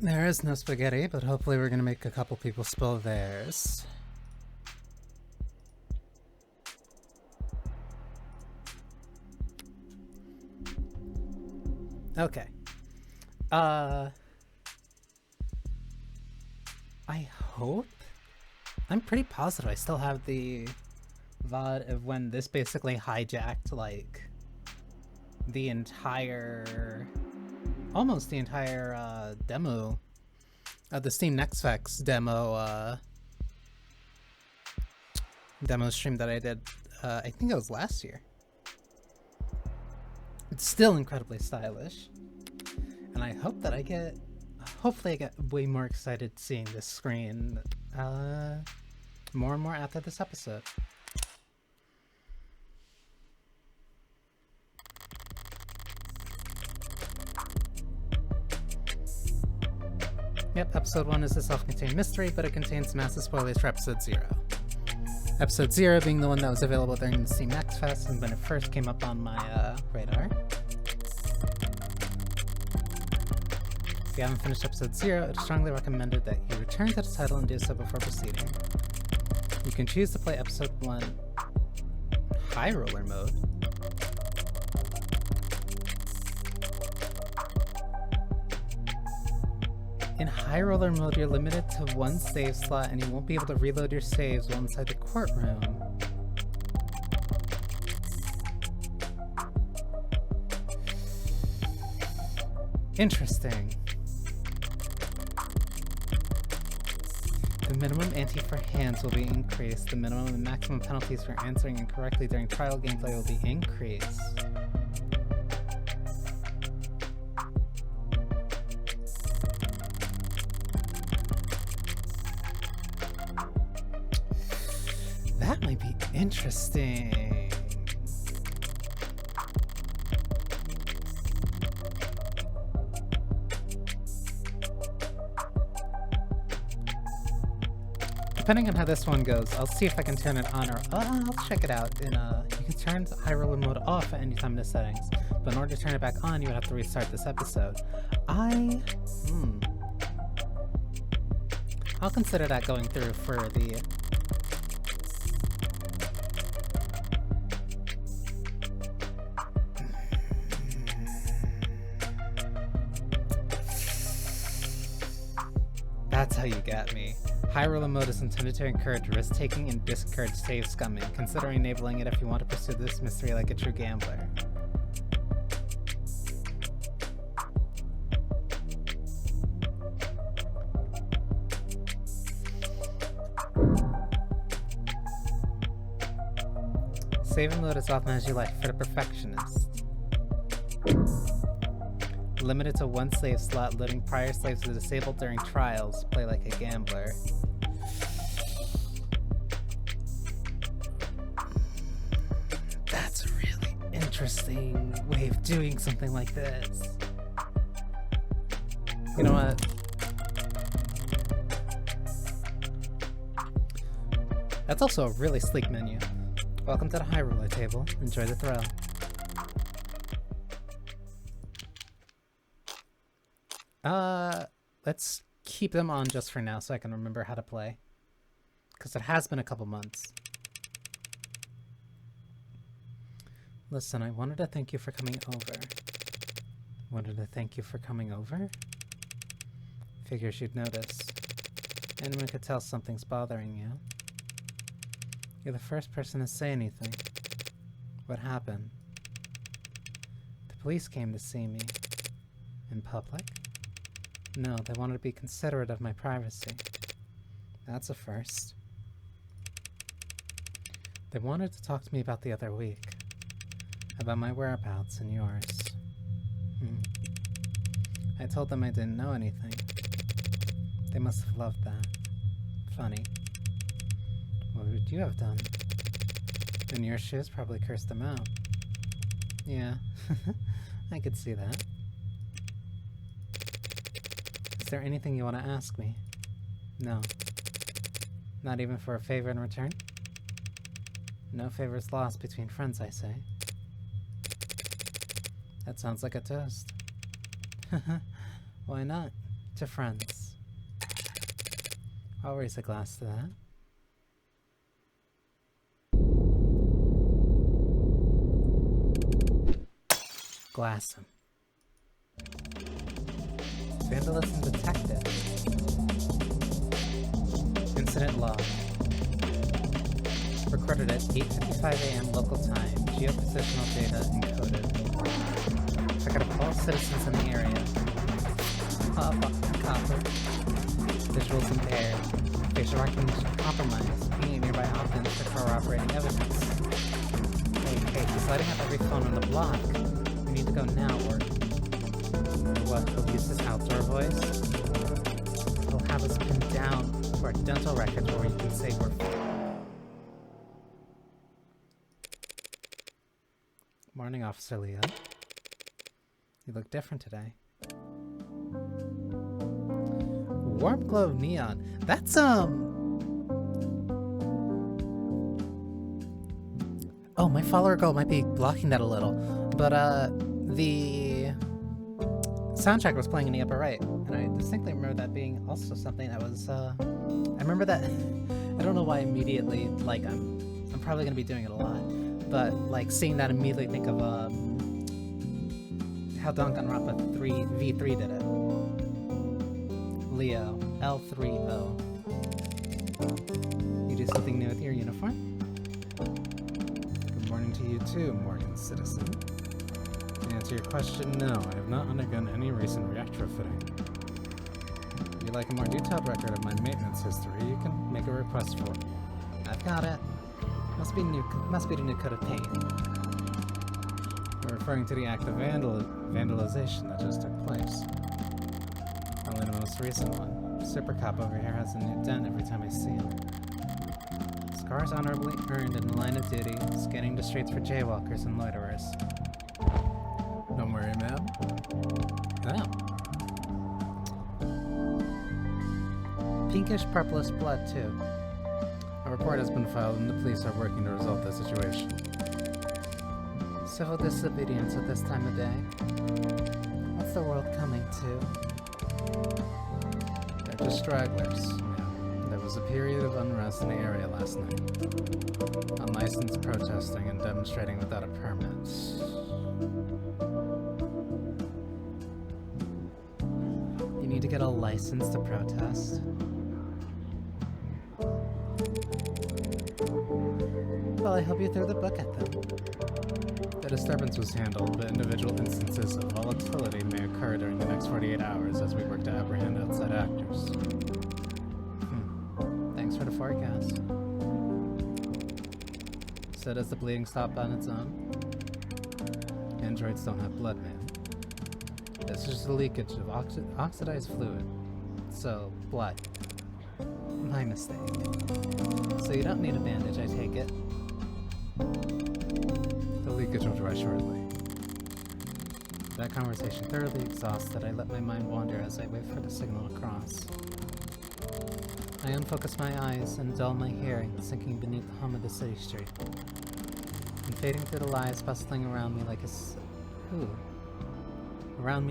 There is no spaghetti, but hopefully we're gonna make a couple people spill theirs. Okay. I hope? I'm pretty positive I still have the VOD of when this basically hijacked, like, the entire... almost the entire, demo... the Steam Next Fx demo, demo stream that I did, I think it was last year. It's still incredibly stylish. And I hope that I get... hopefully I get way more excited seeing this screen, more and more after this episode. Yep, episode 1 is a self-contained mystery, but it contains massive spoilers for episode 0. Episode 0 being the one that was available during the Steam Next Fest and when it first came up on my radar. If you haven't finished episode 0, it's strongly recommended that you return to the title and do so before proceeding. You can choose to play episode 1 High Roller mode. In High Roller mode, you're limited to one save slot and you won't be able to reload your saves while inside the courtroom. Interesting. The minimum ante for hands will be increased. The minimum and maximum penalties for answering incorrectly during trial gameplay will be increased. That might be interesting. Depending on how this one goes, I'll see if I can turn it on or I'll check it out. You can turn High Roller mode off at any time in the settings, but in order to turn it back on, you would have to restart this episode. I'll consider that going through for the... That's how you get me. High Roller mode is intended to encourage risk-taking and discourage save scumming. Consider enabling it if you want to pursue this mystery like a true gambler. Save and load as often as you like for the perfectionist. Limited to one save slot, loading prior saves are disabled during trials. Play like a gambler. That's a really interesting way of doing something like this. You know what? That's also a really sleek menu. Welcome to the High Roller table. Enjoy the thrill. Let's keep them on just for now so I can remember how to play. Because it has been a couple months. Listen, I wanted to thank you for coming over. Wanted to thank you for coming over? Figures you'd notice. Anyone could tell something's bothering you. You're the first person to say anything. What happened? The police came to see me. In public? No, they wanted to be considerate of my privacy. That's a first. They wanted to talk to me about the other week. About my whereabouts and yours. I told them I didn't know anything. They must have loved that. Funny. What would you have done? In your shoes, probably cursed them out. Yeah, I could see that. Is there anything you want to ask me? No. Not even for a favor in return? No favors lost between friends, I say. That sounds like a toast. Why not? to friends. I'll raise a glass to that. Glass him. Vandalism detected. Incident log. Recorded at 8:55 a.m. local time. Geopositional data encoded. Check out all citizens in the area. Copper. Visuals impaired. Facial recognition compromised. Pinging nearby opt-ins for corroborating evidence. Hey, he's lighting up every phone on the block. We need to go now, or what? He'll use his outdoor voice? He'll have us pinned down to our dental records where we can say we're... Morning, Officer Leo. You look different today. Warm glow of neon. That's, Oh, my follower goal might be blocking that a little. But, the soundtrack was playing in the upper right. And I distinctly remember that being also something that was, I remember that... I don't know why immediately, like, I'm probably gonna be doing it a lot. But, like, seeing that immediately think of, how Danganronpa V3 did it. Leo, L3O. You do something new with your uniform? Good morning to you too, Morgan citizen. To answer your question, no, I have not undergone any recent retrofitting. If you'd like a more detailed record of my maintenance history, you can make a request for it. I've got it. Must be the new coat of paint. We're referring to the act of vandalization that just took place. Only the most recent one. Super Cop over here has a new dent every time I see him. Scars honorably earned in the line of duty, scanning the streets for jaywalkers and loiterers. Don't worry, ma'am. Oh. Pinkish purplish blood, too. A report has been filed and the police are working to resolve the situation. Civil disobedience at this time of day. What's the world coming to? They're just stragglers. There was a period of unrest in the area last night. Unlicensed protesting and demonstrating without a permit. You need to get a license to protest? Well, I help you through the book at them. The disturbance was handled, but individual instances of volatility may occur during the next 48 hours as we work to apprehend outside actors. Thanks for the forecast. So does the bleeding stop on its own? Androids don't have blood, man. This is just a leakage of oxidized fluid. So, blood. My mistake. So you don't need a bandage, I take it. The leakage will dry shortly. That conversation thoroughly exhausted, I let my mind wander as I wait for the signal to cross. I unfocus my eyes and dull my hearing, sinking beneath the hum of the city street. And fading through the lies bustling around me like around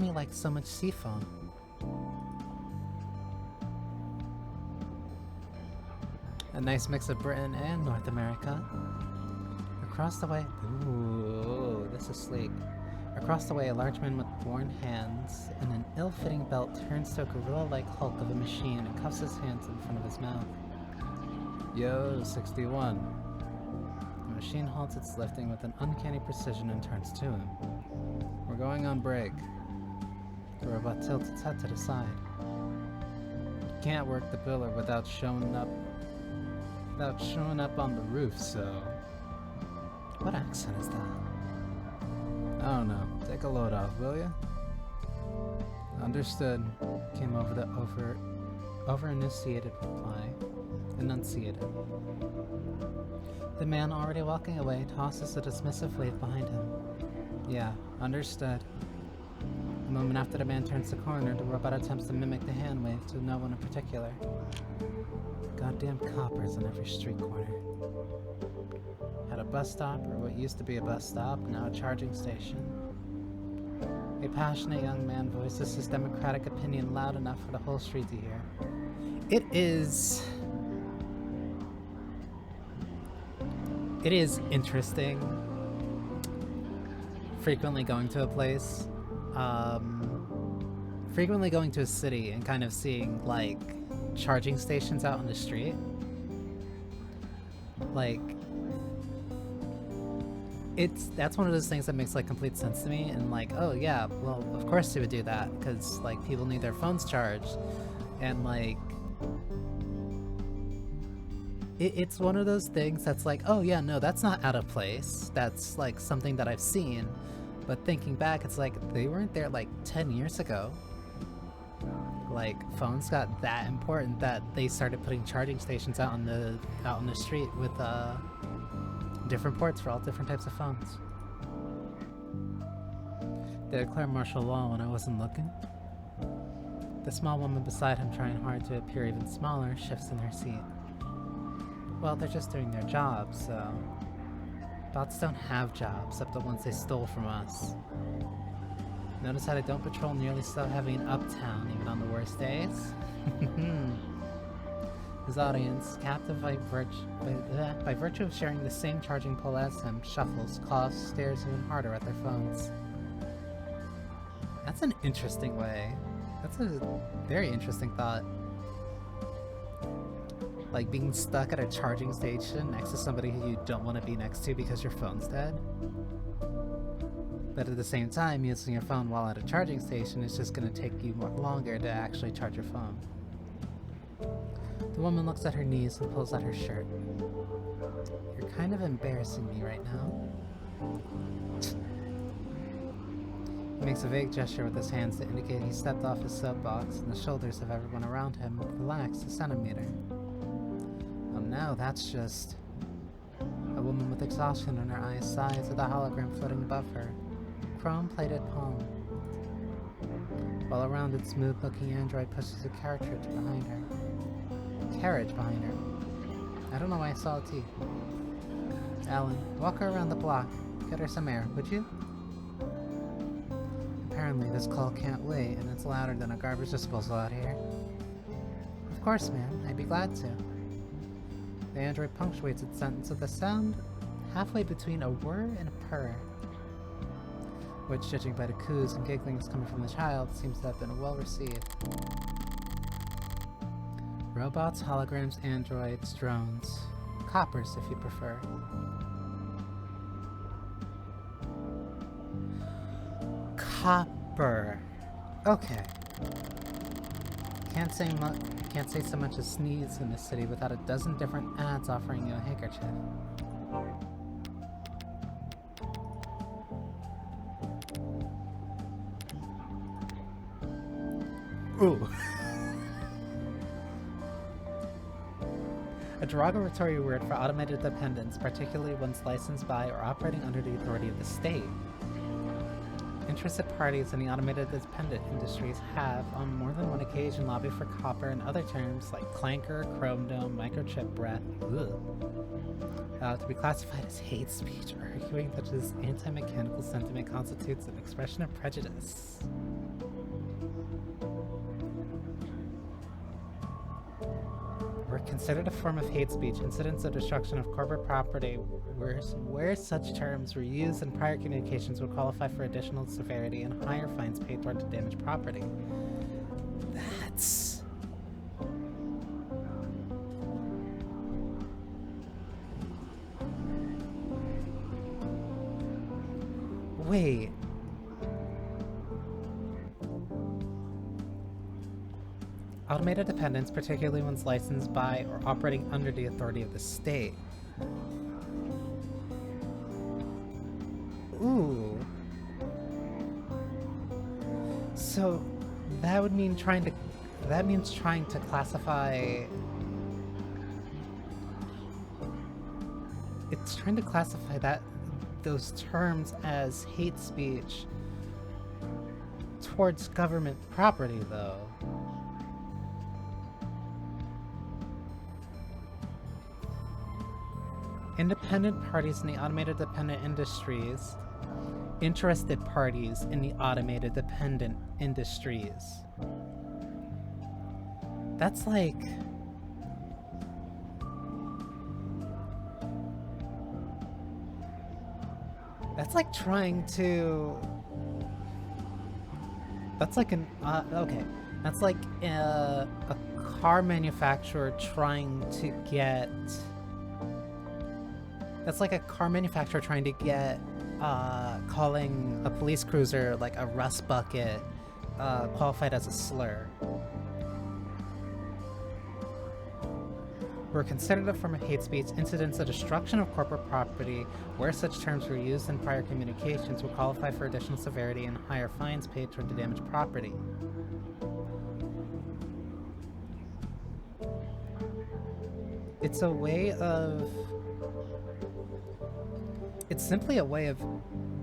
me like so much sea foam. A nice mix of Britain and North America. Across the way... Ooh, this is sleek. Across the way, a large man with worn hands and an ill-fitting belt turns to a gorilla-like hulk of a machine and cuffs his hands in front of his mouth. Yo, 61. The machine halts its lifting with an uncanny precision and turns to him. We're going on break. The robot tilts its head to the side. You can't work the pillar without showing up on the roof, so... What accent is that? I don't know. Take a load off, will ya? Understood. Came over the over-enunciated reply. Enunciated. The man already walking away tosses a dismissive wave behind him. Yeah, understood. A moment after the man turns the corner, the robot attempts to mimic the hand wave to no one in particular. Goddamn coppers on every street corner. At a bus stop, or what used to be a bus stop, now a charging station. A passionate young man voices his democratic opinion loud enough for the whole street to hear. It is interesting frequently going to a place, frequently going to a city and kind of seeing, like, charging stations out on the street. Like, that's one of those things that makes, like, complete sense to me, and, like, oh yeah, well, of course they would do that, because, like, people need their phones charged, and, like, it's one of those things that's like, oh yeah, no, that's not out of place, that's, like, something that I've seen, but thinking back, it's like, they weren't there, like, 10 years ago. Like, phones got that important that they started putting charging stations out on the street with, different ports for all different types of phones. They declared martial law when I wasn't looking. The small woman beside him, trying hard to appear even smaller, shifts in her seat. Well, they're just doing their job, so... Bots don't have jobs, except the ones they stole from us. Notice how they don't patrol nearly so heavy in Uptown, even on the worst days? His audience, captive by virtue of sharing the same charging pole as him, shuffles, coughs, stares even harder at their phones. That's an interesting way. That's a very interesting thought. Like being stuck at a charging station next to somebody who you don't want to be next to because your phone's dead. But at the same time, using your phone while at a charging station is just going to take you longer to actually charge your phone. The woman looks at her knees and pulls out her shirt. You're kind of embarrassing me right now. He makes a vague gesture with his hands to indicate he stepped off his soapbox, and the shoulders of everyone around him relax a centimeter. Oh no, that's just... A woman with exhaustion in her eyes sighs at the hologram floating above her. Chrome-plated palm. While a rounded, smooth-looking android pushes a carriage behind her. I don't know why I saw a T. Alan, walk her around the block. Get her some air, would you? Apparently this call can't wait, and it's louder than a garbage disposal out here. Of course, ma'am. I'd be glad to. The android punctuates its sentence with a sound halfway between a whir and a purr, which, judging by the coos and gigglings coming from the child, seems to have been well received. Robots, holograms, androids, drones. Coppers, if you prefer. Copper. Okay. Can't say so much as sneeze in this city without a dozen different ads offering you a handkerchief. Ooh. A derogatory word for automated dependents, particularly ones licensed by or operating under the authority of the state. Interested parties in the automated dependent industries have, on more than one occasion, lobbied for copper and other terms like clanker, chrome dome, microchip breath, to be classified as hate speech, arguing that this anti-mechanical sentiment constitutes an expression of prejudice. Were considered a form of hate speech, incidents of destruction of corporate property where such terms were used in prior communications would qualify for additional severity and higher fines paid toward the damaged property. That's... Wait. Automated dependents, particularly ones licensed by or operating under the authority of the state. Ooh. So that would mean that means trying to classify... It's trying to classify those terms as hate speech towards government property, though. Independent parties in the automated dependent industries interested parties in the automated dependent industries. That's like... That's like trying to... That's like an... okay. That's like a car manufacturer trying to get... That's like a car manufacturer trying to get... calling a police cruiser like a rust bucket qualified as a slur. Were considered a form of hate speech, incidents of destruction of corporate property, where such terms were used in prior communications, will qualify for additional severity and higher fines paid toward the damaged property. It's a way of... It's simply a way of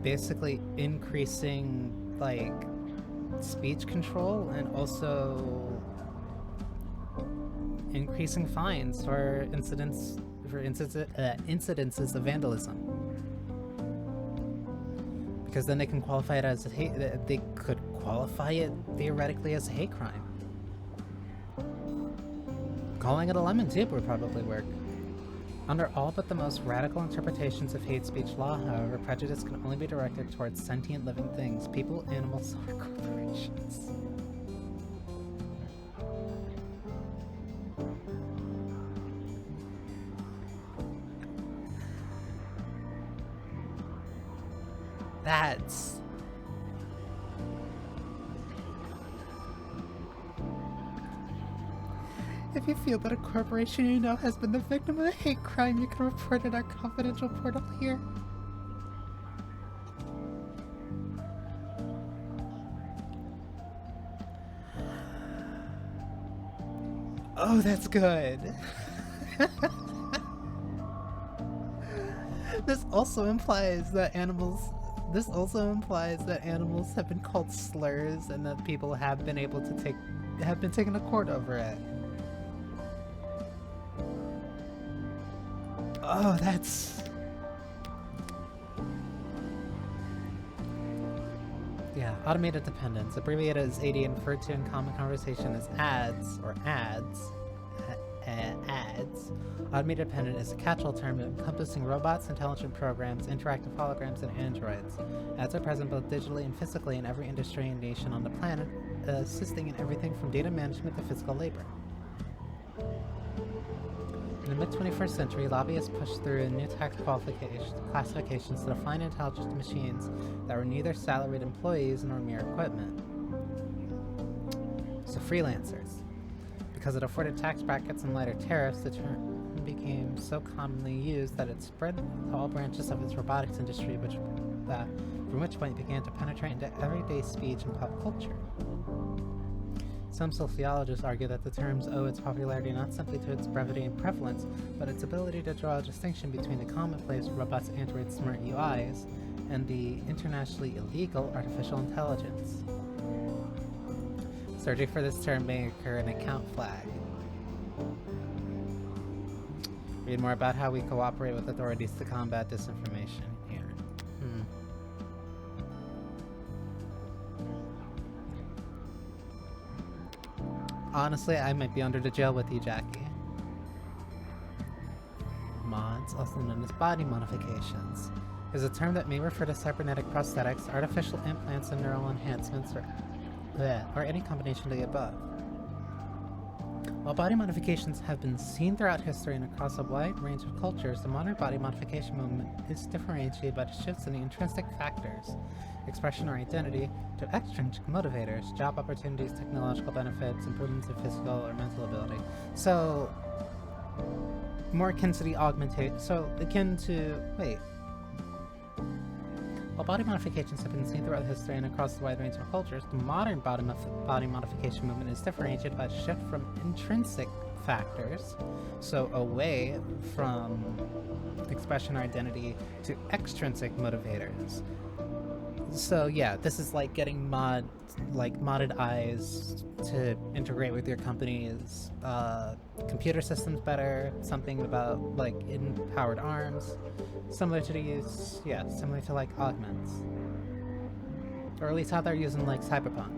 basically increasing, like, speech control and also increasing fines for incidences of vandalism. Because then they can qualify it as a hate... They could qualify it theoretically as a hate crime. Calling it a lemon tube would probably work. Under all but the most radical interpretations of hate speech law, however, prejudice can only be directed towards sentient living things, people, animals, or corporations. That's... If you feel that a corporation you know has been the victim of a hate crime, you can report it at our confidential portal here. Oh, that's good. This also implies that animals have been called slurs and that people have been able to have been taken to court over it. Oh, that's... Yeah, automated dependence, abbreviated as AD and referred to in common conversation as ads, or ads. Ads. Automated dependent is a catch-all term encompassing robots, intelligent programs, interactive holograms, and androids. Ads are present both digitally and physically in every industry and nation on the planet, assisting in everything from data management to physical labor. In the mid-21st century, lobbyists pushed through new tax classifications to define intelligent machines that were neither salaried employees nor mere equipment. So freelancers. Because it afforded tax brackets and lighter tariffs, the term became so commonly used that it spread to all branches of its robotics industry, from which point it began to penetrate into everyday speech and pop culture. Some sociologists argue that the terms owe its popularity not simply to its brevity and prevalence, but its ability to draw a distinction between the commonplace robots, androids, smart UIs, and the internationally illegal artificial intelligence. Searching for this term may occur in account flag. Read more about how we cooperate with authorities to combat disinformation here. Honestly, I might be under the jail with you, Jackie. Mods, also known as body modifications, is a term that may refer to cybernetic prosthetics, artificial implants, and neural enhancements, or any combination of the above. While body modifications have been seen throughout history and across a wide range of cultures, the modern body modification movement is differentiated by the shifts in the intrinsic factors, expression or identity, to extrinsic motivators, job opportunities, technological benefits, improvements in physical or mental ability. So, more akin to the While body modifications have been seen throughout history and across a wide range of cultures, the modern body modification movement is differentiated by a shift from intrinsic factors, so away from expression or identity, to extrinsic motivators. So yeah, this is like getting modded eyes to integrate with your company's computer systems better, something about like empowered arms, similar to like augments. Or at least how they're using like Cyberpunk.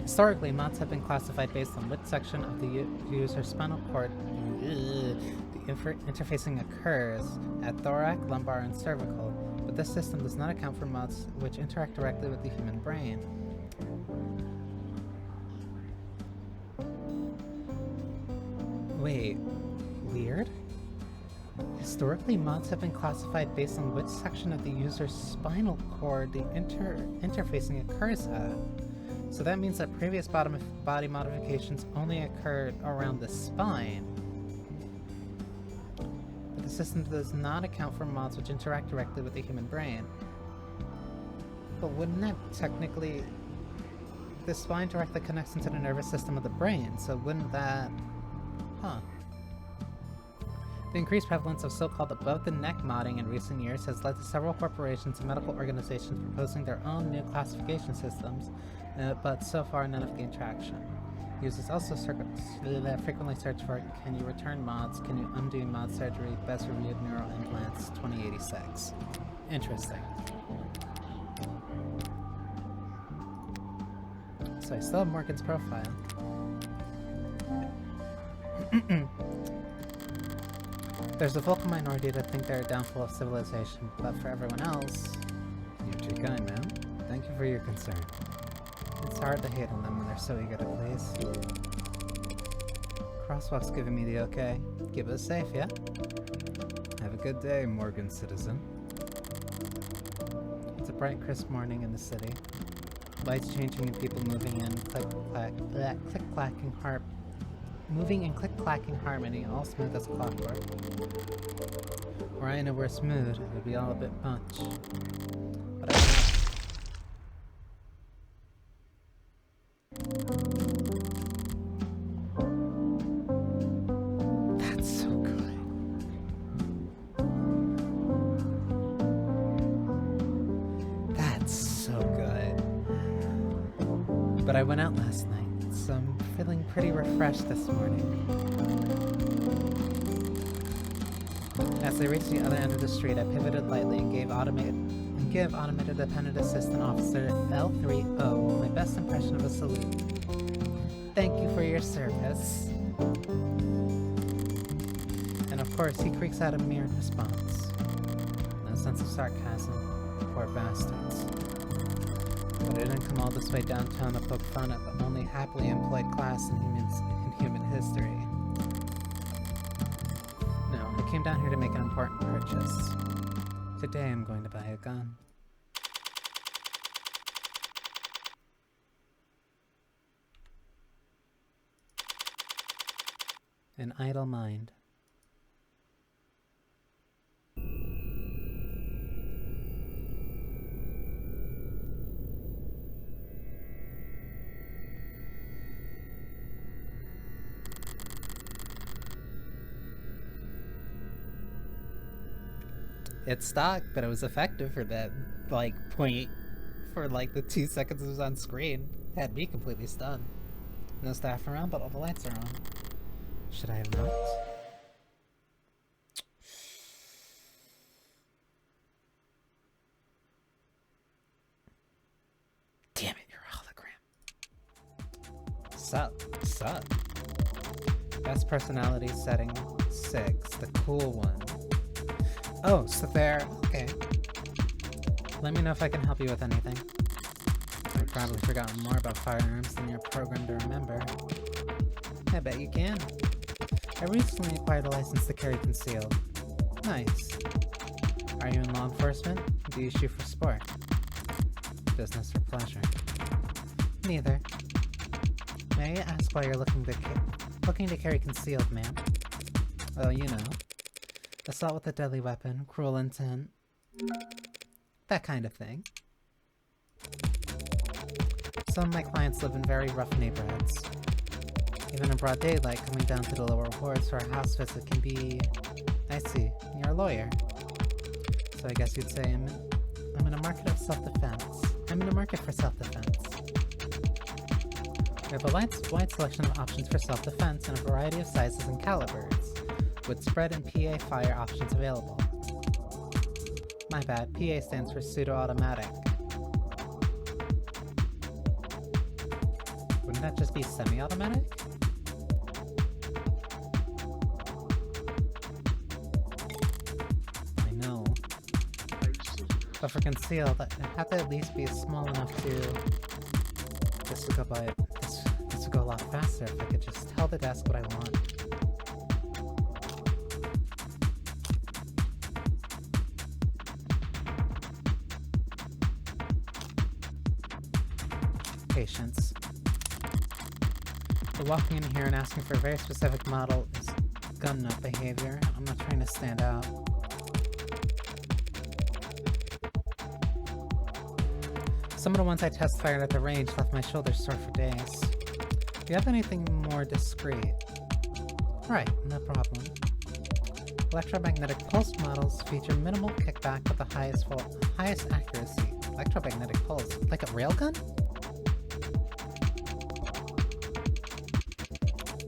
Historically, mods have been classified based on which section of the user's spinal cord the interfacing occurs at thorax, lumbar, and cervical, but this system does not account for mods which interact directly with the human brain. Wait, weird? Historically, mods have been classified based on which section of the user's spinal cord the interfacing occurs at. So that means that previous body modifications only occurred around the spine. But the system does not account for mods which interact directly with the human brain. But wouldn't that technically... The spine directly connects into the nervous system of the brain, so wouldn't that... Huh. The increased prevalence of so-called above-the-neck modding in recent years has led to several corporations and medical organizations proposing their own new classification systems, but so far none have gained traction. Users also frequently search for, can you return mods, can you undo mod surgery, best reviewed neural implants, 2086. Interesting. So I still have Morgan's profile. There's a vocal minority that think they're a downfall of civilization, but for everyone else... You're too kind, man. Thank you for your concern. It's hard to hate on them when they're so eager to please. Crosswalk's giving me the okay. Keep us safe, yeah? Have a good day, Morgan citizen. It's a bright, crisp morning in the city. Lights changing and people moving in, click-clacking moving in click-clacking harmony, all smooth as clockwork. Were I in a worse mood, it would be all a bit much. But That's so good. That's so good. But I went out last night, so I'm feeling pretty refreshed this morning. As I reached the other end of the street, I pivoted lightly and give automated dependent assistant officer L30 my best impression of a salute. Thank you for your service. And of course, he creaks out a mirrored response. No sense of sarcasm. Poor bastards. But I didn't come all this way downtown to poke fun at the only happily employed class in human history. No, I came down here to make an important purchase. Today I'm going to buy a gun. An idle mind. It stock, but it was effective for that, like, point, for, like, the 2 seconds it was on screen. It had me completely stunned. No staff around, but all the lights are on. Should I have knocked? Damn it, you're a hologram. Sup. Best personality setting 6, the cool one. Oh, so there. Okay. Let me know if I can help you with anything. I've probably forgotten more about firearms than you're programmed to remember. I bet you can. I recently acquired a license to carry concealed. Nice. Are you in law enforcement? Do you shoot for sport? Business or pleasure? Neither. May I ask why you're looking to carry concealed, ma'am? Well, you know. Assault with a deadly weapon, cruel intent, that kind of thing. Some of my clients live in very rough neighborhoods. Even in broad daylight, coming down to the lower wards for a house visit can be... I see, you're a lawyer. So I guess you'd say I'm in a market of self-defense. I'm in a market for self-defense. We have a wide selection of options for self-defense in a variety of sizes and calibers, with spread and PA fire options available. My bad, PA stands for pseudo-automatic. that just be semi-automatic? I know. But for concealed, it had to at least be small enough to... This would go by... This would go a lot faster if I could just tell the desk what I want. Patience. But walking in here and asking for a very specific model is gun nut behavior. I'm not trying to stand out. Some of the ones I test fired at the range left my shoulders sore for days. Do you have anything more discreet? Right, no problem. Electromagnetic pulse models feature minimal kickback but the highest accuracy. Electromagnetic pulse? Like a railgun?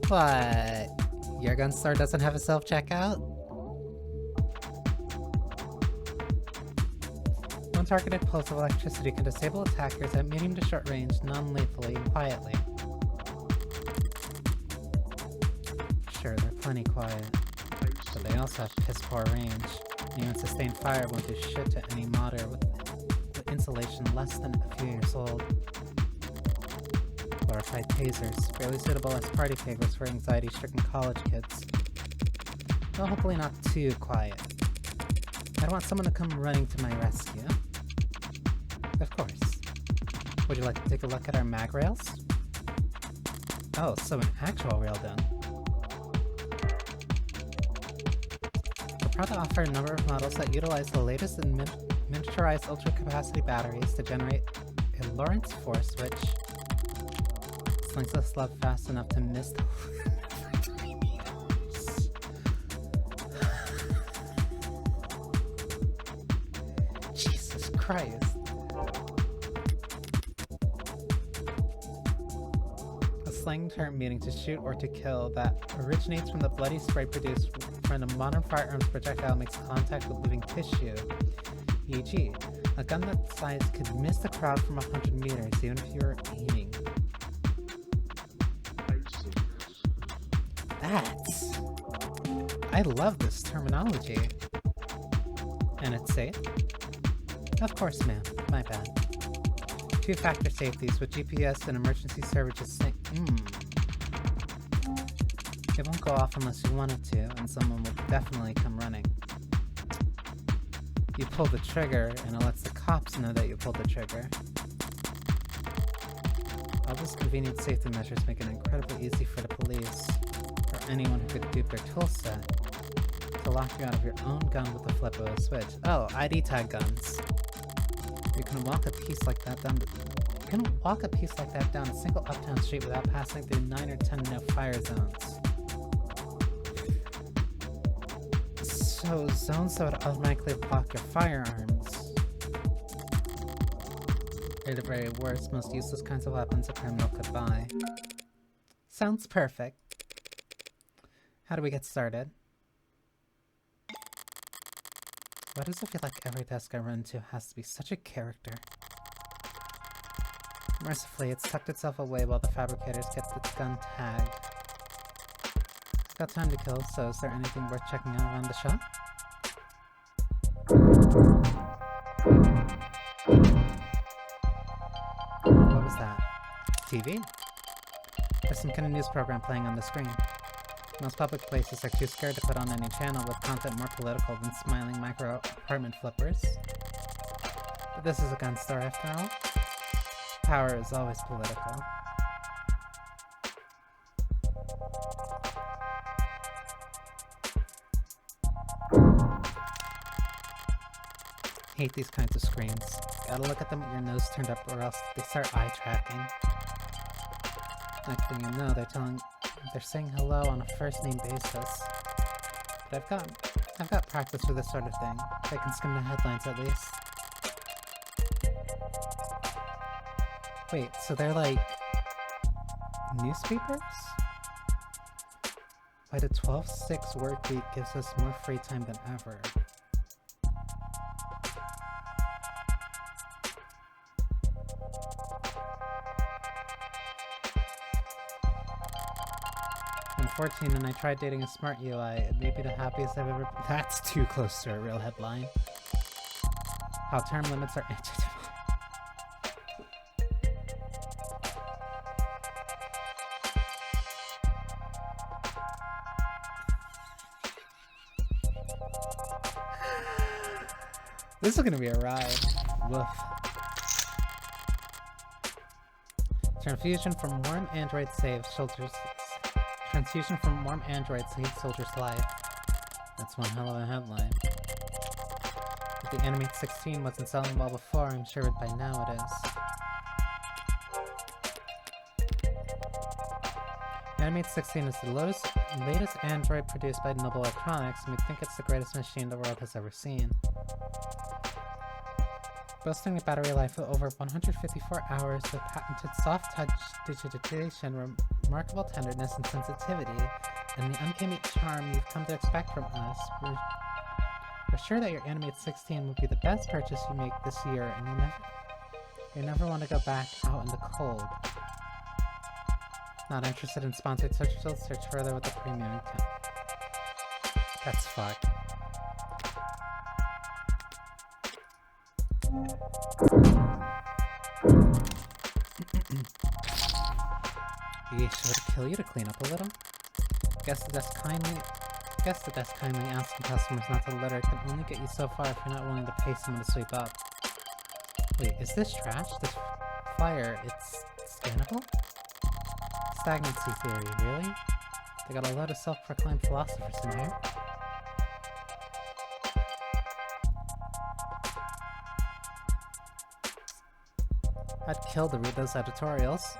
What? Your gun store doesn't have a self-checkout? One targeted pulse of electricity can disable attackers at medium to short range non-lethally and quietly. Sure, they're plenty quiet, but they also have piss-poor range. Even sustained fire won't do shit to any modder with insulation less than a few years old. Glorified tasers, barely suitable as party favorites for anxiety-stricken college kids. Though hopefully not too quiet. I'd want someone to come running to my rescue. Of course. Would you like to take a look at our mag rails? Oh, so an actual railgun. We're proud to offer a number of models that utilize the latest in miniaturized ultra-capacity batteries to generate a Lorentz force which slings us love fast enough to miss the 3 meters. Jesus Christ. A slang term meaning to shoot or to kill that originates from the bloody spray produced when a modern firearms projectile makes contact with living tissue. E.g., a gun that size could miss the crowd from 100 meters even if you were aiming. I love this terminology. And it's safe? Of course, ma'am. My bad. 2-factor safeties with GPS and emergency services It won't go off unless you want it to, and someone will definitely come running. You pull the trigger, and it lets the cops know that you pulled the trigger. All those convenient safety measures make it incredibly easy for the police, or anyone who could dupe their tool set, to lock you out of your own gun with the flip of a switch. Oh, ID tag guns. You can walk a piece like that down a single uptown street without passing through 9 or 10 no-fire zones. So, zones that would automatically block your firearms. They're the very worst, most useless kinds of weapons a criminal could buy. Sounds perfect. How do we get started? Why does it feel like every desk I run to has to be such a character? Mercifully, it's tucked itself away while the fabricators get its gun tagged. It's got time to kill, so is there anything worth checking out around the shop? What was that? TV? There's some kind of news program playing on the screen. Most public places are too scared to put on any channel with content more political than smiling micro apartment flippers. But this is a gun store after all. Power is always political. Hate these kinds of screens. Gotta look at them with your nose turned up or else they start eye tracking. Next thing you know, they're saying hello on a first name basis. But I've got practice with this sort of thing. They can skim the headlines at least. Wait, so they're like newspapers? Why the 12-6 work week gives us more free time than ever. 14 and I tried dating a smart UI. It may be the happiest I've ever... That's too close to a real headline. How term limits are... This is gonna be a ride. Woof. Transfusion from warm android saves soldiers. Transfusion from warm android saves soldier's life. That's one hell of a headline. If the Animate 16 wasn't selling well before, I'm sure by now it is. Animate 16 is the latest android produced by Noble Electronics, and we think it's the greatest machine the world has ever seen. Boasting a battery life of over 154 hours with patented soft-touch digitization, remarkable tenderness and sensitivity, and the uncanny charm you've come to expect from us, we're sure that your Animate 16 will be the best purchase you make this year, and you never want to go back out in the cold. Not interested in sponsored search results? Search further with the premium account. That's fucked. You should kill you to clean up a little. Guess the desk kindly asking customers not to litter can only get you so far if you're not willing to pay someone to sweep up. Wait, is this trash? This fire, it's scannable? Stagnancy theory, really? They got a lot of self-proclaimed philosophers in here. I'd kill to read those editorials.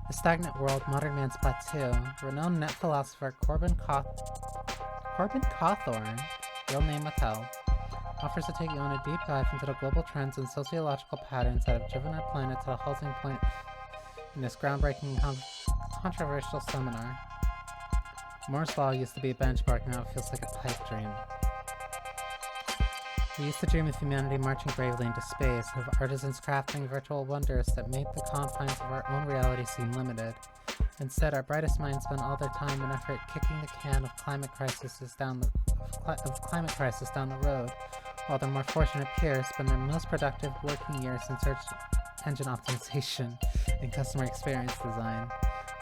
A stagnant world, modern man's plateau. Renowned net philosopher Corbin Cawthorne, real name withheld, offers to take you on a deep dive into the global trends and sociological patterns that have driven our planet to the halting point in this groundbreaking controversial seminar. Moore's Law used to be a benchmark, now it feels like a pipe dream. We used to dream of humanity marching bravely into space, of artisans crafting virtual wonders that made the confines of our own reality seem limited. Instead, our brightest minds spend all their time and effort kicking the can of climate crisis down the road, while their more fortunate peers spend their most productive working years in search engine optimization and customer experience design.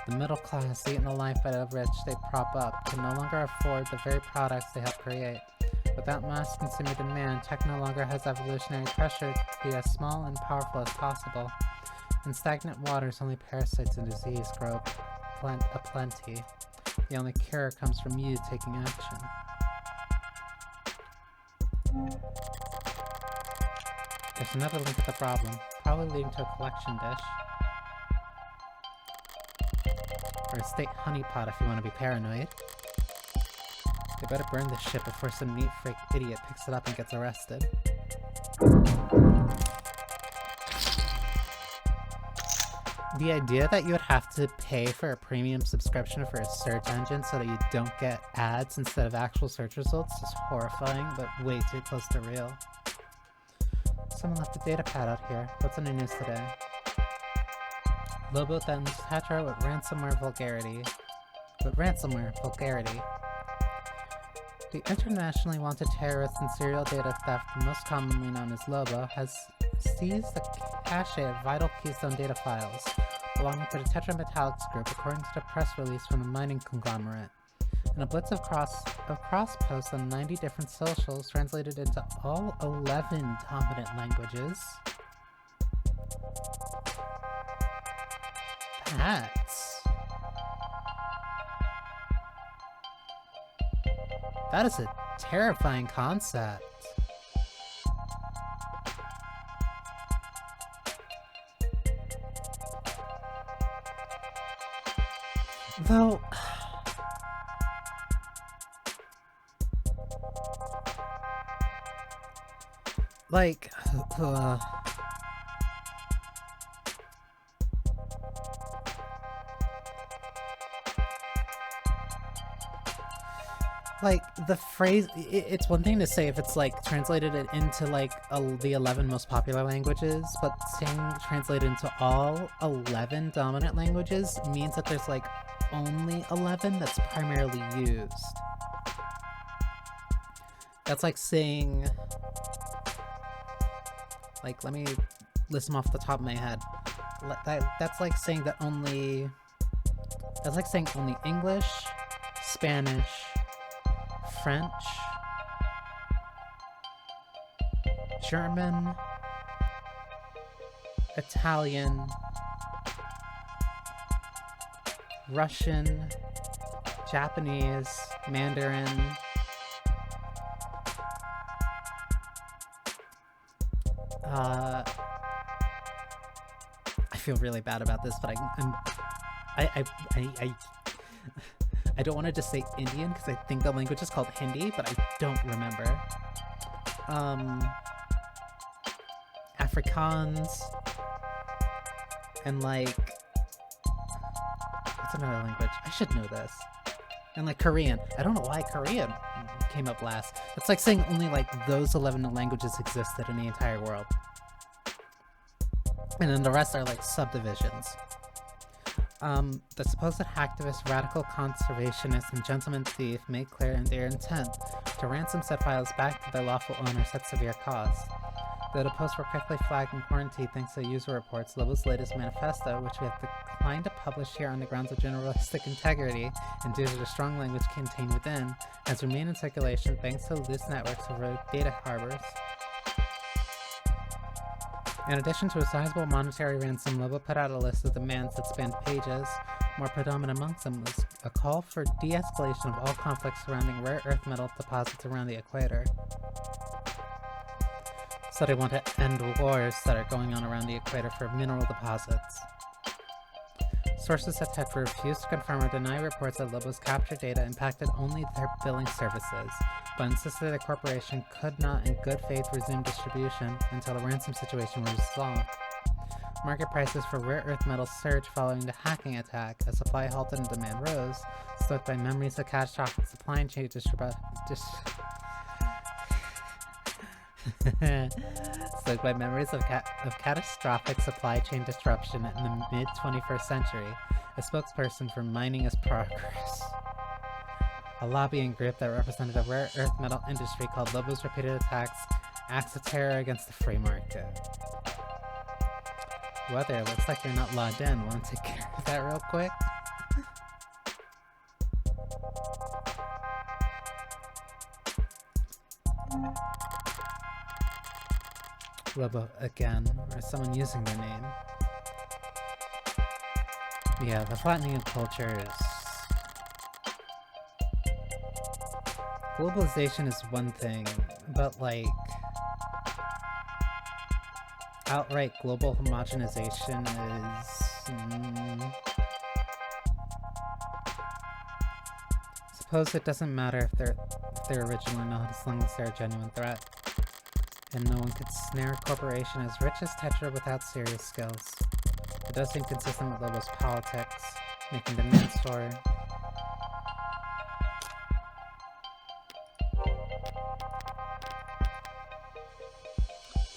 The middle class, eaten alive by the rich they prop up, can no longer afford the very products they help create. Without mass consumer demand, tech no longer has evolutionary pressure to be as small and powerful as possible. In stagnant waters, only parasites and disease grow aplenty. The only cure comes from you taking action. There's another link at the problem, probably leading to a collection dish. Or a state honeypot if you want to be paranoid. They better burn this shit before some neat freak idiot picks it up and gets arrested. The idea that you would have to pay for a premium subscription for a search engine so that you don't get ads instead of actual search results is horrifying, but way too close to real. Someone left a data pad out here. What's in the news today? Lobo threatens Tetra with ransomware vulgarity. The internationally wanted terrorist and serial data theft, most commonly known as Lobo, has seized the cache of vital Keystone data files belonging to the Tetra Metallics Group, according to the press release from the mining conglomerate. In a blitz of cross posts on 90 different socials translated into all 11 dominant languages. That is a terrifying concept. Though, like, like, the phrase, it's one thing to say if it's, like, translated it into, like, the 11 most popular languages, but saying translated into all 11 dominant languages means that there's, like, only 11 that's primarily used. That's like saying, like, let me list them off the top of my head. That's like saying that only, that's like saying only English, Spanish, French, German, Italian, Russian, Japanese, Mandarin, I feel really bad about this, but I don't want to just say Indian because I think the language is called Hindi, but I don't remember. Afrikaans, and like, what's another language? I should know this. And like Korean. I don't know why Korean came up last. It's like saying only like those 11 languages existed in the entire world. And then the rest are like subdivisions. The supposed hacktivist, radical conservationist, and gentleman thief made clear in their intent to ransom said files back to their lawful owners at severe cost. Though the posts were quickly flagged and quarantined thanks to user reports, Lobo's latest manifesto, which we have declined to publish here on the grounds of journalistic integrity and due to the strong language contained within, has remained in circulation thanks to loose networks of rogue data harbors. In addition to a sizable monetary ransom, Lobo put out a list of demands that spanned pages. More predominant amongst them was a call for de-escalation of all conflicts surrounding rare earth metal deposits around the equator. So they want to end wars that are going on around the equator for mineral deposits. Sources at Tetra refused to confirm or deny reports that Lobo's captured data impacted only their billing services, but insisted the corporation could not in good faith resume distribution until the ransom situation was resolved. Market prices for rare earth metals surged following the hacking attack as supply halted and demand rose, stoked by memories of catastrophic supply chain stoked by memories of catastrophic supply chain disruption in the mid-21st century. A spokesperson for Mining is Progress, a lobbying group that represented the rare earth metal industry, called Lobo's repeated attacks acts of terror against the free market. Weather, it looks like you're not logged in. Want to take care of that real quick? Lobo again, or someone using their name. Yeah, the flattening of cultures. Globalization is one thing, but like outright global homogenization is... Suppose it doesn't matter if they're original or not, as long as they're a genuine threat. And no one could snare a corporation as rich as Tetra without serious skills. It does seem consistent with Lobo's politics, making demands for...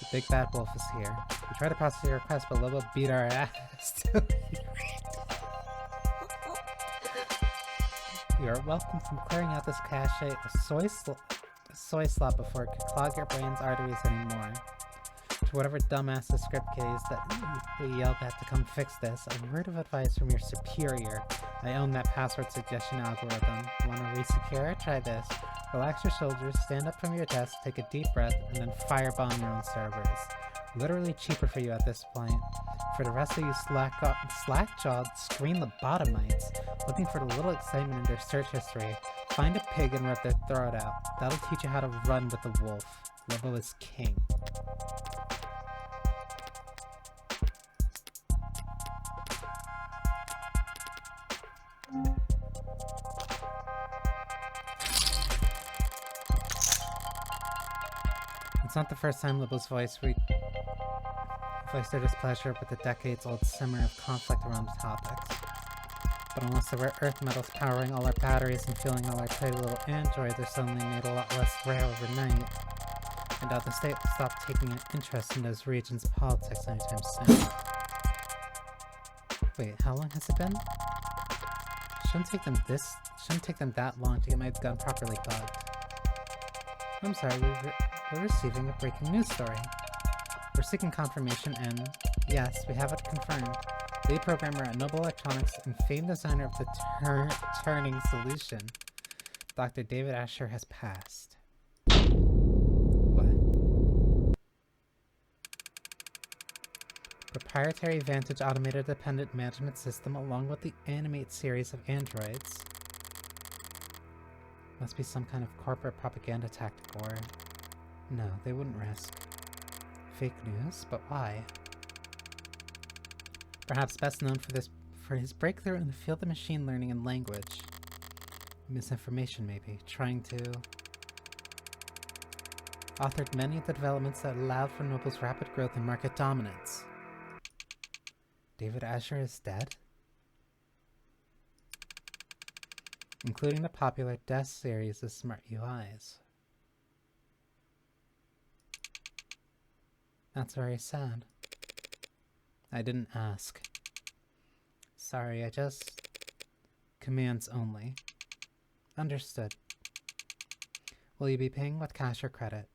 The big bad wolf is here. We tried to process your request, but Lobo beat our ass. You are welcome from clearing out this cache of soy slop before it could clog your brain's arteries anymore. To whatever dumbass script keys that they yelled at to come fix this, a word of advice from your superior. I own that password suggestion algorithm. Want to re-secure it? Try this. Relax your shoulders, stand up from your desk, take a deep breath, and then firebomb your own servers. Literally cheaper for you at this point. For the rest of you slack-jawed, screen lobotomites looking for the little excitement in their search history, find a pig and rip their throat out. That'll teach you how to run with the wolf. Lobo is king. It's not the first time Lobo's voiced their displeasure with the decades-old simmer of conflict around the topics. But unless the rare earth metals powering all our batteries and fueling all our pretty little androids are suddenly made a lot less rare overnight, I doubt the state will stop taking an interest in those regions' politics anytime soon. Wait, how long has it been? Shouldn't take them that long to get my gun properly bugged. I'm sorry, we're receiving a breaking news story. We're seeking confirmation and, yes, we have it confirmed. Lead programmer at Noble Electronics and famed designer of the turning solution, Dr. David Asher, has passed. What? Proprietary Vantage automated dependent management system along with the Animate series of androids. Must be some kind of corporate propaganda tactic or... No, they wouldn't risk. Fake news? But why? Perhaps best known for his breakthrough in the field of machine learning and language. Misinformation, maybe. Trying to... Authored many of the developments that allowed for Noble's rapid growth and market dominance. David Asher is dead? Including the popular Death series of smart UIs. That's very sad. I didn't ask. Sorry, I just... Commands only. Understood. Will you be paying with cash or credit?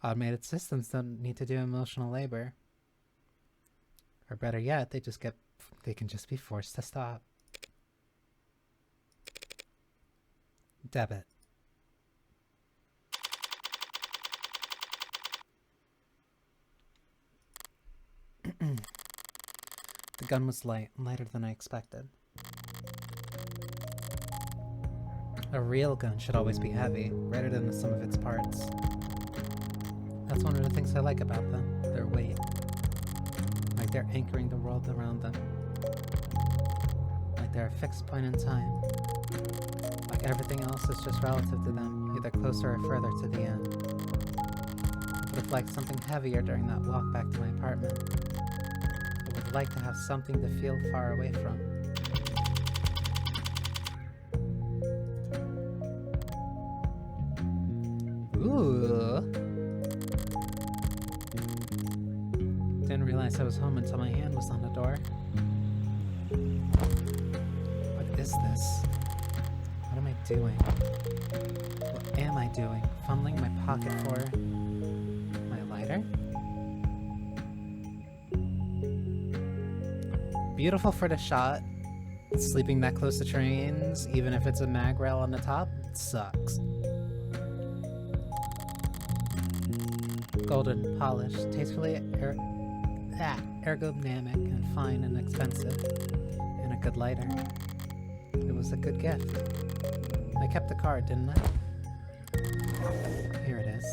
Automated systems don't need to do emotional labor. Or better yet, they can just be forced to stop. Debit. The gun was lighter than I expected. A real gun should always be heavy, lighter than the sum of its parts. That's one of the things I like about them, their weight. Like they're anchoring the world around them. Like they're a fixed point in time. Like everything else is just relative to them, either closer or further to the end. I would have liked something heavier during that walk back to my apartment. I would like to have something to feel far away from. Ooh. Didn't realize I was home until my hand was on the door. What is this? What am I doing? What am I doing? Fumbling my pocket for my lighter? Beautiful for the shot. Sleeping that close to trains, even if it's a mag rail on the top, sucks. Golden, polished, tastefully ergonomic and fine and expensive, and a good lighter. It was a good gift. I kept the card, didn't I? Here it is.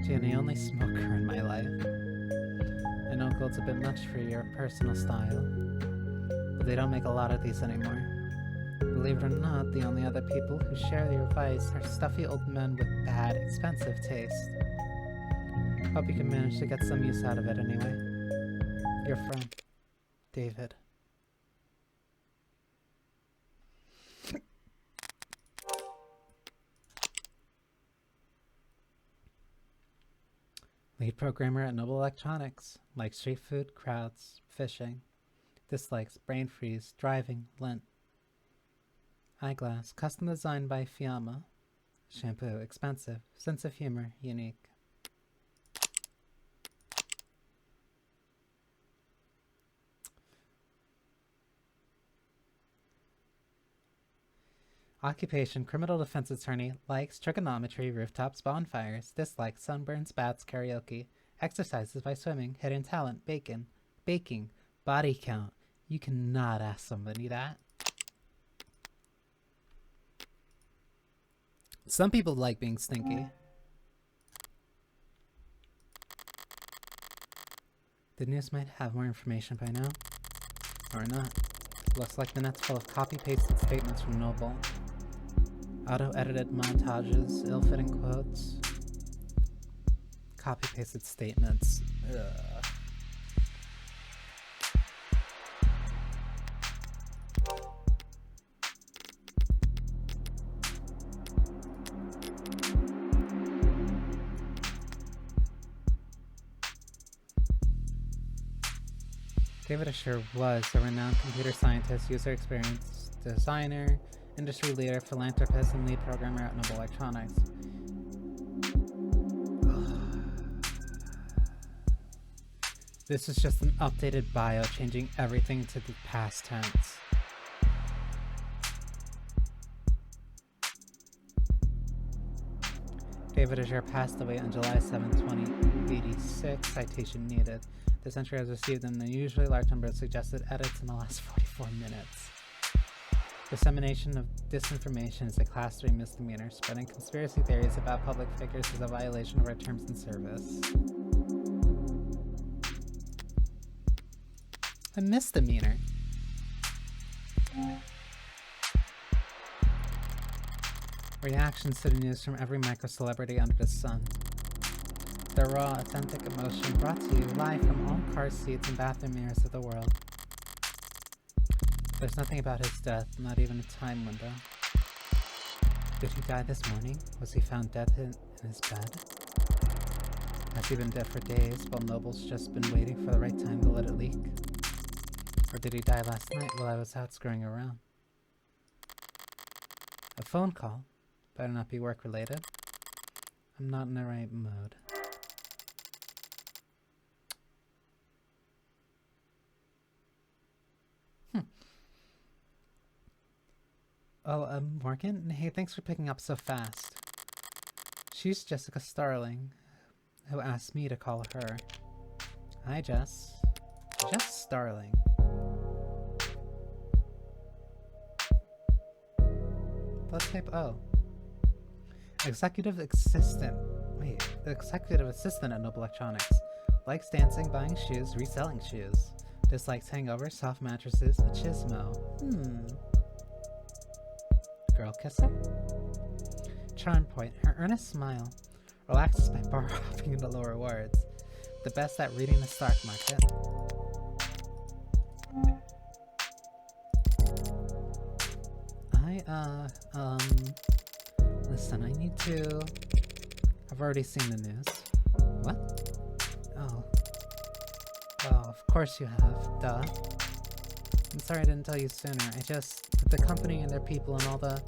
Gee, I'm the only smoker in my life. I know gold's a bit much for your personal style, but they don't make a lot of these anymore. Believe it or not, the only other people who share your vice are stuffy old men with bad, expensive taste. Hope you can manage to get some use out of it anyway. Your friend, David. Lead programmer at Noble Electronics. Likes street food, crowds, fishing. Dislikes brain freeze, driving, lint. Eyeglass, custom designed by Fiamma. Shampoo, expensive. Sense of humor, unique. Occupation, criminal defense attorney. Likes trigonometry, rooftops, bonfires. Dislikes sunburns, bats, karaoke. Exercises by swimming, hidden talent, baking, body count. You cannot ask somebody that. Some people like being stinky. The news might have more information by now. Or not. Looks like the net's full of copy-pasted statements from Noble. Auto-edited montages, ill-fitting quotes. Copy-pasted statements. Ugh. David Asher was a renowned computer scientist, user experience designer, industry leader, philanthropist, and lead programmer at Noble Electronics. This is just an updated bio, changing everything to the past tense. David Asher passed away on July 7, 2086. Citation needed. This entry has received an unusually large number of suggested edits in the last 44 minutes. Dissemination of disinformation is a Class 3 misdemeanor. Spreading conspiracy theories about public figures is a violation of our terms and service. A misdemeanor? Reactions to the news from every micro-celebrity under the sun. The raw, authentic emotion brought to you live from all car seats and bathroom mirrors of the world. There's nothing about his death, not even a time window. Did he die this morning? Was he found dead in his bed? Has he been dead for days while Noble's just been waiting for the right time to let it leak? Or did he die last night while I was out screwing around? A phone call? Better not be work-related. I'm not in the right mood. Oh, Morgan? Hey, thanks for picking up so fast. She's Jessica Starling, who asked me to call her. Hi, Jess. Jess Starling. Let's type O. Executive assistant. Wait, the executive assistant at Noble Electronics. Likes dancing, buying shoes, reselling shoes. Dislikes hangovers, soft mattresses, machismo. Girl kisser? Charm point. Her earnest smile relaxes my bar hopping into lower words. The best at reading the stock market. Listen, I need to... I've already seen the news. What? Oh. Well, of course you have. Duh. I'm sorry I didn't tell you sooner. With the company and their people and all the...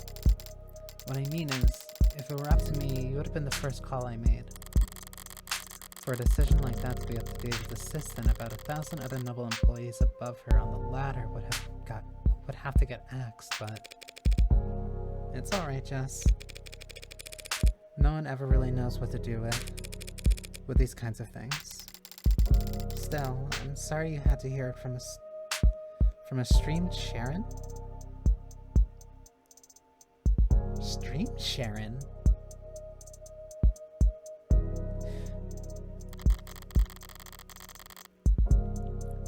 What I mean is, if it were up to me, you would have been the first call I made. For a decision like that to be up to David's assistant, about 1,000 other Noble employees above her on the ladder would have to get axed, but... It's alright, Jess. No one ever really knows what to do with these kinds of things. Still, I'm sorry you had to hear it from a streamed Sharon? Streamed Sharon?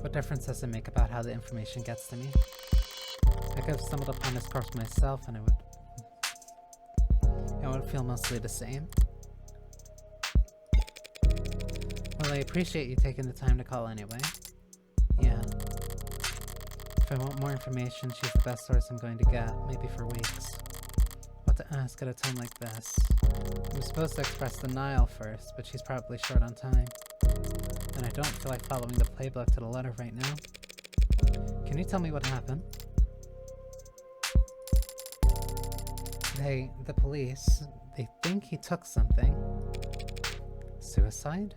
What difference does it make about how the information gets to me? I could have stumbled upon this corpse myself and it would feel mostly the same. Well, I appreciate you taking the time to call anyway. Yeah. If I want more information, she's the best source I'm going to get, maybe for weeks. What to ask at a time like this? I'm supposed to express denial first, but she's probably short on time. And I don't feel like following the playbook to the letter right now. Can you tell me what happened? The police, they think he took something. Suicide?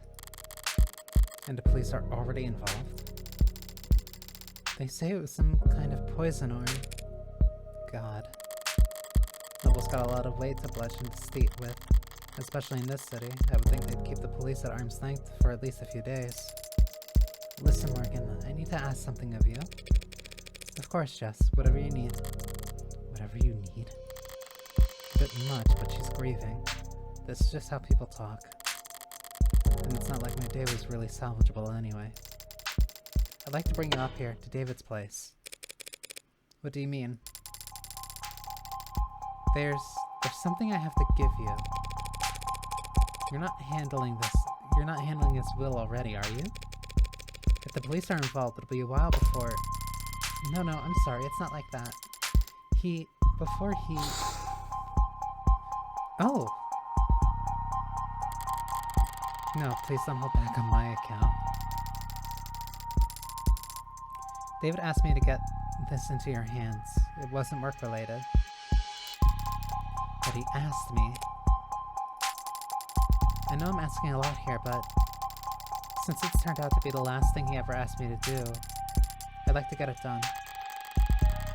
And the police are already involved? They say it was some kind of poison or... God. Noble's got a lot of weight to bludgeon the state with. Especially in this city. I would think they'd keep the police at arm's length for at least a few days. Listen, Morgan, I need to ask something of you. Of course, Jess. Whatever you need. Whatever you need? A bit much, but she's grieving. This is just how people talk. And it's not like my day was really salvageable anyway. I'd like to bring you up here, to David's place. What do you mean? There's something I have to give you. You're not handling this will already, are you? If the police are involved, it'll be a while before... No, I'm sorry, it's not like that. Before he... Oh! No, please don't hold back on my account. David asked me to get this into your hands. It wasn't work-related. But he asked me. I know I'm asking a lot here, but since it's turned out to be the last thing he ever asked me to do, I'd like to get it done.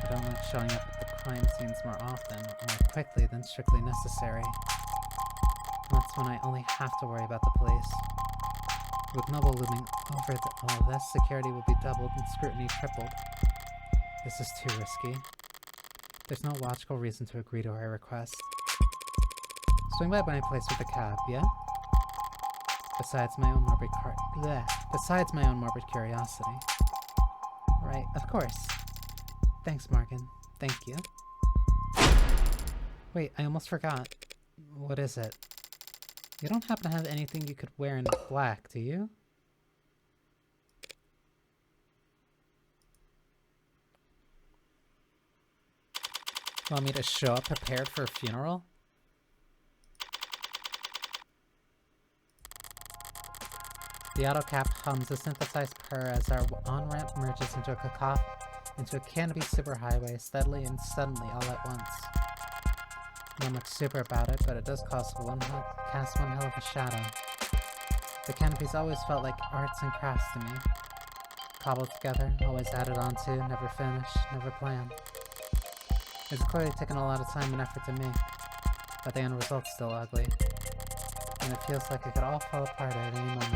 I don't like showing up at the crime scenes more often, or more quickly than strictly necessary. That's when I only have to worry about the police. With Noble looming over all of this, security will be doubled and scrutiny tripled. This is too risky. There's no logical reason to agree to our request. Swing by my place with a cab, yeah? Besides my own morbid curiosity. Right, of course. Thanks, Morgan. Thank you. Wait, I almost forgot. What is it? You don't happen to have anything you could wear in black, do you? Want me to show up prepared for a funeral? The auto cap hums a synthesized purr as our on-ramp merges into a canopy superhighway steadily and suddenly all at once. Not much super about it, but it does cast one hell of a shadow. The canopies always felt like arts and crafts to me. Cobbled together, always added onto, never finished, never planned. It's clearly taken a lot of time and effort to make, but the end result's still ugly. And it feels like it could all fall apart at any moment.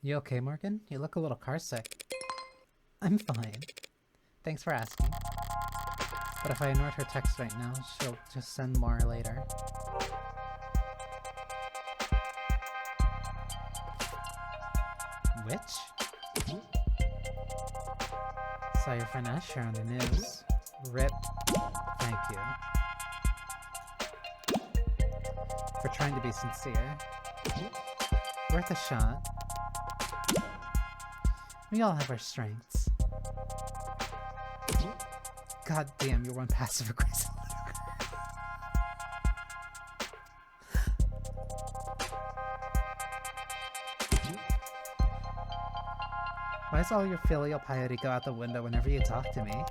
You okay, Morgan? You look a little carsick. I'm fine. Thanks for asking. But if I ignored her text right now, she'll just send more later. Which? Saw your friend Asher on the news. RIP. Thank you. For trying to be sincere. Worth a shot. We all have our strengths. God damn, you're one passive aggressive. Why does all your filial piety go out the window whenever you talk to me?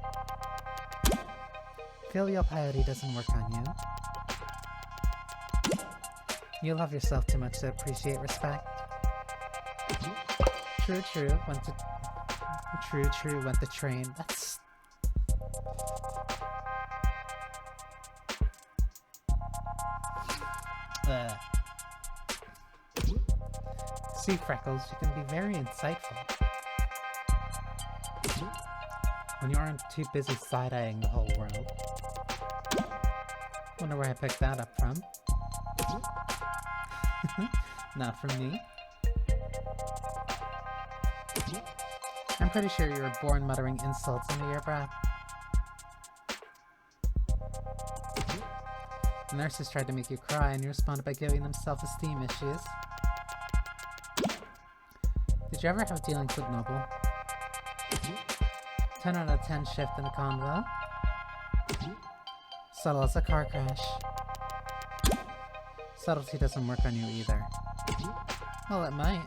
Filial piety doesn't work on you. You love yourself too much to appreciate respect. True, went the train. That's... See, Freckles, you can be very insightful. When you aren't too busy side-eyeing the whole world. Wonder where I picked that up from. Not from me. I'm pretty sure you were born muttering insults under your breath. The nurses tried to make you cry and you responded by giving them self-esteem issues. Did you ever have dealings with Noble? 10 out of 10 shift in a convo. Subtle as a car crash. Subtlety doesn't work on you either. Well, it might.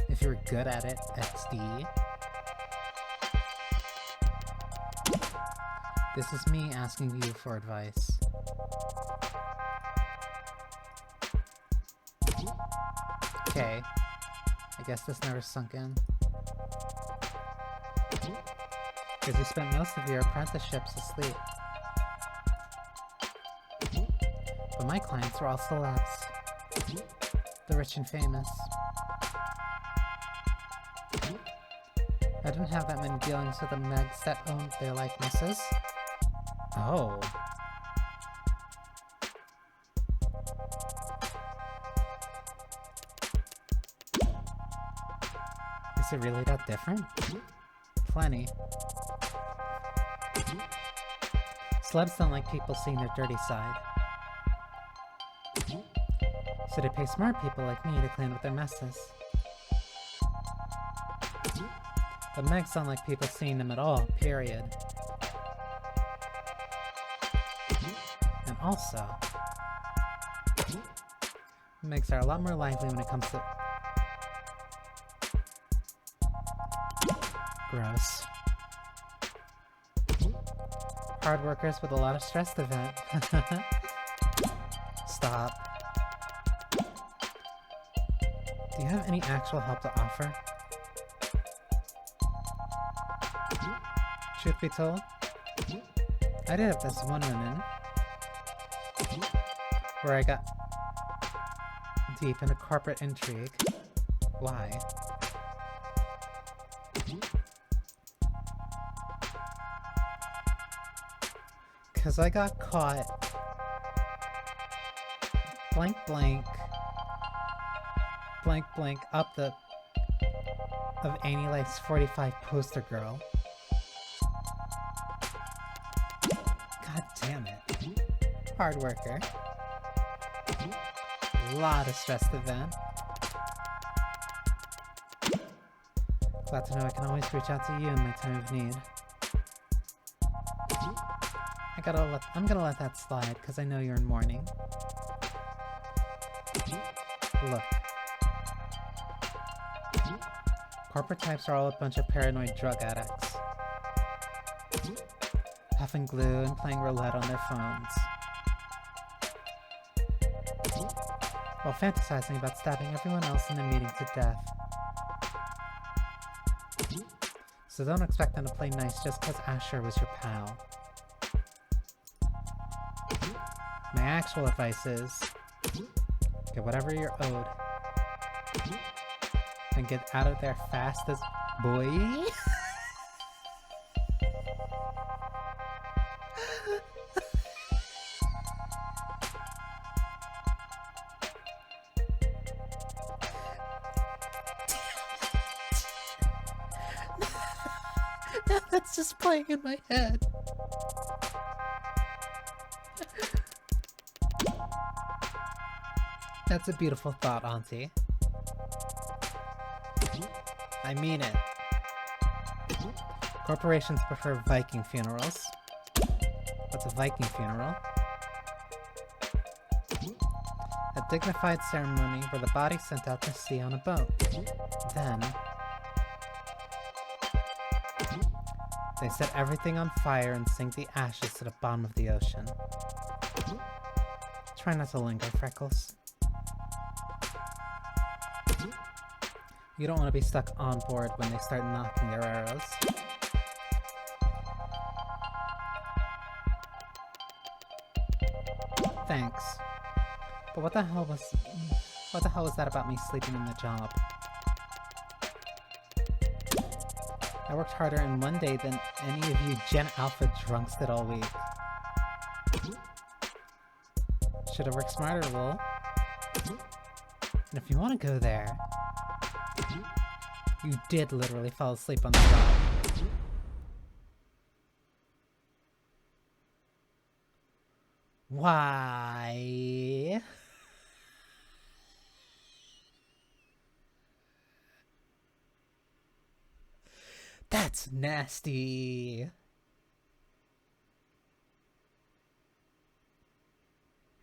If you were good at it, XD. This is me asking you for advice. Okay. I guess this never sunk in. Because you spent most of your apprenticeships asleep. But my clients were all celebs. The rich and famous. I didn't have that many dealings with the Megs that owned their likenesses. Oh. Is it really that different? Plenty. Celebs don't like people seeing their dirty side. So they pay smart people like me to clean up their messes. But Megs don't like people seeing them at all, period. And also, Megs are a lot more lively when it comes to... Gross. Hard workers with a lot of stress to vent. Stop. Do you have any actual help to offer? Truth be told, I did have this one run-in where I got deep into corporate intrigue. Why? Because I got caught blank up the of Annie Life's 45 poster girl. God damn it. Hard worker. Lot of stress to vent. Glad to know I can always reach out to you in my time of need. I'm gonna let that slide, because I know you're in mourning. Look. Corporate types are all a bunch of paranoid drug addicts. Puffing glue and playing roulette on their phones. While fantasizing about stabbing everyone else in the meeting to death. So don't expect them to play nice just because Asher was your pal. My actual advice is, get whatever you're owed, and get out of there fast as boy. Now that's just playing in my head. That's a beautiful thought, Auntie. I mean it. Corporations prefer Viking funerals. What's a Viking funeral? A dignified ceremony where the body's sent out to sea on a boat. Then, they set everything on fire and sink the ashes to the bottom of the ocean. Try not to linger, Freckles. You don't want to be stuck on board when they start knocking their arrows. Thanks. But what the hell was that about me sleeping in the job? I worked harder in one day than any of you Gen Alpha drunks did all week. Should've worked smarter, lol. And if you want to go there, you did literally fall asleep on the job. Why? That's nasty.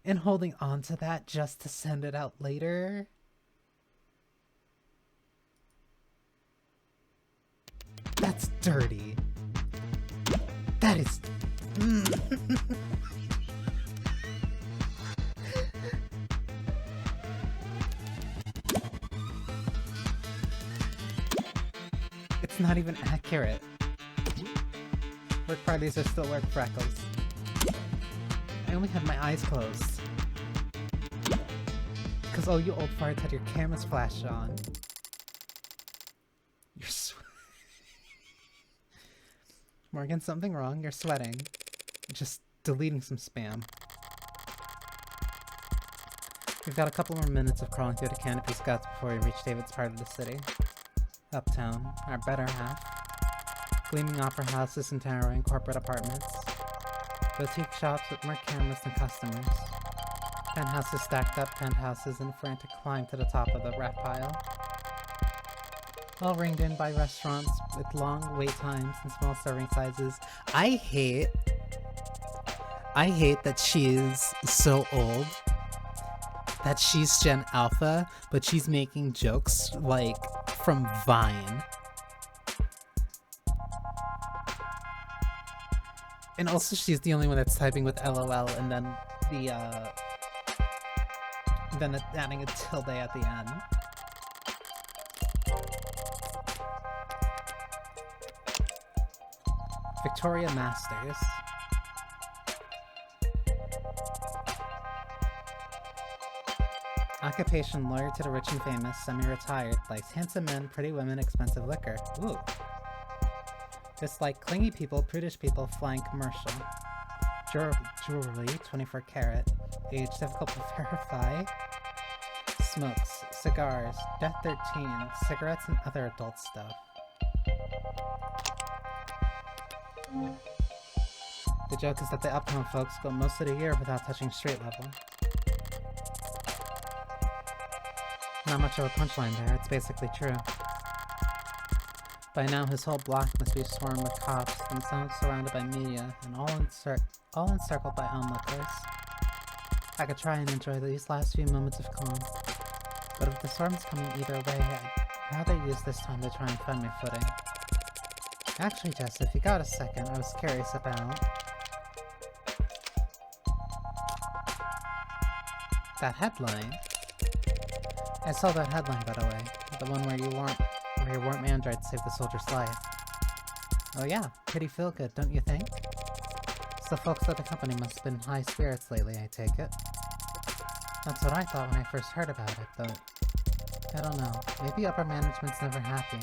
And holding on to that just to send it out later? That's dirty. That is... It's not even accurate. Work parties are still work, Freckles. I only had my eyes closed. Because all you old farts had your cameras flashed on. You're Morgan, something wrong? You're sweating. Just deleting some spam. We've got a couple more minutes of crawling through the canopy scuts before we reach David's part of the city. Uptown, our better half. Gleaming opera houses and towering corporate apartments. Boutique shops with more cameras than customers. Penthouses stacked up penthouses in a frantic climb to the top of the rat pile. All ringed in by restaurants with long wait times and small serving sizes. I hate that she is so old that she's Gen Alpha, but she's making jokes like from Vine. And also she's the only one that's typing with LOL and then then adding a tilde at the end. Victoria Masters. Occupation, lawyer to the rich and famous, semi-retired, likes handsome men, pretty women, expensive liquor. Ooh. Dislike clingy people, prudish people, flying commercial. Jewelry, 24 karat. Age difficult to verify. Smokes, cigars, death 13, cigarettes and other adult stuff. The joke is that the uptown folks go most of the year without touching street level. Not much of a punchline there, it's basically true. By now his whole block must be swarmed with cops, themselves surrounded by media, and all encircled by onlookers. I could try and enjoy these last few moments of calm, but if the storm's coming either way, I'd rather use this time to try and find my footing. Actually, Jess, if you got a second, I was curious about that headline. I saw that headline, by the way. The one where your warm android saved the soldier's life. Oh yeah, pretty feel-good, don't you think? So folks at the company must have been in high spirits lately, I take it. That's what I thought when I first heard about it, but I don't know. Maybe upper management's never happy.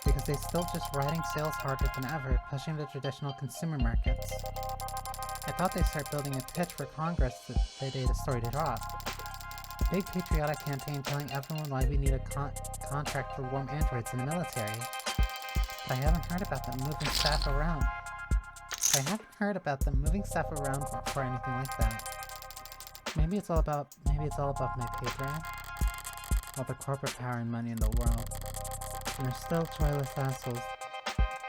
Because they're still just riding sales harder than ever, pushing the traditional consumer markets. I thought they'd start building a pitch for Congress the day the story dropped. A big patriotic campaign telling everyone why we need a contract for warm androids in the military. But I haven't heard about them moving staff around. For anything like that. Maybe it's all above my pay grade. All the corporate power and money in the world. And they're still joyless assholes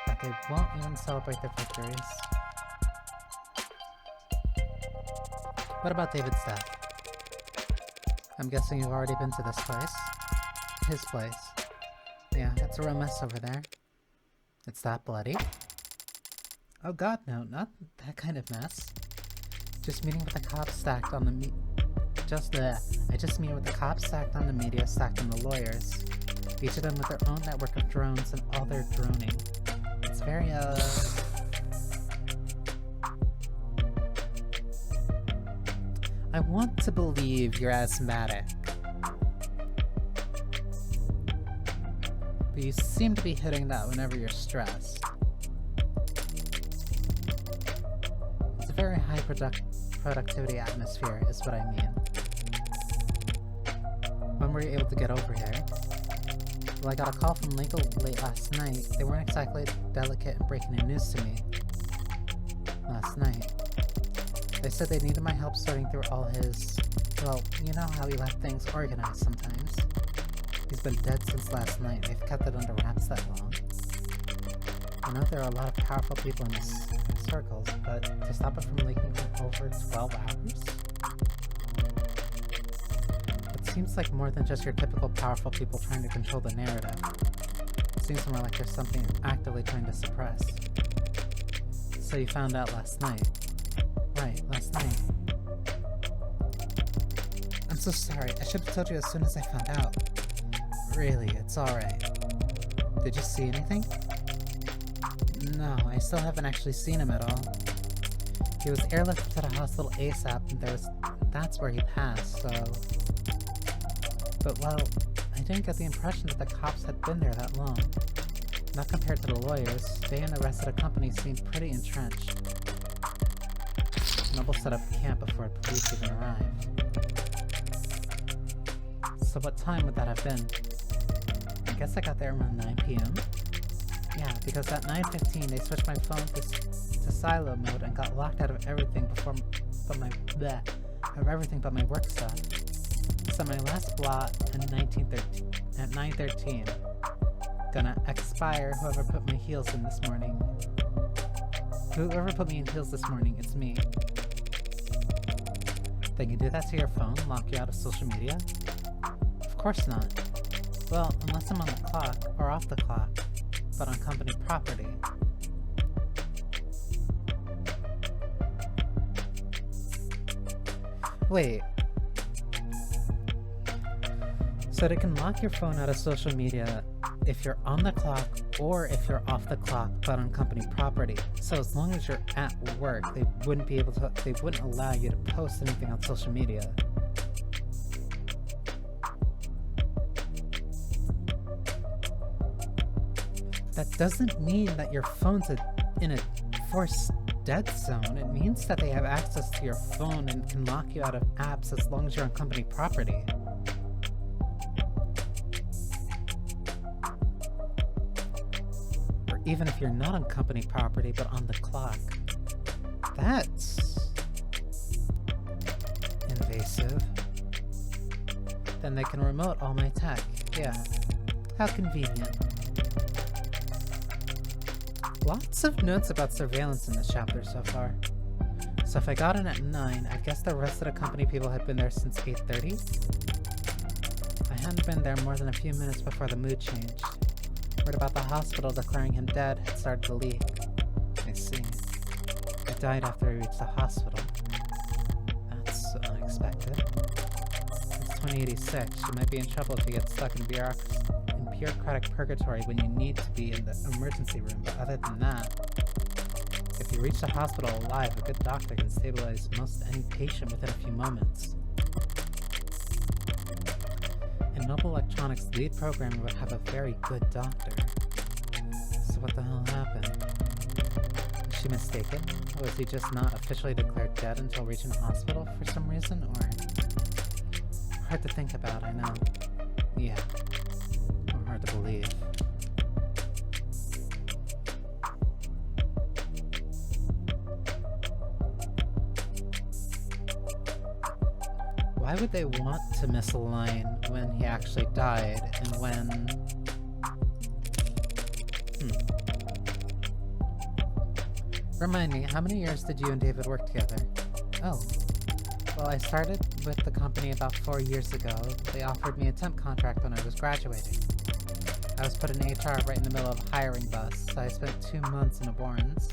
that they won't even celebrate their victories. What about David's death? I'm guessing you've already been to this place. His place. Yeah, it's a real mess over there. It's that bloody. Oh god, no, not that kind of mess. Just meeting with the cops stacked on the I just meet with the cops stacked on the media, stacked on the lawyers. Each of them with their own network of drones and all their droning. It's very, I want to believe you're asthmatic. But you seem to be hitting that whenever you're stressed. It's a very high productivity atmosphere, is what I mean. When were you able to get over here? Well, I got a call from legal late last night. They weren't exactly delicate in breaking the news to me. Last night. They said they needed my help sorting through all his... Well, you know how he left things organized sometimes. He's been dead since last night. They've kept it under wraps that long. I know there are a lot of powerful people in these circles, but to stop it from leaking for over 12 hours? It seems like more than just your typical powerful people trying to control the narrative. It seems more like there's something you're actively trying to suppress. So you found out last night. Right, last night. I'm so sorry. I should have told you as soon as I found out. Really, it's alright. Did you see anything? No, I still haven't actually seen him at all. He was airlifted to the hospital ASAP, and that's where he passed, so... But, well, I didn't get the impression that the cops had been there that long. Not compared to the lawyers, they and the rest of the company seemed pretty entrenched. Noble set up camp before police even arrived. So what time would that have been? I guess I got there around 9 p.m. Yeah, because at 9:15 they switched my phone to silo mode and got locked out of everything but my work stuff. So my last blot at 9:13. Gonna expire whoever put my heels in this morning. Whoever put me in heels this morning, it's me. They can do that to your phone, lock you out of social media? Of course not. Well, unless I'm on the clock, or off the clock, but on company property. Wait. So they can lock your phone out of social media if you're on the clock or if you're off the clock but on company property. So as long as you're at work, they wouldn't allow you to post anything on social media. That doesn't mean that your phone's in a forced dead zone. It means that they have access to your phone and can lock you out of apps as long as you're on company property. Or even if you're not on company property but on the clock. That's invasive. Then they can remote all my tech. Yeah. How convenient. Lots of notes about surveillance in this chapter so far. So if I got in at 9, I guess the rest of the company people had been there since 8:30? I hadn't been there more than a few minutes before the mood changed. Word about the hospital declaring him dead had started to leak. I see. He died after he reached the hospital. That's unexpected. It's 2086. You might be in trouble if you get stuck in bureaucratic purgatory when you need to be in the emergency room, but other than that, if you reach the hospital alive, a good doctor can stabilize most any patient within a few moments. And Noble Electronics' lead programmer would have a very good doctor. So what the hell happened? Was she mistaken? Was he just not officially declared dead until reaching the hospital for some reason, or... Hard to think about, I know. Yeah. Hard to believe. Why would they want to misalign when he actually died and when... Remind me, how many years did you and David work together? Oh. Well, I started with the company about 4 years ago. They offered me a temp contract when I was graduating. I was put in HR right in the middle of a hiring bus, so I spent 2 months in abhorrence.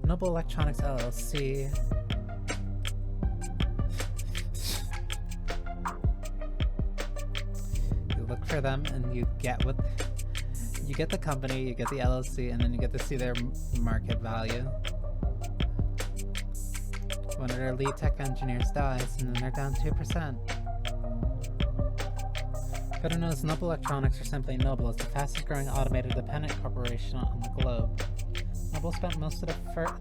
Noble Electronics LLC. You look for them and you get what... You get the company, you get the LLC, and then you get to see their market value. One of their lead tech engineers dies, and then they're down 2%. Better known as Noble Electronics, or simply Noble, is the fastest growing automated dependent corporation on the globe. Noble spent most of the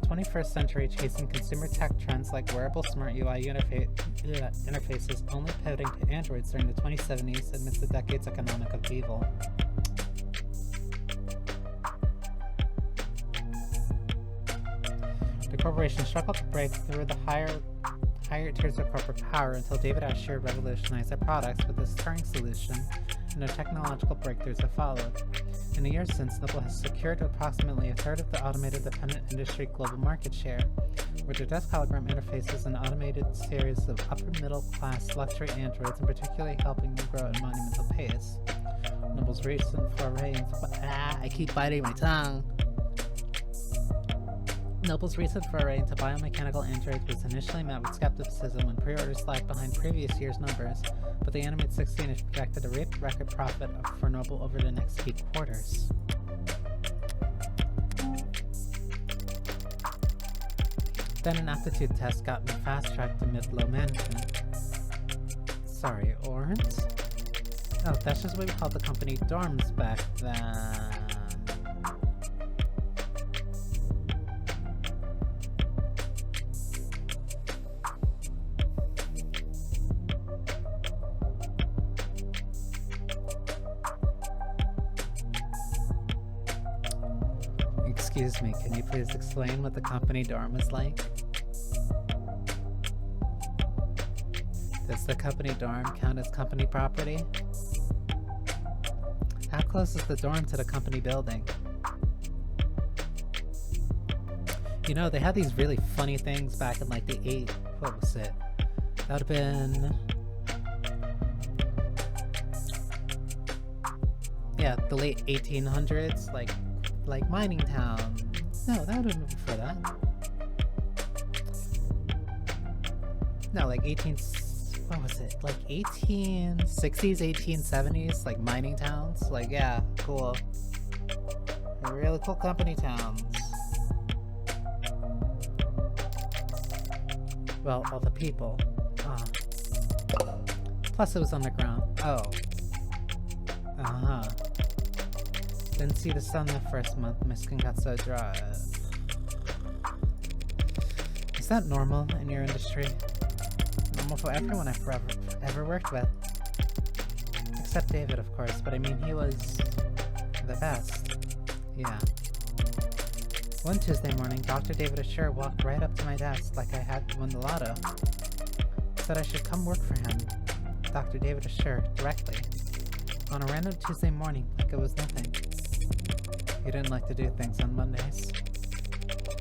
21st century chasing consumer tech trends like wearable smart UI interfaces, only pivoting to Androids during the 2070s amidst the decade's economic upheaval. The corporation struggled to break through the higher tiers of corporate power until David Asher revolutionized their products with this Turing solution, and their technological breakthroughs have followed. In the years since, Noble has secured approximately a third of the automated dependent industry global market share, with their desk hologram interfaces and automated series of upper-middle-class luxury androids, and particularly helping them grow at a monumental pace. Noble's recent foray into... I keep biting my tongue! Noble's recent foray into biomechanical androids was initially met with skepticism when pre-orders lagged behind previous year's numbers, but the Animate 16 is projected to reap record profit for Noble over the next few quarters. Then an aptitude test got me fast-tracked to mid-low management. Sorry, Orange? Oh, that's just what we called the company dorms back then. Excuse me, can you please explain what the company dorm is like? Does the company dorm count as company property? How close is the dorm to the company building? You know, they had these really funny things back in like the what was it? That would have been... Yeah, the late 1800s, like mining town, No, that would have been before that. No, like what was it? Like 1860s, 1870s, like mining towns? Like, yeah, cool. Really cool company towns. Well, all the people. Plus it was underground. Oh. Uh-huh. Didn't see the sun the first month. My skin got so dry. Is that normal in your industry? Normal for everyone I've ever worked with. Except David, of course, but I mean, he was the best. Yeah. One Tuesday morning, Dr. David Assure walked right up to my desk like I had won the lotto. Said I should come work for him. Dr. David Assure, directly. On a random Tuesday morning, like it was nothing. He didn't like to do things on Mondays.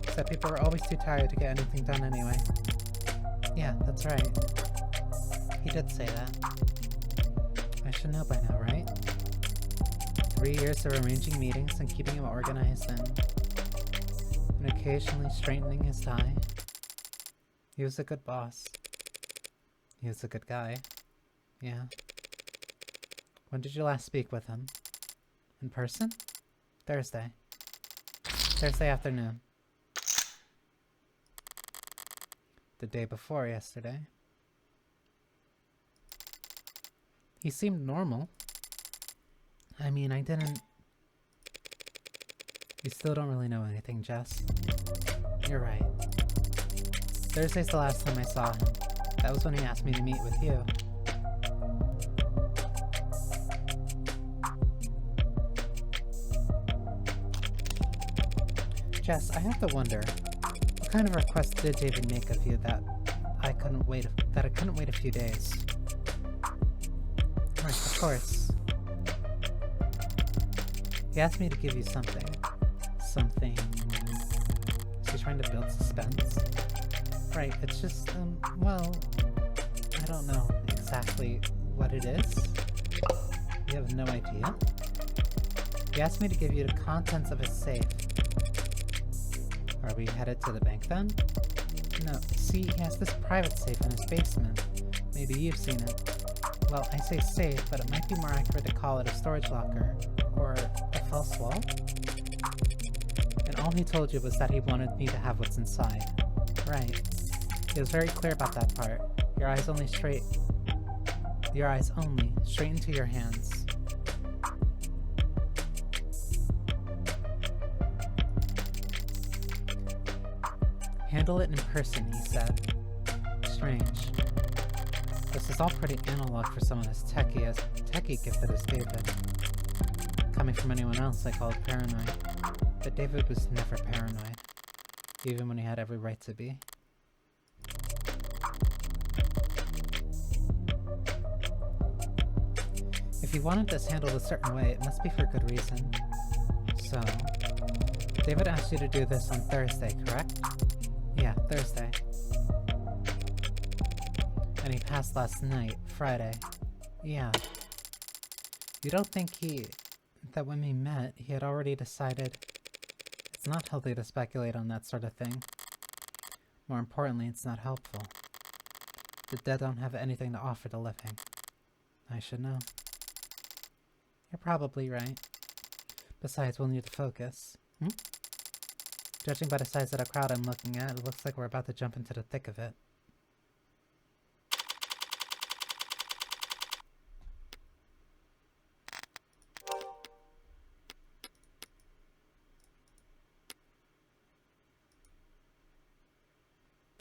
Said people were always too tired to get anything done anyway. Yeah, that's right. He did say that. I should know by now, right? 3 years of arranging meetings and keeping him organized and occasionally straightening his tie. He was a good boss. He was a good guy. Yeah. When did you last speak with him? In person? Thursday. Thursday afternoon. The day before yesterday. He seemed normal. I mean, I didn't... You still don't really know anything, Jess. You're right. Thursday's the last time I saw him. That was when he asked me to meet with you. Jess, I have to wonder, what kind of request did David make of you that I couldn't wait a few days? Right, of course. He asked me to give you something. Something. Is he trying to build suspense? Right, it's just, well, I don't know exactly what it is. You have no idea? He asked me to give you the contents of his safe. Are we headed to the bank then? No, see, he has this private safe in his basement. Maybe you've seen it. Well, I say safe, but it might be more accurate to call it a storage locker. Or a false wall? And all he told you was that he wanted me to have what's inside. Right. He was very clear about that part. Your eyes only, straight into your hands. Handle it in person, he said. Strange. This is all pretty analog for someone as techie gifted as David. Coming from anyone else, I call it paranoid. But David was never paranoid, even when he had every right to be. If he wanted this handled a certain way, it must be for good reason. So, David asked you to do this on Thursday, correct? Yeah, Thursday. And he passed last night, Friday. Yeah. You don't think that when we met, he had already decided it's not healthy to speculate on that sort of thing. More importantly, it's not helpful. The dead don't have anything to offer the living. I should know. You're probably right. Besides, we'll need to focus. Judging by the size of the crowd I'm looking at, it looks like we're about to jump into the thick of it.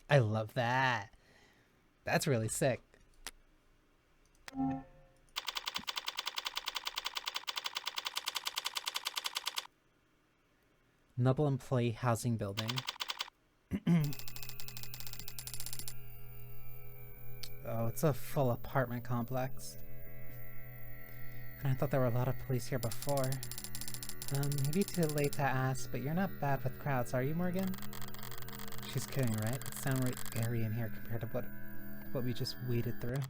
I love that. That's really sick. Noble Employee Housing Building. Oh, it's a full apartment complex. And I thought there were a lot of police here before. Maybe too late to ask, but you're not bad with crowds, are you, Morgan? She's kidding, right? It sounds right airy in here compared to what we just waded through.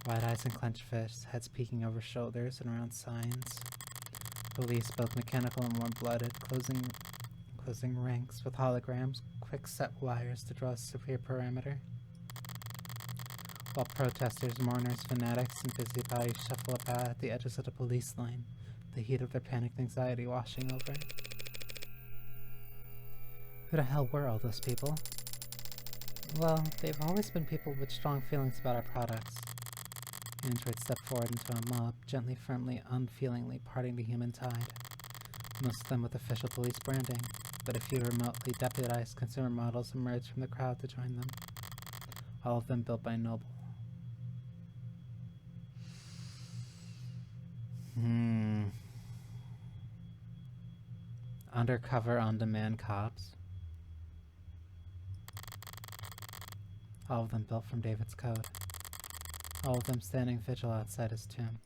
Wide eyes and clenched fists, heads peeking over shoulders and around signs. Police, both mechanical and warm-blooded, closing ranks with holograms, quick-set wires to draw a severe perimeter. While protesters, mourners, fanatics, and busybodies shuffle about at the edges of the police line, the heat of their panicked anxiety washing over. Who the hell were all those people? Well, they've always been people with strong feelings about our products. Android stepped forward into a mob, gently, firmly, unfeelingly parting the human tide. Most of them with official police branding, but a few remotely deputized consumer models emerged from the crowd to join them. All of them built by Noble. Undercover, on-demand cops. All of them built from David's code. All of them standing vigil outside his tomb.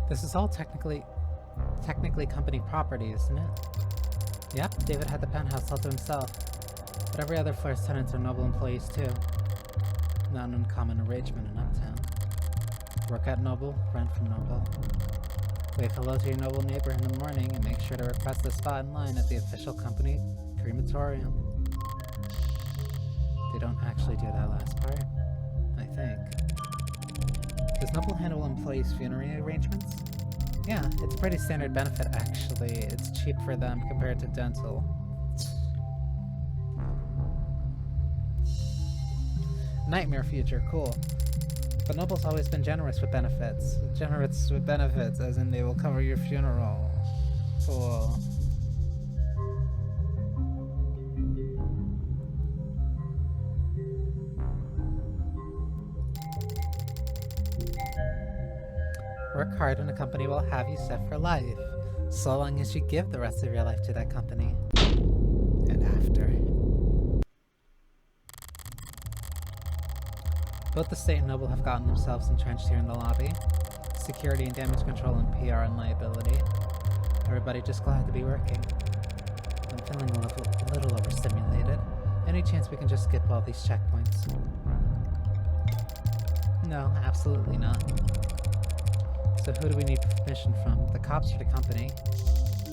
This is all technically company property, isn't it? Yep, David had the penthouse all to himself. But every other floor's tenants are Noble employees too. Not an uncommon arrangement in Uptown. Work at Noble, rent from Noble. Wave hello to your Noble neighbor in the morning and make sure to request a spot in line at the official company crematorium. They don't actually do that last part, I think. Does Noble handle employees' funerary arrangements? Yeah, it's a pretty standard benefit actually. It's cheap for them compared to dental. Nightmare future, cool. But Noble's always been generous with benefits. Generous with benefits, as in they will cover your funeral. Cool. Work hard and a company will have you set for life, so long as you give the rest of your life to that company. And after. Both the state and Noble have gotten themselves entrenched here in the lobby. Security and damage control and PR and liability. Everybody just glad to be working. I'm feeling a little overstimulated. Any chance we can just skip all these checkpoints? No, absolutely not. So who do we need permission from? The cops or the company?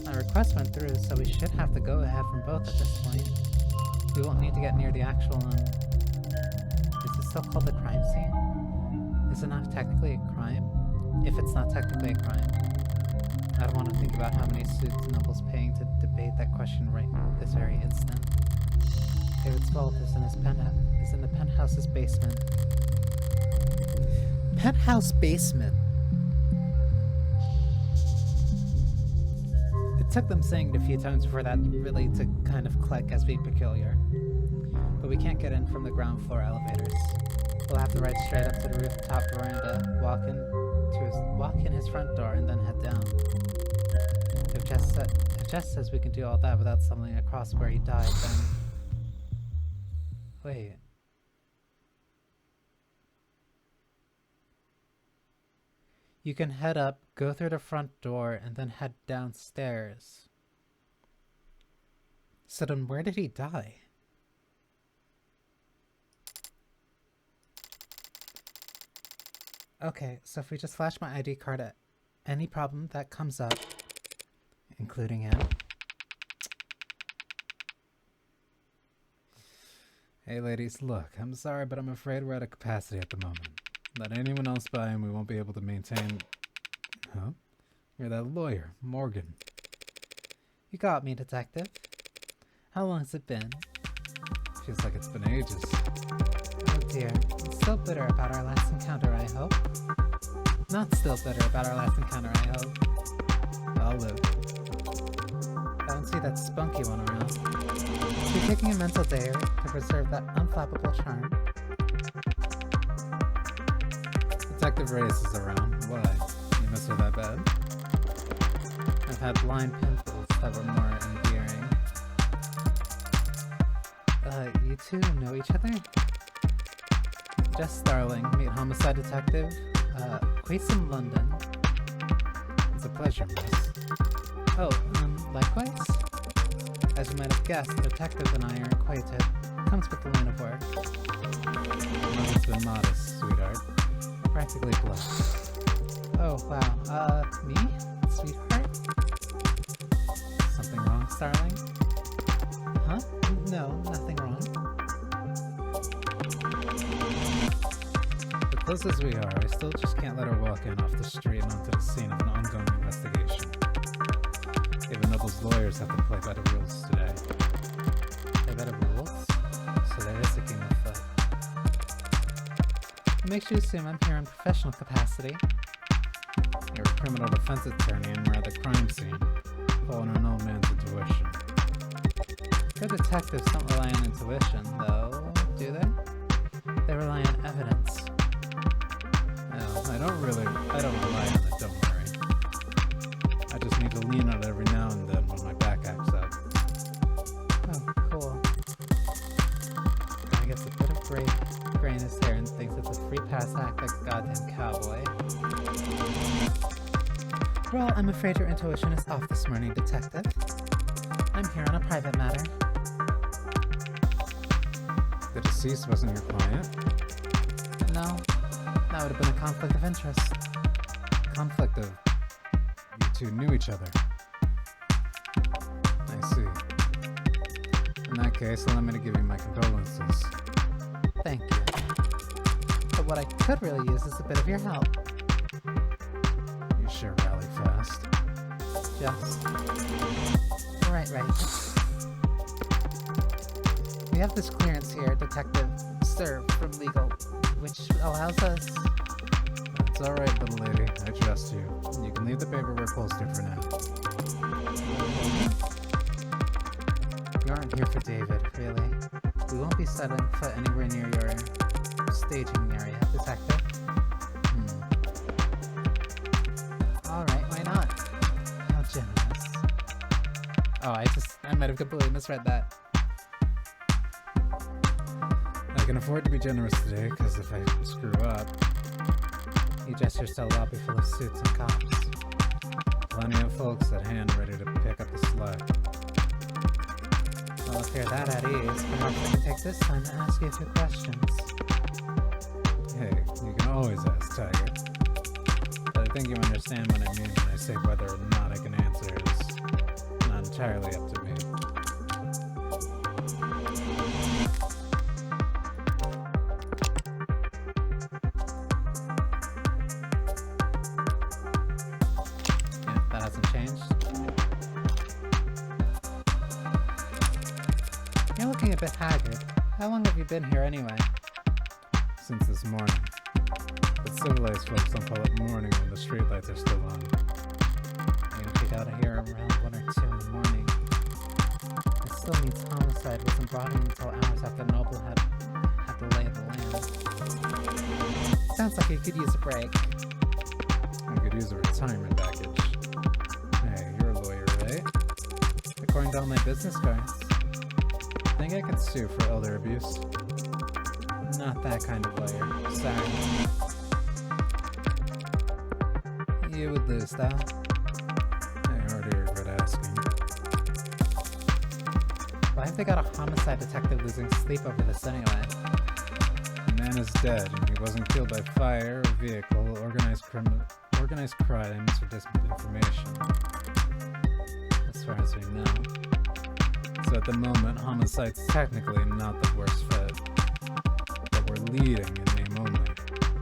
My request went through, so we should have the go-ahead from both at this point. We won't need to get near the actual, is it still called a crime scene? Is it not technically a crime? If it's not technically a crime. I don't want to think about how many suits Noble's paying to debate that question right this very instant. David's vault is in the penthouse's basement. Penthouse basement? It took them saying it a few times for that really to kind of click as being peculiar. But we can't get in from the ground floor elevators. We'll have to ride straight up to the rooftop veranda, walk in his front door, and then head down. If Jess says we can do all that without stumbling across where he died, then... Wait. You can head up, go through the front door, and then head downstairs. So then where did he die? Okay, so if we just flash my ID card at any problem that comes up, including him. Hey ladies, look, I'm sorry, but I'm afraid we're at a capacity at the moment. Let anyone else by and we won't be able to maintain... Huh? You're that lawyer, Morgan. You got me, detective. How long's it been? Feels like it's been ages. Oh dear, I'm still bitter about our last encounter, I hope. Not still bitter about our last encounter, I hope. I'll live. I don't see that spunky one around. Is he taking a mental dare to preserve that unflappable charm? Detective Reyes is around. Why? You miss her that bad? I've had blind pimples that were more endearing. You two know each other? Jess Starling, meet homicide detective. Quayston, London. It's a pleasure, miss. Oh, likewise? As you might have guessed, the detective and I are acquainted. Comes with the line of work. Must have been modest, sweetheart. practically blush. Oh, wow. Me? Sweetheart? Something wrong, Starling? Huh? No, nothing wrong. But close as we are, I still just can't let her walk in off the street and onto the scene of an ongoing investigation. Even though those lawyers have to play by the rules today. Play by the rules? So there is a game afoot. It makes you assume I'm here in professional capacity. You're a criminal defense attorney and we're at the crime scene, following an old man's intuition. Good detectives don't rely on intuition, though, do they? They rely on evidence. No, I don't rely on it, don't worry. I just need to lean on it every now and then when my back acts up. Oh, cool. Guy gets a bit of gray in his hair and thinks it's a free pass act like a goddamn cowboy. Well, I'm afraid your intuition is off this morning, detective. I'm here on a private matter. The deceased wasn't your client? No, that would have been a conflict of interest. Conflict of... you two knew each other. I see. In that case, allow me to give you my condolences. Thank you. But what I could really use is a bit of your help. You sure rally fast. Just. Right. We have this clearance here, Detective Sir from Legal, which allows us... It's alright, little lady. I trust you. You can leave the paperwork holster for now. You aren't here for David, really. We won't be setting foot anywhere near your staging area, Detective. Alright, why not? How generous. Oh, I might have completely misread that. I can afford to be generous today, because if I screw up... You gestures to a lobby full of suits and cops. Plenty of folks at hand ready to pick up the slack. Well, if you're that at ease, perhaps I can take this time to ask you a few questions. Hey, you can always ask, Tiger. But I think you understand what I mean when I say whether or not I can answer is not entirely up to me. Yeah, that hasn't changed. You're looking a bit haggard. How long have you been here anyway? Since this morning. But civilized folks don't call it morning when the streetlights are still on. Even if you got here around 1 or 2 in the morning, it still means homicide wasn't brought in until hours after Noble had the lay of the land. Sounds like you could use a break. I could use a retirement package. Hey, you're a lawyer, right? According to all my business cards. Think I could sue for elder abuse? Not that kind of lawyer. Sorry. You would lose, though. I already regret asking. Why have they got a homicide detective losing sleep over this anyway? The man is dead, and he wasn't killed by fire, or vehicle, organized crimes, or disinformation. As far as we know. So at the moment, homicide's technically not the worst fit. But we're leading in name only.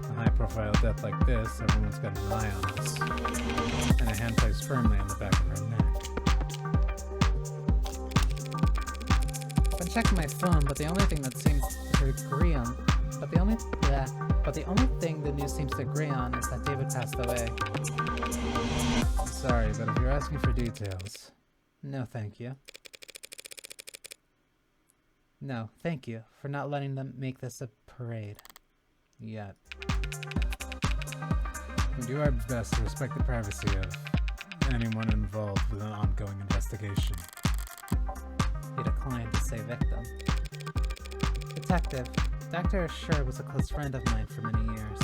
A high-profile death like this, everyone's got an eye on us. And a hand placed firmly on the back of our neck. I've been checking my phone, but the only thing that seems to agree on... But the only thing the news seems to agree on is that David passed away. I'm sorry, but if you're asking for details... No, thank you. No, thank you for not letting them make this a parade. Yet. We do our best to respect the privacy of anyone involved with an ongoing investigation. You declined to say victim. Detective, Dr. Schur was a close friend of mine for many years.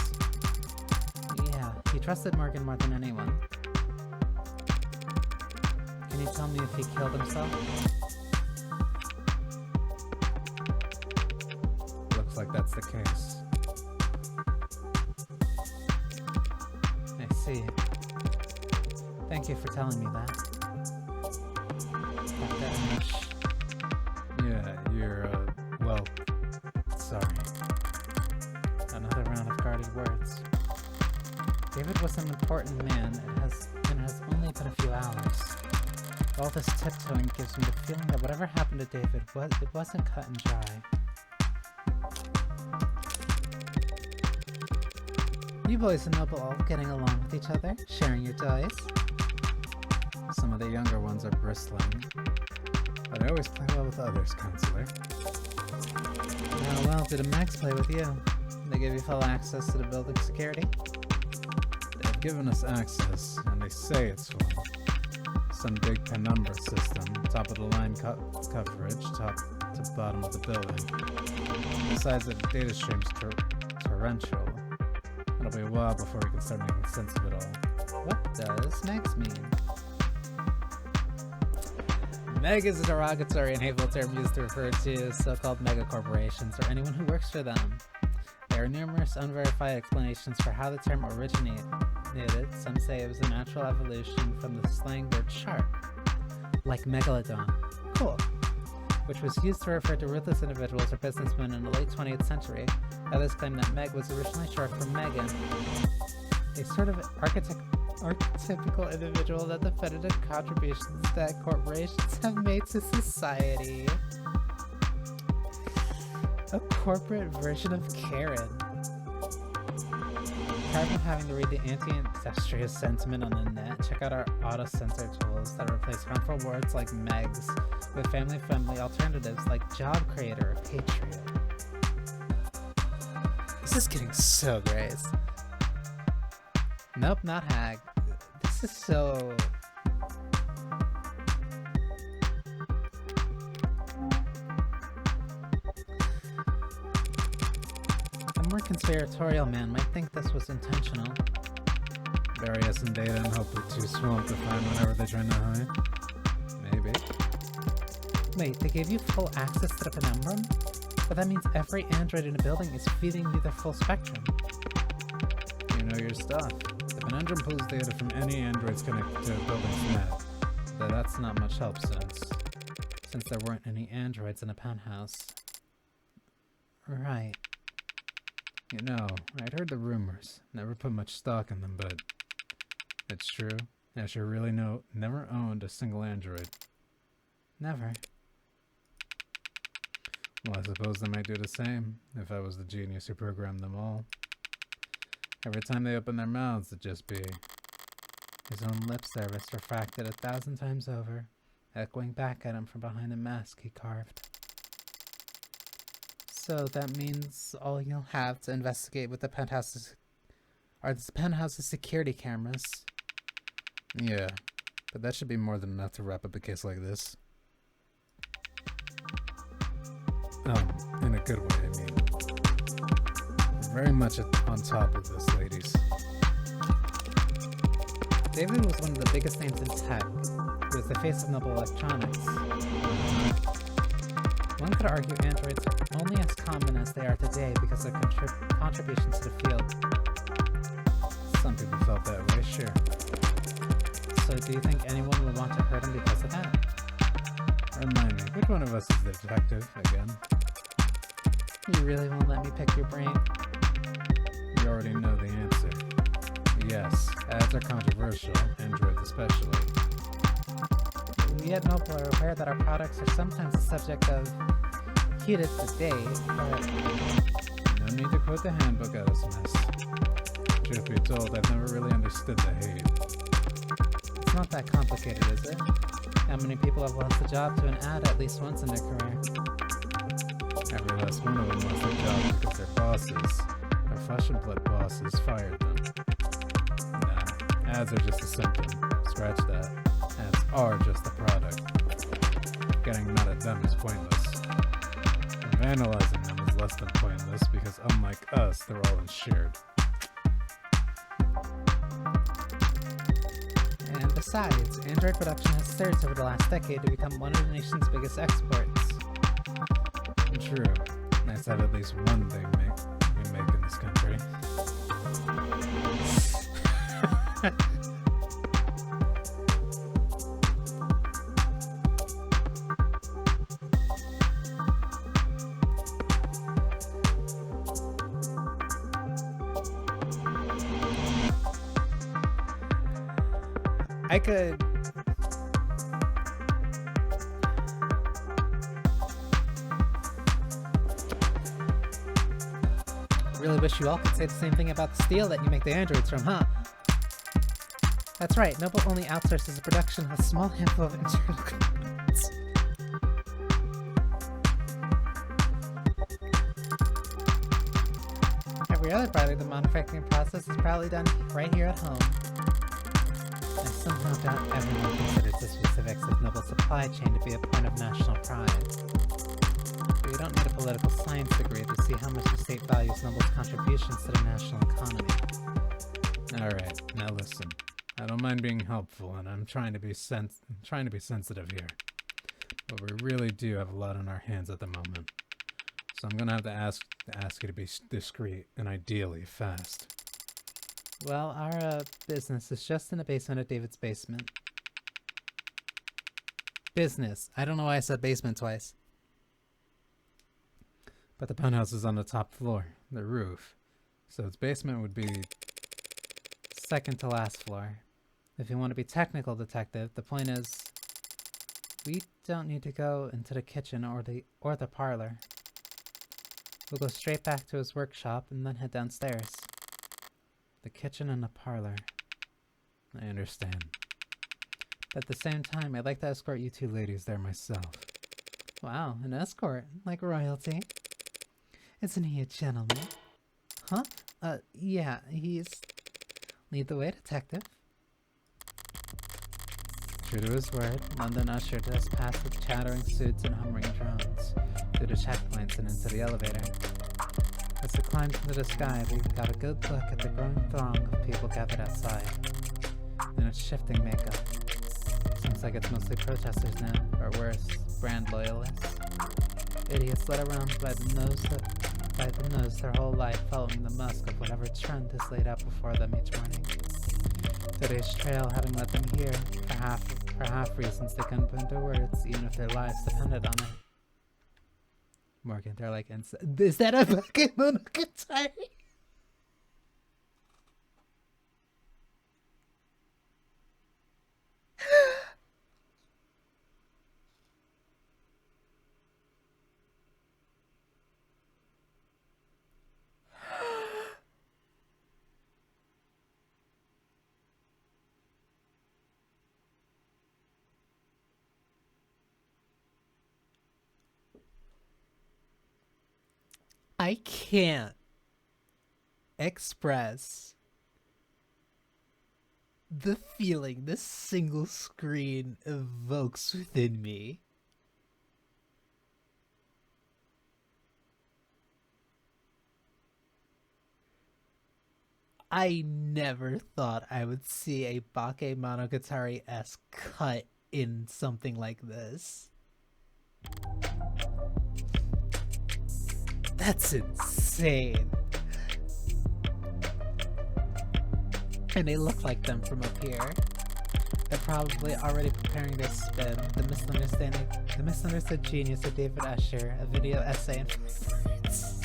Yeah, he trusted Morgan more than anyone. Can you tell me if he killed himself? Looks like that's the case. Thank you for telling me that. Yeah, you're, well, sorry. Another round of guarded words. David was an important man. It has only been a few hours. All this tiptoeing gives me the feeling that whatever happened to David, it wasn't cut and dry. You boys in Noble all getting along with each other, sharing your toys. Some of the younger ones are bristling, but I always play well with others, Counselor. How well did the Mags play with you? They gave you full access to the building security? They've given us access, and they say it's full. Some big penumbra system, top of the line coverage, top to bottom of the building. Besides, the data stream's torrential. It'll be a while before we can start making sense of it all. What does Mags mean? Meg is a derogatory and hateful term used to refer to so-called megacorporations or anyone who works for them. There are numerous unverified explanations for how the term originated. Some say it was a natural evolution from the slang word shark, like megalodon. Cool. Which was used to refer to ruthless individuals or businessmen in the late 20th century. Others claim that Meg was originally short for Megan, a sort of archetypical individual that defended the contributions that corporations have made to society. A corporate version of Karen. Apart from having to read the anti-industrious sentiment on the net, check out our auto-censor tools that replace harmful words like Megs with family-friendly alternatives like job creator or patriot. This is getting so great. Nope, not hag. This is so... A more conspiratorial man might think this was intentional. Bury us in data and hope we're too swamped to find whatever they're trying to hide. Maybe. Wait, they gave you full access to the penumbrum? But that means every android in a building is feeding you their full spectrum. You know your stuff. The penumbrum pulls data from any androids connected to a building's net. Though that's not much help since there weren't any androids in a penthouse. Right. You know, I'd heard the rumors. Never put much stock in them, but it's true. Asher really never owned a single android. Never. Well, I suppose they might do the same, if I was the genius who programmed them all. Every time they open their mouths, it'd just be... His own lip service refracted 1,000 times over, echoing back at him from behind the mask he carved. So that means all you'll have to investigate with the penthouse's... are the penthouse's security cameras. Yeah, but that should be more than enough to wrap up a case like this. In a good way, I mean. We're very much on top of this, ladies. David was one of the biggest names in tech. He was the face of Noble Electronics. One could argue androids are only as common as they are today because of their contributions to the field. Some people felt that way, sure. So do you think anyone would want to hurt him because of that? Remind me, which one of us is the detective, again? You really won't let me pick your brain? You already know the answer. Yes, ads are controversial, androids especially. We at Noble are aware that our products are sometimes the subject of heated debate, but... No need to quote the handbook at us, miss. Truth be told, I've never really understood the hate. It's not that complicated, is it? How many people have lost a job to an ad at least once in their career? Every last one of them lost their jobs because their bosses, their flesh and blood bosses, fired them. Nah, ads are just a symptom. Scratch that. Ads are just a product. Getting mad at them is pointless. And vandalizing them is less than pointless because unlike us, they're all insured. And besides, Android production has surged over the last decade to become one of the nation's biggest exports. True. Nice to have at least one thing we make in this country. I could... Really wish you all could say the same thing about the steel that you make the androids from, huh? That's right, Noble only outsources the production of a small handful of internal components. Every other part of the manufacturing process is probably done right here at home. I somehow doubt everyone considers the specifics of Noble's supply chain to be a point of national pride. But you don't need a political science degree to see how much the state values Noble's contributions to the national economy. Alright, now listen. I don't mind being helpful, and I'm trying to be sensitive here. But we really do have a lot on our hands at the moment. So I'm gonna have to ask you to be discreet, and ideally fast. Well, our business is just in the basement of David's basement. Business. I don't know why I said basement twice. But the penthouse is on the top floor, the roof. So its basement would be... second to last floor. If you want to be technical, detective, the point is... we don't need to go into the kitchen or the parlor. We'll go straight back to his workshop and then head downstairs. The kitchen and the parlor. I understand. But at the same time, I'd like to escort you two ladies there myself. Wow, an escort? Like royalty? Isn't he a gentleman? Huh? Yeah, he's... Lead the way, detective. True to his word, London ushered us past with chattering suits and humming drones, through the checkpoints and into the elevator. As we climbed into the sky, we got a good look at the growing throng of people gathered outside. And its shifting makeup. Seems like it's mostly protesters now, or worse, brand loyalists. Idiots led around by the nose their whole life, following the musk of whatever trend is laid out before them each morning. Today's trail having led them here, for half reasons they couldn't put into words, even if their lives depended on it. Morgan, they're like, is that a fucking Monogatari? I can't express the feeling this single screen evokes within me. I never thought I would see a Bakemonogatari-esque cut in something like this. That's insane. And they look like them from up here. They're probably already preparing their spin. The misunderstood genius of David Escher, a video essay in 5 words.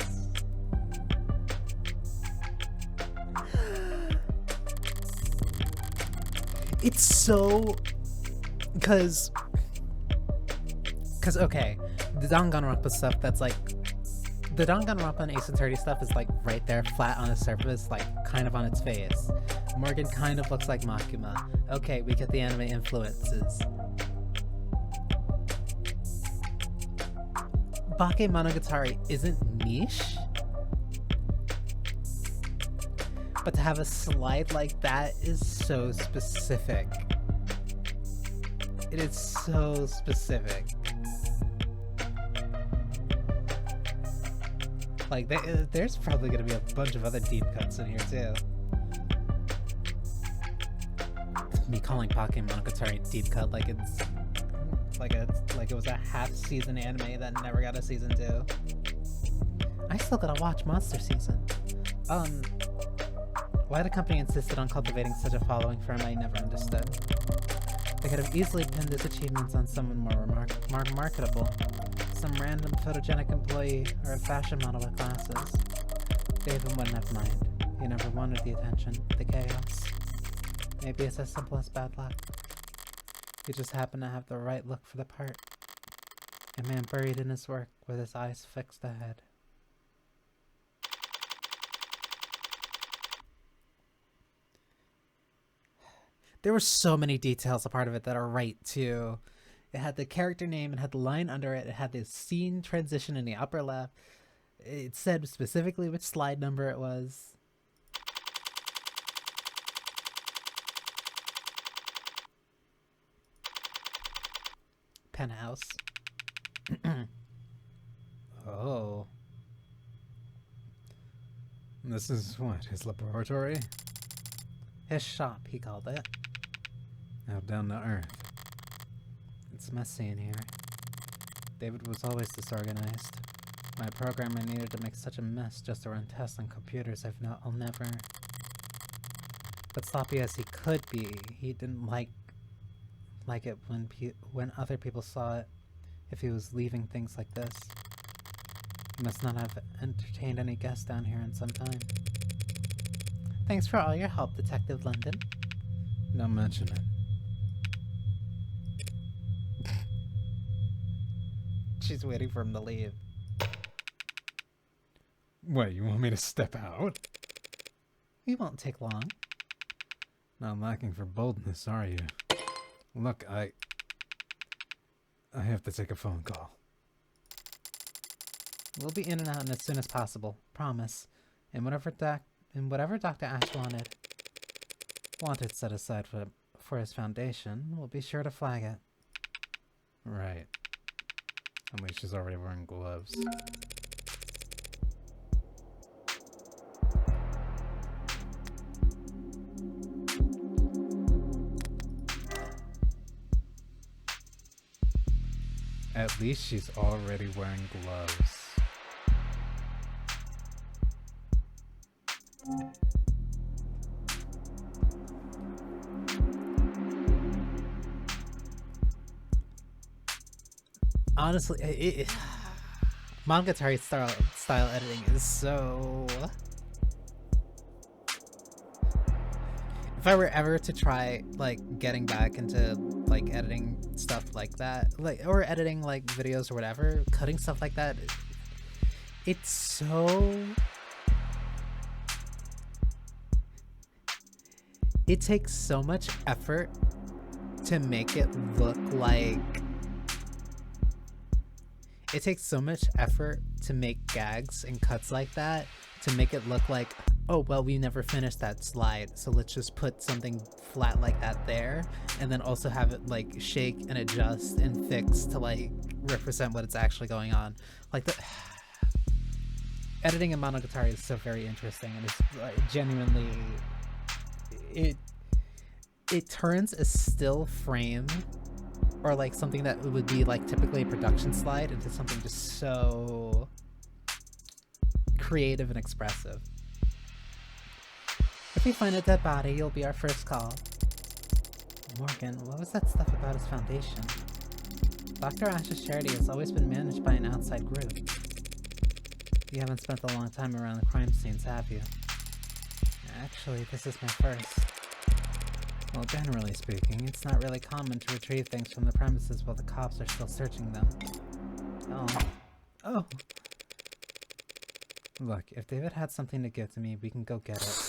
It's so... Cause okay, the Danganronpa stuff that's like... The Danganronpa and Ace Attorney stuff is like right there, flat on the surface, like kind of on its face. Morgan kind of looks like Makima. Okay, we get the anime influences. Bakemonogatari isn't niche, but to have a slide like that is so specific. It is so specific. Like, there's probably gonna be a bunch of other deep cuts in here too. Me calling Bakemonogatari deep cut like it's like it was a half-season anime that never got a season 2. I still gotta watch Monster Season. Why the company insisted on cultivating such a following for him, I never understood. They could have easily pinned his achievements on someone more marketable. Some random photogenic employee or a fashion model with glasses. David wouldn't have minded. He never wanted the attention, the chaos. Maybe it's as simple as bad luck. He just happened to have the right look for the part. A man buried in his work with his eyes fixed ahead. There were so many details a part of it that are right too. It had the character name, it had the line under it, it had the scene transition in the upper left. It said specifically which slide number it was. Penthouse. Oh. This is what, his laboratory? His shop, he called it. Out down to earth. It's messy in here. David was always disorganized. My programmer needed to make such a mess just to run tests on computers I'll never... But sloppy as he could be, he didn't like it when other people saw it, if he was leaving things like this. He must not have entertained any guests down here in some time. Thanks for all your help, Detective London. Don't mention it. She's waiting for him to leave. What, you want me to step out? It won't take long. Not lacking for boldness, are you? Look, I have to take a phone call. We'll be in and out as soon as possible. Promise. And whatever Dr. Ash wanted set aside for his foundation, we'll be sure to flag it. Right. At least she's already wearing gloves. At least she's already wearing gloves. Honestly, Monogatari style editing is so... If I were ever to try, like, getting back into, like, editing stuff like that, like, or editing, like, videos or whatever, cutting stuff like that, it's so... It takes so much effort to make it look like... It takes so much effort to make gags and cuts like that to make it look like, oh, well, we never finished that slide, so let's just put something flat like that there, and then also have it, like, shake and adjust and fix to, like, represent what it's actually going on. Like, the editing in Monogatari is so very interesting, and it's genuinely... It turns a still frame, or like something that would be like typically a production slide, into something just so creative and expressive. If we find a dead body, you'll be our first call. Morgan, what was that stuff about his foundation? Dr. Ash's charity has always been managed by an outside group. You haven't spent a long time around the crime scenes, have you? Actually, this is my first. Well, generally speaking, it's not really common to retrieve things from the premises while the cops are still searching them. Oh. Look, if David had something to give to me, we can go get it.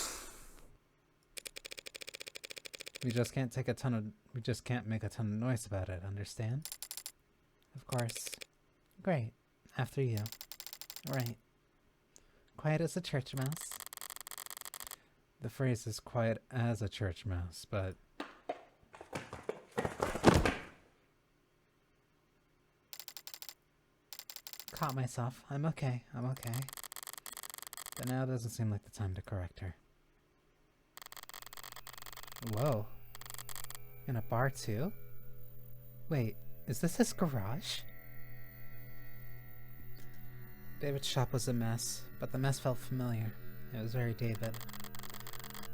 We just can't make a ton of noise about it, understand? Of course. Great. After you. Right. Quiet as a church mouse. The phrase is quiet as a church mouse, but... Caught myself. I'm okay. But now doesn't seem like the time to correct her. Whoa. In a bar too? Wait, is this his garage? David's shop was a mess, but the mess felt familiar. It was very David.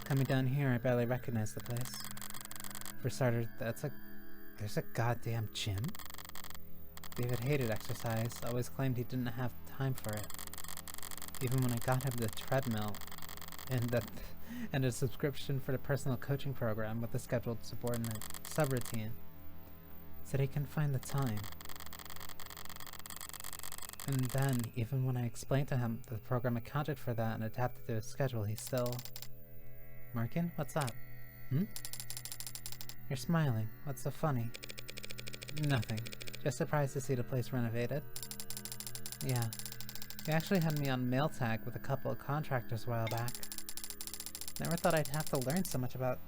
Coming down here, I barely recognized the place. For starters, there's a goddamn gym? David hated exercise, always claimed he didn't have time for it. Even when I got him the treadmill, and and a subscription for the personal coaching program with a scheduled subordinate subroutine. Said he can find the time. And then, even when I explained to him that the program accounted for that and adapted to his schedule, he still... Markin, what's up? You're smiling. What's so funny? Nothing. Just surprised to see the place renovated. Yeah. They actually had me on mail tag with a couple of contractors a while back. Never thought I'd have to learn so much about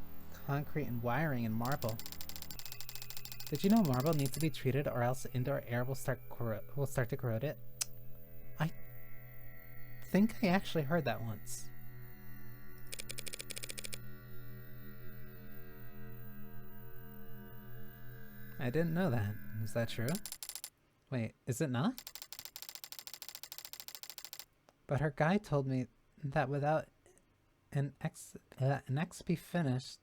concrete and wiring and marble. Did you know marble needs to be treated or else indoor air will start to corrode it? I think I actually heard that once. I didn't know that. Is that true? Wait, is it not? But her guy told me that without an XP finished,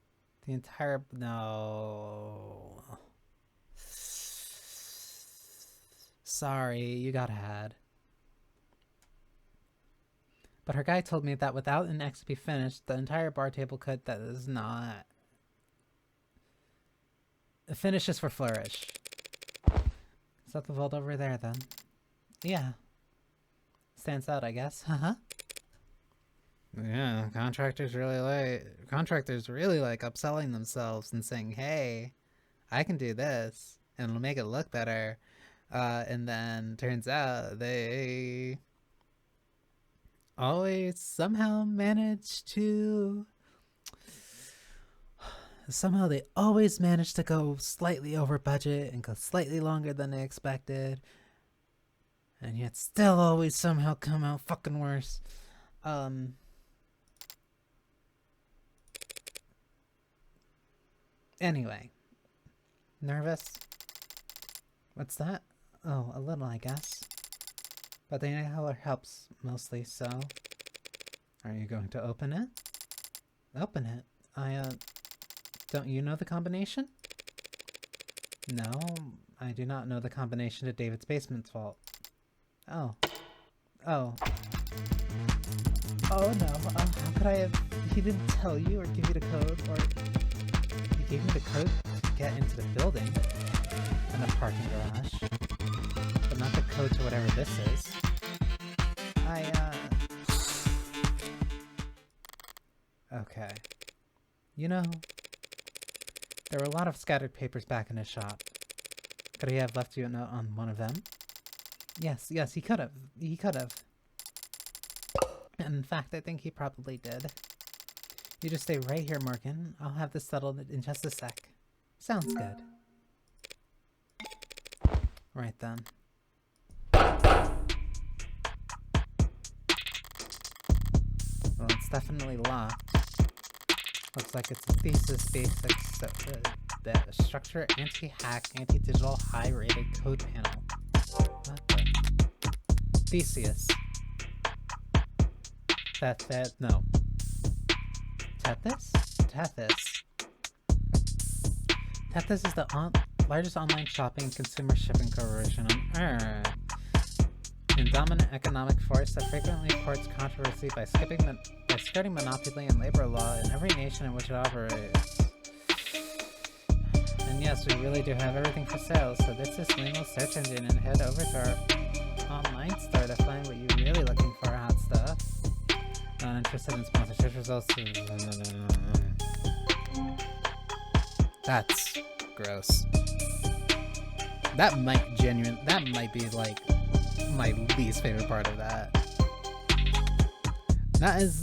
the entire... No... Sorry, you got had. But her guy told me that without an XP finished, the entire bar table could... That is not... The finish is for Flourish. Is that the vault over there, then? Yeah. Stands out, I guess. Haha. Yeah, contractors really like upselling themselves and saying, hey, I can do this, and it'll make it look better. And then turns out they always somehow manage to... Somehow they always manage to go slightly over budget and go slightly longer than they expected. And yet still always somehow come out fucking worse. Anyway. Nervous? What's that? Oh, a little, I guess. But the inhaler helps mostly, so... Are you going to open it? Open it? Don't you know the combination? No, I do not know the combination to David's basement vault. Oh. Oh. Oh no, how could I have... He didn't tell you or give you the code, or... He gave me the code to get into the building. And the parking garage. But not the code to whatever this is. Okay. You know... There were a lot of scattered papers back in his shop. Could he have left you a note on one of them? Yes, he could have. He could have. And in fact, I think he probably did. You just stay right here, Morgan. I'll have this settled in just a sec. Sounds good. Right then. Well, it's definitely locked. Looks like it's a thesis basic structure, anti-hack, anti-digital, high-rated code panel. What the? Theseus. No. Tethys? Tethys. Tethys is the largest online shopping consumer shipping corporation on Earth. A dominant economic force that frequently courts controversy by skirting monopoly and labor law in every nation in which it operates. And yes, we really do have everything for sale, so this is Wingle's search engine and head over to our online store to find what you're really looking for, hot stuff. Not interested in sponsorship results. That's gross. That might be like my least favorite part of that.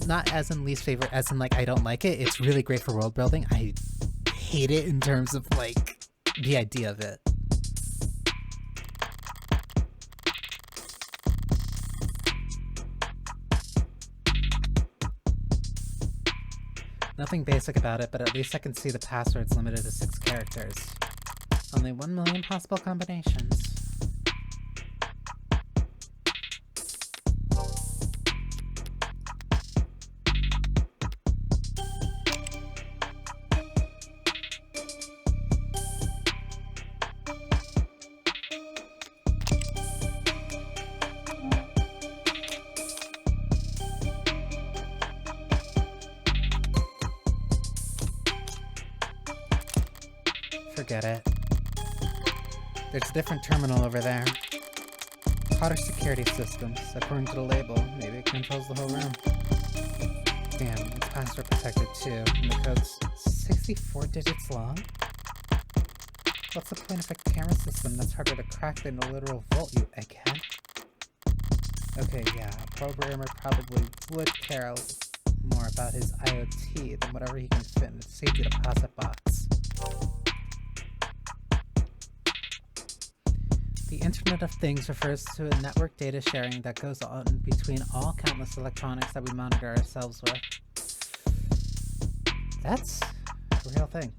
Not as in least favorite, as in like I don't like it. It's really great for world building. I hate it in terms of like the idea of it. Nothing basic about it, but at least I can see the password's limited to 6 characters. Only 1 million possible combinations. get it. There's a different terminal over there. Potter Security Systems. According to the label, maybe it controls the whole room. Damn, it's password protected too, and the code's 64 digits long? What's the point of a camera system that's harder to crack than a literal vault, you egghead? Okay, yeah, a programmer probably would care more about his IoT than whatever he can fit in a safety deposit box. The Internet of Things refers to a network data sharing that goes on between all countless electronics that we monitor ourselves with. That's a real thing.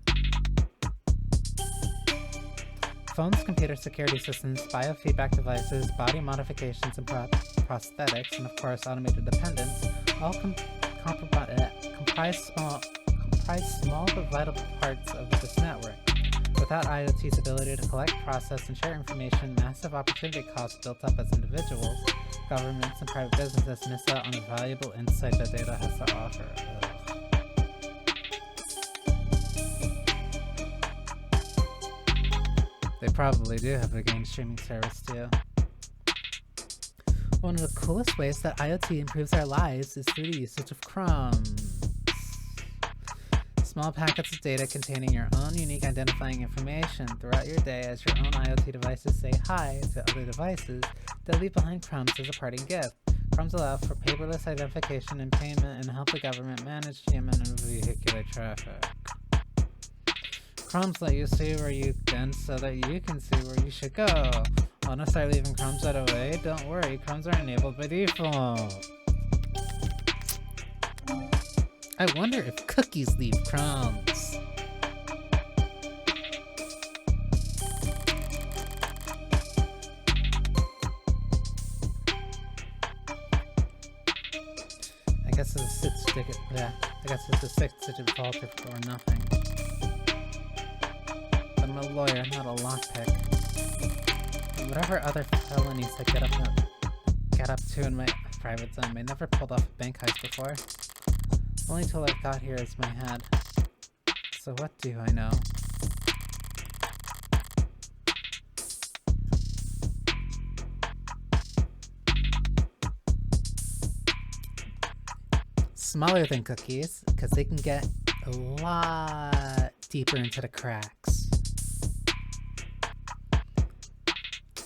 Phones, computer security systems, biofeedback devices, body modifications and prosthetics, and of course automated dependents all comprise small but vital parts of this network. Without IoT's ability to collect, process, and share information, massive opportunity costs built up as individuals, governments, and private businesses miss out on the valuable insight that data has to offer. They probably do have a game streaming service too. One of the coolest ways that IoT improves our lives is through the usage of crumbs. Small packets of data containing your own unique identifying information throughout your day. As your own IoT devices say hi to other devices, they'll leave behind crumbs as a parting gift. Crumbs allow for paperless identification and payment and help the government manage human and vehicular traffic. Crumbs let you see where you've been so that you can see where you should go. Want to start leaving crumbs right away? Don't worry, crumbs are enabled by default. I wonder if cookies leave crumbs. I guess it's a six-digit vault or nothing. But I'm a lawyer, not a lockpick. And whatever other felonies I get up to in my private zone, I never pulled off a bank heist before. Only tool I've got here is my head. So what do I know? Smaller than cookies, because they can get a lot deeper into the cracks.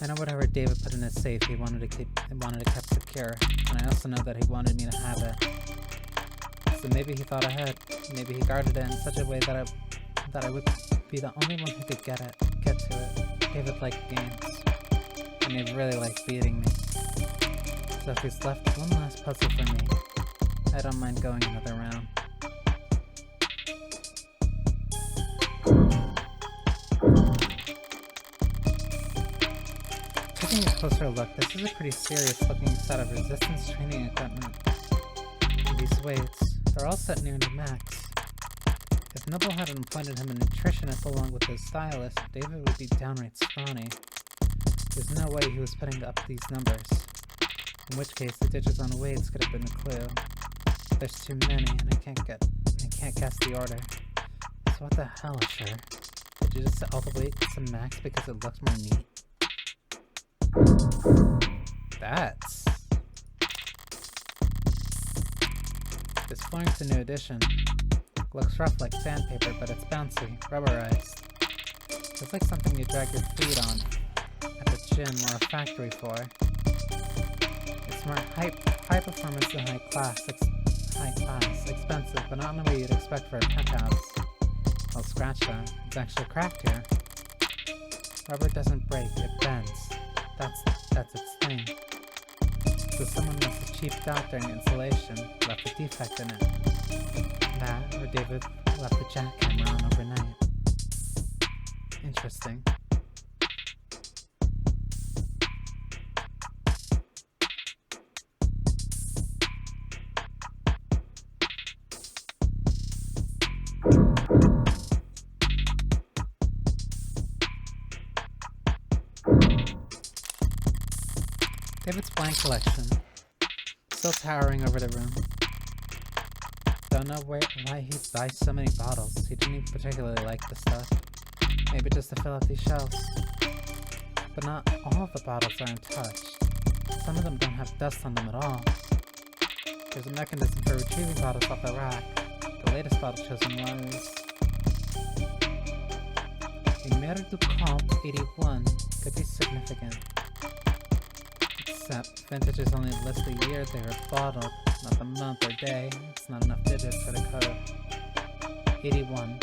I know whatever David put in his safe, he wanted it kept secure, and I also know that he wanted me to have it. So maybe he thought ahead. Maybe he guarded it in such a way that I would be the only one who could get to it. David liked games, and he really liked beating me. So if he's left one last puzzle for me, I don't mind going another round. Taking a closer look, this is a pretty serious looking set of resistance training equipment. And these weights, they're all set near the max. If Noble hadn't appointed him a nutritionist along with his stylist, David would be downright scrawny. There's no way he was putting up these numbers. In which case, the digits on the weights could have been a clue. There's too many, and I can't guess the order. So what the hell, sure? Did you just set all the weights to max because it looks more neat? That's... This flooring's a new addition. Looks rough like sandpaper, but it's bouncy, rubberized. It's like something you drag your feet on at the gym or a factory for. It's more high performance and high class, expensive, but not in the way you'd expect for a penthouse. I'll scratch that. It's actually cracked here. Rubber doesn't break, it bends. That's its thing. So someone must have cheaped out during installation, left a defect in it. That, or David left the jackhammer on overnight. Interesting. David's wine collection, still towering over the room. Don't know why he buys so many bottles. He didn't even particularly like the stuff. Maybe just to fill out these shelves. But not all of the bottles are untouched. Some of them don't have dust on them at all. There's a mechanism for retrieving bottles off the rack. The latest bottle chosen was... a Mer du Camp 81 could be significant. Except, vintages only list the year they were bottled, not the month or day. It's not enough digits for the code. 81.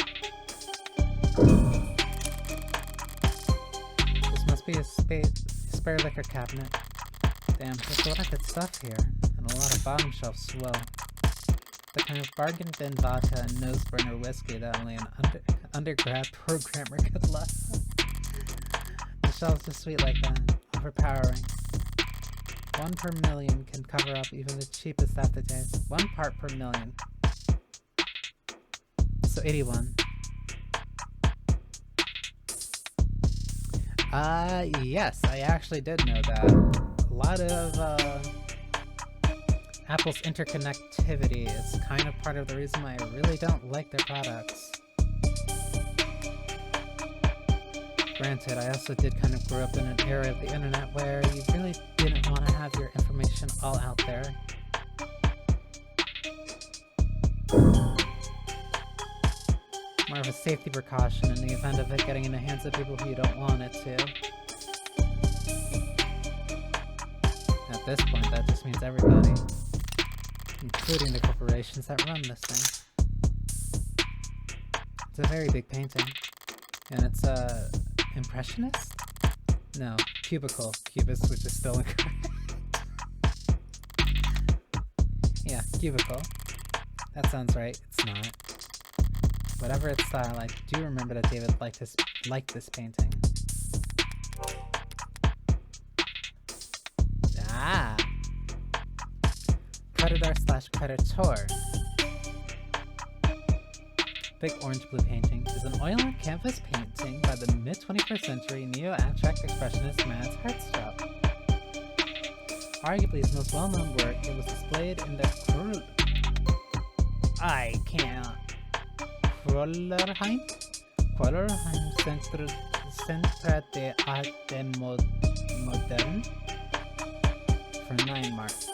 This must be a spare liquor cabinet. Damn, there's a lot of good stuff here, and a lot of bottom shelf swill. The kind of bargain bin vodka and nose burner whiskey that only an undergrad programmer could love. The shelves are sweet like that, overpowering. 1 per million can cover up even the cheapest aftertaste. 1 part per million. So 81. Yes, I actually did know that. A lot of, Apple's interconnectivity is kind of part of the reason why I really don't like their products. Granted, I also did kind of grow up in an era of the internet where you really didn't want to have your information all out there. More of a safety precaution in the event of it getting in the hands of people who you don't want it to. At this point, that just means everybody, including the corporations that run this thing. It's a very big painting, and it's impressionist? No, cubicle. Cubist, which is still incorrect. Yeah, cubicle. That sounds right. It's not. Whatever its style, I do remember that David liked this painting. Ah! Predator/Predator. Big orange-blue painting is an oil and canvas painting by the mid-21st century neo-abstract expressionist Mads Hartstrup. Arguably his most well-known work, it was displayed in the Krollerheim Centre d'Art Moderne for 9 months.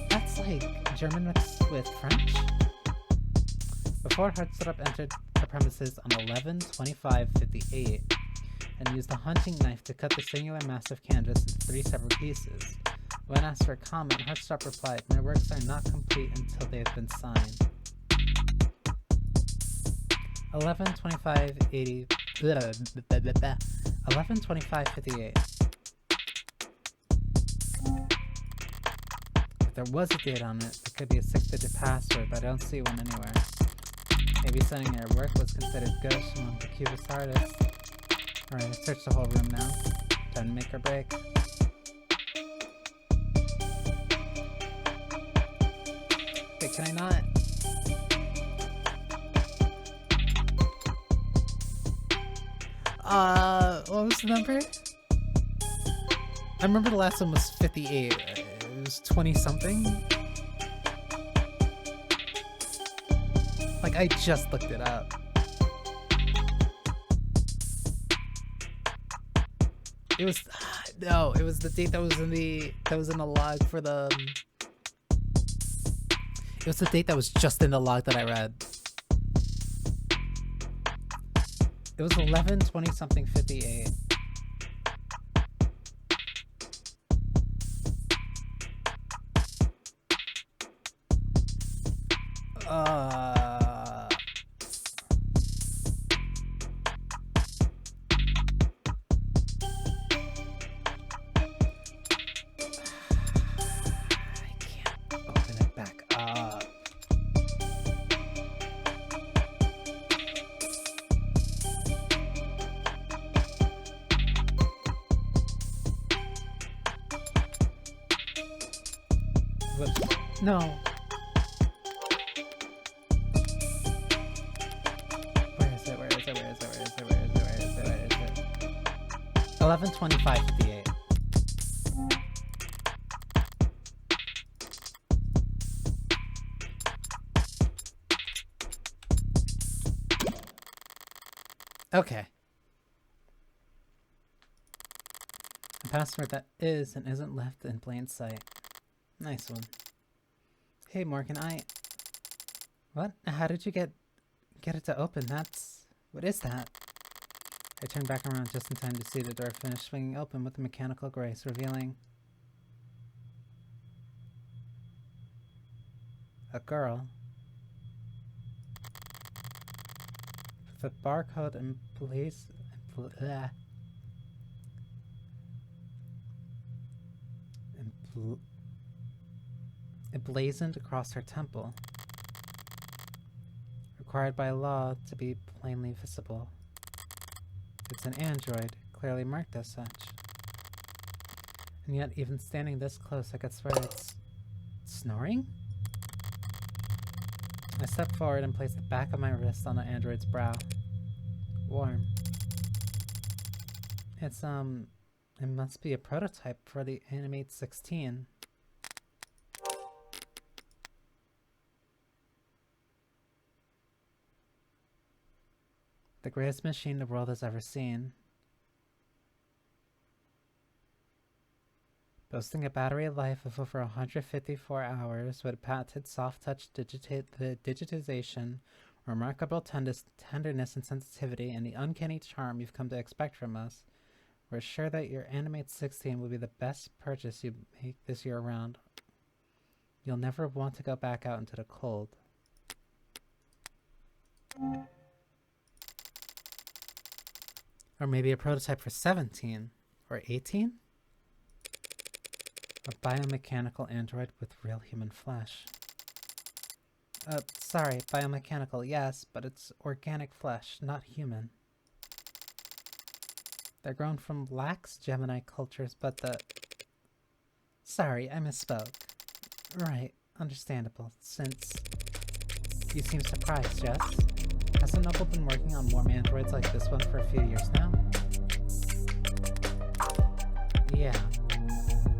That's like German mixed with French? Before Hartstrup entered the premises on 11/25/58 and used a hunting knife to cut the singular mass of canvas into 3 separate pieces. When asked for a comment, Hartstrup replied, "My works are not complete until they have been signed." 11/25/80 11/25/58. If there was a date on it, it could be a 6-digit password, but I don't see one anywhere. Maybe sending her work was considered gauche among the Cubist artists. Alright, I've searched the whole room now. Time to make her break. Wait, can I not? What was the number? I remember the last one was 58. It was 20-something? Like, I just looked it up. It was... No, it was the date that was in the log for the... It was the date that was just in the log that I read. It was 11/20-something/58. I can't open it back up. Whoops. No. Where is it? 11/25/58. Okay. A password that is and isn't left in plain sight. Nice one. Hey Morgan, What? How did you get it to open? What is that? I turned back around just in time to see the door finish swinging open with a mechanical grace, revealing a girl with a barcode emblazoned across her temple, required by law to be plainly visible. It's an android, clearly marked as such. And yet, even standing this close, I could swear it's snoring? I stepped forward and placed the back of my wrist on the android's brow. Warm. It must be a prototype for the Animate 16. The greatest machine the world has ever seen. Boasting a battery life of over 154 hours with patented soft-touch digitization, remarkable tenderness and sensitivity, and the uncanny charm you've come to expect from us, we're sure that your Animate 16 will be the best purchase you make this year around. You'll never want to go back out into the cold. Or maybe a prototype for 17 or 18? A biomechanical android with real human flesh. Sorry, biomechanical, yes, but it's organic flesh, not human. They're grown from lax Gemini cultures, but Sorry, I misspoke. Right, understandable, since you seem surprised, Jess. Hasn't Noble been working on warm androids like this one for a few years now? Yeah.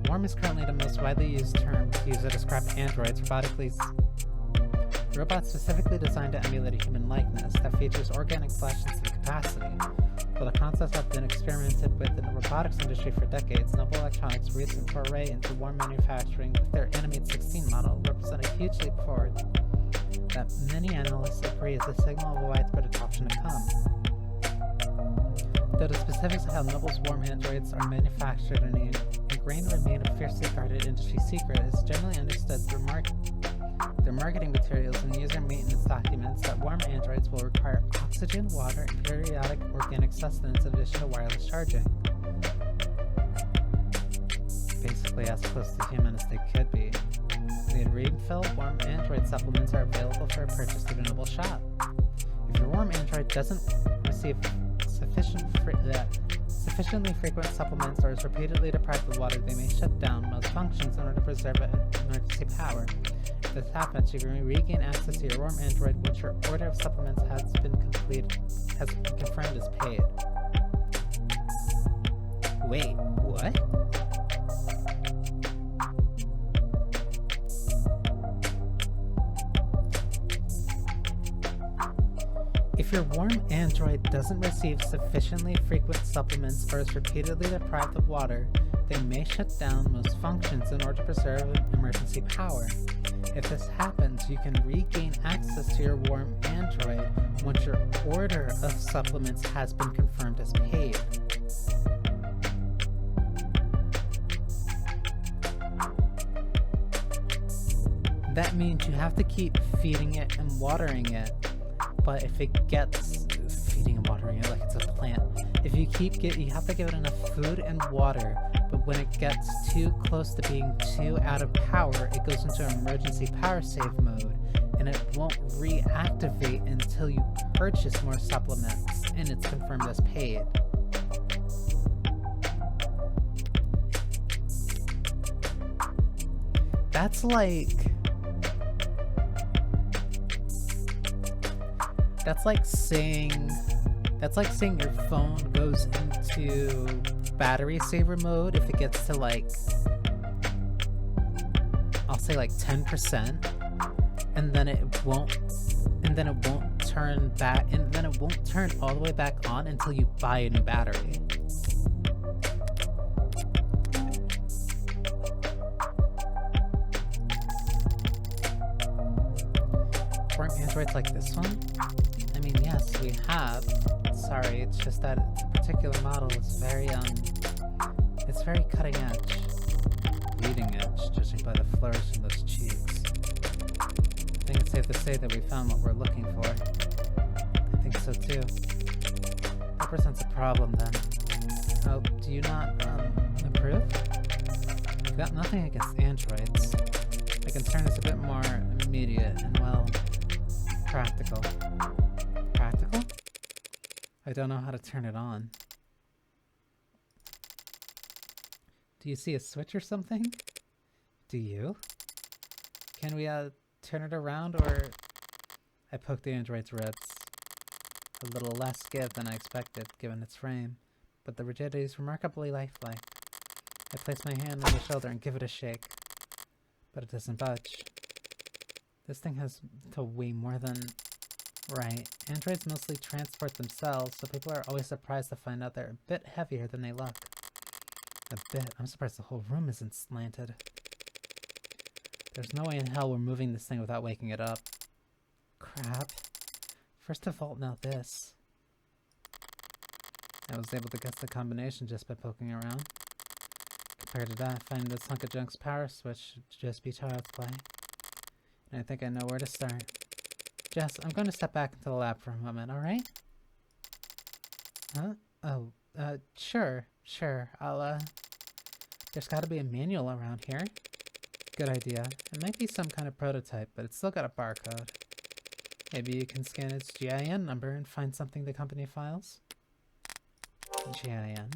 Warm is currently the most widely used term to use to describe androids, robots specifically designed to emulate a human likeness that features organic flesh and some capacity. While the concepts have been experimented with in the robotics industry for decades, Noble Electronics' recent foray into warm manufacturing with their Animate 16 model represent a huge leap forward that many analysts agree is a signal of a widespread adoption to come. Though the specifics of how Noble's warm androids are manufactured and ingrained remain a fiercely guarded industry secret, it is generally understood through their marketing materials and user maintenance documents that warm androids will require oxygen, water, and periodic organic sustenance in addition to wireless charging. Basically as close to human as they could be. The refill warm android supplements are available for purchase through the Noble shop. If your warm android doesn't receive sufficiently frequent supplements or is repeatedly deprived of water, they may shut down most functions in order to preserve emergency power. If this happens, you can regain access to your warm android once your order of supplements has been confirmed as paid. Wait, what? If your warm android doesn't receive sufficiently frequent supplements or is repeatedly deprived of water, they may shut down most functions in order to preserve emergency power. If this happens, you can regain access to your warm android once your order of supplements has been confirmed as paid. That means you have to keep feeding it and watering it. But if it gets feeding and watering it like it's a plant, if you you have to give it enough food and water, but when it gets too close to being too out of power, it goes into emergency power save mode, and it won't reactivate until you purchase more supplements, and it's confirmed as paid. That's like saying your phone goes into battery saver mode if it gets to I'll say 10%, and then it won't turn back, and then it won't turn all the way back on until you buy a new battery. Weren't androids like this one? I mean, yes, we have. Sorry, it's just that the particular model is very, it's very cutting edge. Leading edge, judging by the flourish in those cheeks. I think it's safe to say that we found what we're looking for. I think so too. That presents a problem then. Oh, do you not, approve? I've got nothing against androids. My concern is a bit more immediate and, well, practical. Practical? I don't know how to turn it on. Do you see a switch or something? Do you? Can we, turn it around, or... I poked the android's ribs. A little less give than I expected, given its frame, but the rigidity is remarkably lifelike. I place my hand on the shoulder and give it a shake, but it doesn't budge. This thing has to weigh more than... Right, androids mostly transport themselves, so people are always surprised to find out they're a bit heavier than they look. A bit? I'm surprised the whole room isn't slanted. There's no way in hell we're moving this thing without waking it up. Crap. First default, now this. I was able to guess the combination just by poking around. Compared to that, finding this hunk of junk's power switch should just be child's play. And I think I know where to start. Jess, I'm going to step back into the lab for a moment, alright? Huh? Oh, sure. I'll, there's gotta be a manual around here. Good idea. It might be some kind of prototype, but it's still got a barcode. Maybe you can scan its GIN number and find something the company files? GIN.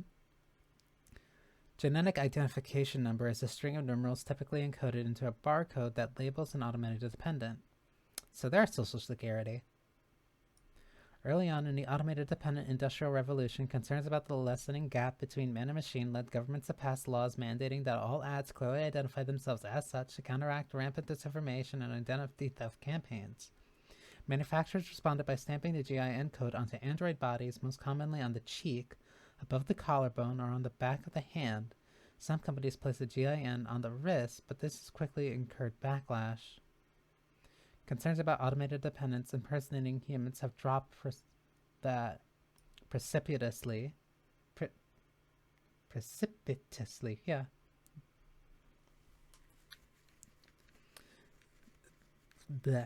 Genetic Identification Number is a string of numerals typically encoded into a barcode that labels an automated dependent. So there's Social Security. Early on in the automated dependent industrial revolution, concerns about the lessening gap between man and machine led governments to pass laws mandating that all ads clearly identify themselves as such to counteract rampant disinformation and identity theft campaigns. Manufacturers responded by stamping the GIN code onto android bodies, most commonly on the cheek, above the collarbone, or on the back of the hand. Some companies placed the GIN on the wrist, but this has quickly incurred backlash. Concerns about automated dependents impersonating humans have dropped precipitously. Precipitously, yeah.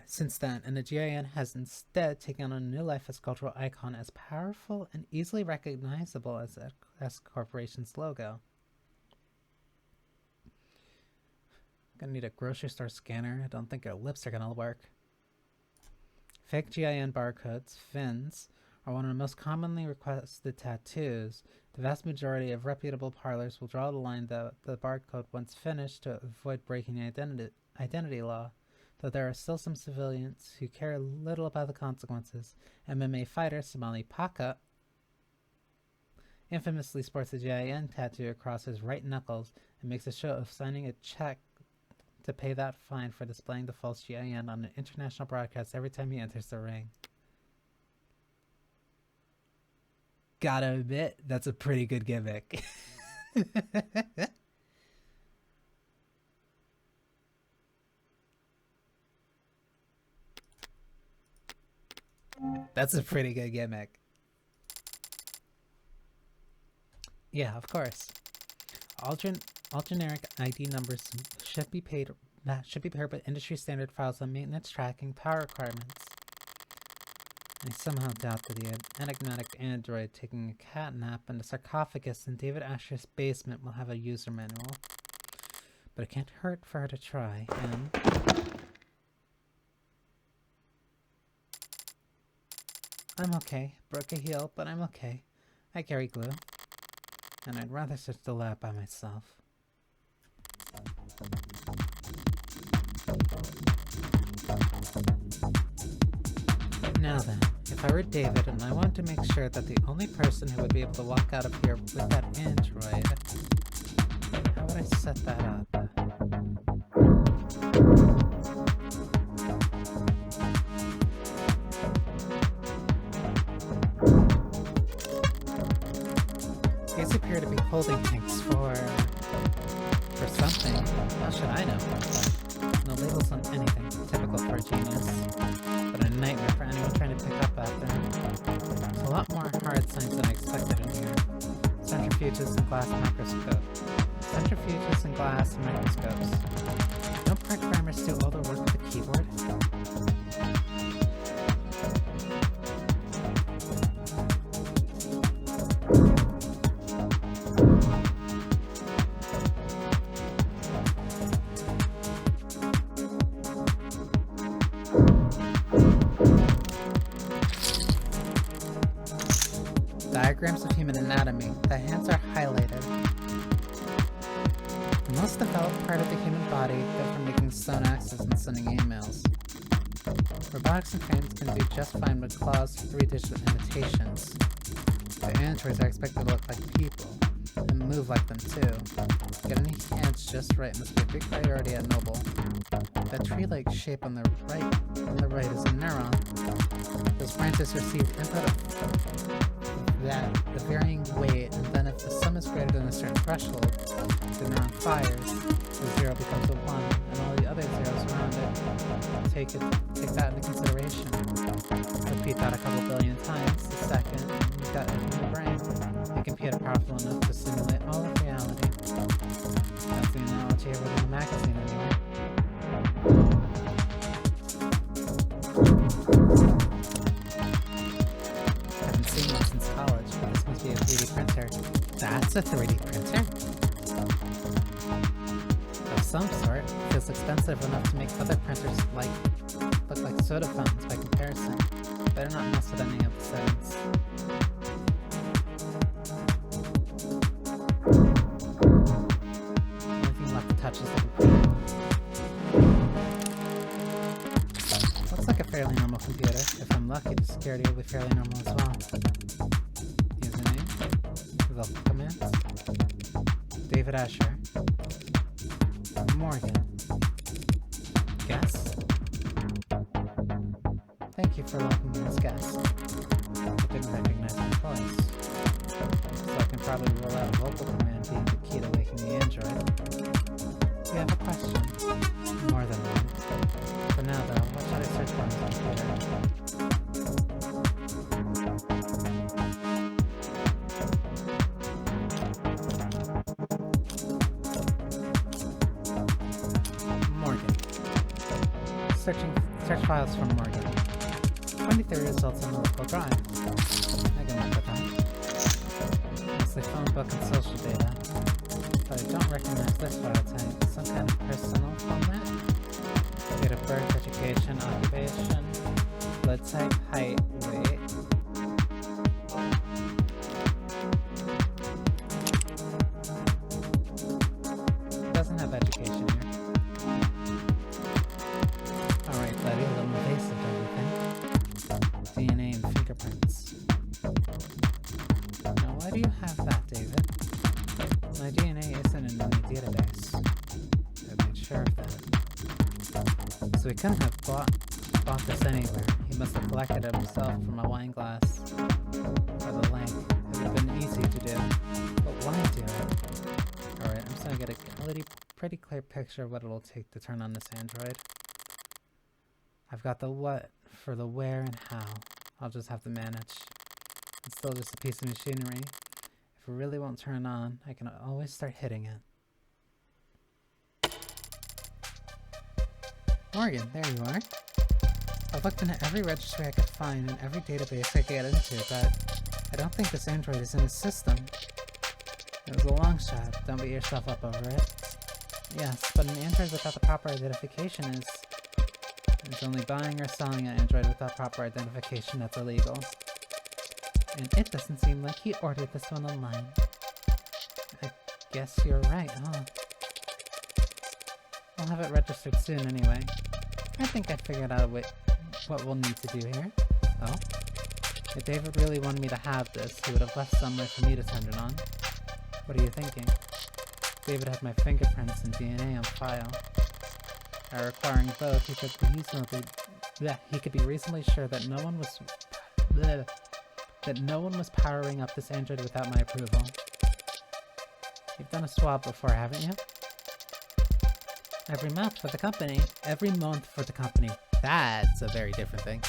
Since then, and the GIN has instead taken on a new life as a cultural icon, as powerful and easily recognizable as the S Corporation's logo. I'm gonna need a grocery store scanner. I don't think our lips are gonna work. Fake GIN barcodes, fins, are one of the most commonly requested tattoos. The vast majority of reputable parlors will draw the line that the barcode once finished to avoid breaking the identity law, though there are still some civilians who care little about the consequences. MMA fighter Somali Paka infamously sports a GIN tattoo across his right knuckles and makes a show of signing a check to pay that fine for displaying the false GIN on an international broadcast every time he enters the ring. Gotta admit, that's a pretty good gimmick. That's a pretty good gimmick. Yeah, of course. All generic ID numbers should be paired with industry standard files on maintenance tracking power requirements. I somehow doubt that the enigmatic android taking a cat nap in the sarcophagus in David Asher's basement will have a user manual. But it can't hurt for her to try, and... I'm okay. Broke a heel, but I'm okay. I carry glue. And I'd rather search the lab by myself. Now then, if I were David and I wanted to make sure that the only person who would be able to walk out of here with that android, how would I set that up? holding things for something. How should I know? No labels on anything, typical for a genius. But a nightmare for anyone trying to pick up after him. There's a lot more hard signs than I expected in here. Centrifuges and glass microscopes. Centrifuges and glass microscopes. Don't programmers do all the work with the keyboard? Diagrams of human anatomy. The hands are highlighted. The most developed part of the human body built for making stone axes and sending emails. Robotics and frames can do just fine with claws for 3-digit imitations. The androids are expected to look like people, and move like them too. Getting the hands just right must be a big priority at Noble. That tree-like shape on the right is a neuron. Those branches receive input of the varying weight, and then if the sum is greater than a certain threshold, the neuron fires, the 0 becomes a 1, and all the other zeros around it. Take that into consideration. Repeat that a couple billion times a second, and you've got it in your brain. A computer powerful enough to simulate all of reality. That's the analogy I wrote in the magazine anyway. Haven't seen one since college, but this must be a 3D printer. That's a 3D printer? Of some sort. Feels expensive enough to make other printers look like soda fountains by comparison. Better not mess with any of the settings. Only thing left to touch is the computer. Looks like a fairly normal computer. If I'm lucky, the security will be fairly normal as well. Username. Develop commands. David Asher. Morgan. Guess? Thank you for welcoming me as guest. I didn't recognize my voice. So I can probably roll out a vocal command being the key to waking the android. Do you have a question? More than one. For now though, what should I search for on the computer? Search files from Morgan. 23 results in the local drive. I can work with them. Mostly phone book and social data. But I don't recognize this file type. Some kind of personal format? Date of birth, education, occupation, blood type, height, weight. It doesn't have education here. Alright, buddy, a little invasive, don't you think? DNA and fingerprints. Now, why do you have that, David? My DNA isn't in any database. I made sure of that. So he couldn't have bought this anywhere. He must have collected it himself from a wine glass. Or the link. It would have been easy to do. But why do it? Alright, I'm starting to get a pretty clear picture of what it'll take to turn on this android. I've got the what for the where and how. I'll just have to manage. It's still just a piece of machinery. If it really won't turn on, I can always start hitting it. Morgan, there you are. I've looked into every registry I could find and every database I could get into, but I don't think this android is in the system. It was a long shot. Don't beat yourself up over it. Yes, but an android without the proper identification is only buying or selling an android without proper identification that's illegal. And it doesn't seem like he ordered this one online. I guess you're right, huh? We'll have it registered soon anyway. I think I figured out what we'll need to do here. Oh? If David really wanted me to have this, he would have left somewhere for me to turn it on. What are you thinking? David had my fingerprints and DNA on file. By requiring both, he could be reasonably sure that no one was powering up this android without my approval. You've done a swab before, haven't you? Every month for the company. Every month for the company. That's a very different thing.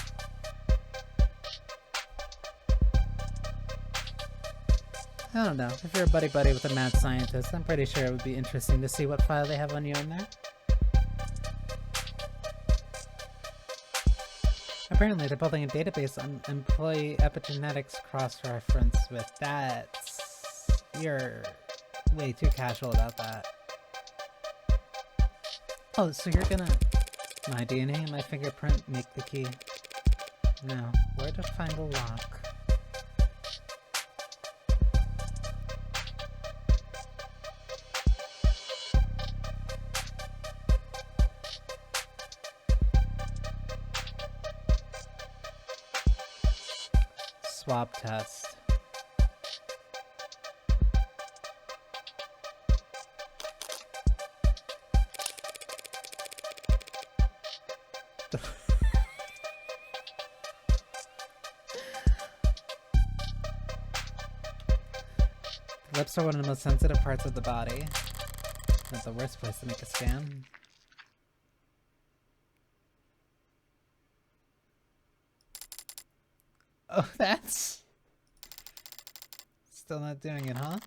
I don't know. If you're a buddy-buddy with a mad scientist, I'm pretty sure it would be interesting to see what file they have on you in there. Apparently, they're building a database on employee epigenetics cross-reference with that. You're way too casual about that. Oh, so you're gonna... My DNA and my fingerprint make the key. Now, where to find the lock? Swab test. The lips are one of the most sensitive parts of the body. That's the worst place to make a scan. Oh, that's... Still not doing it, huh?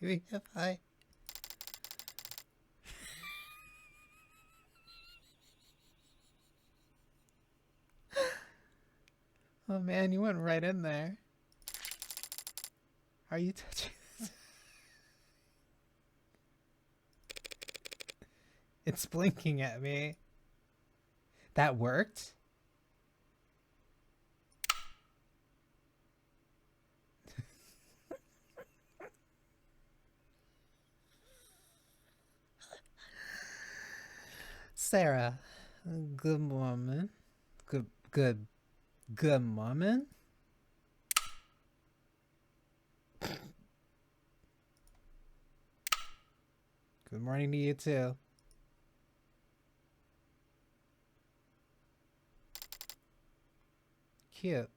Maybe if I... Oh man, you went right in there. Are you touching this? It's blinking at me. That worked? Sarah, good woman. Good woman. Good morning to you too. Cute.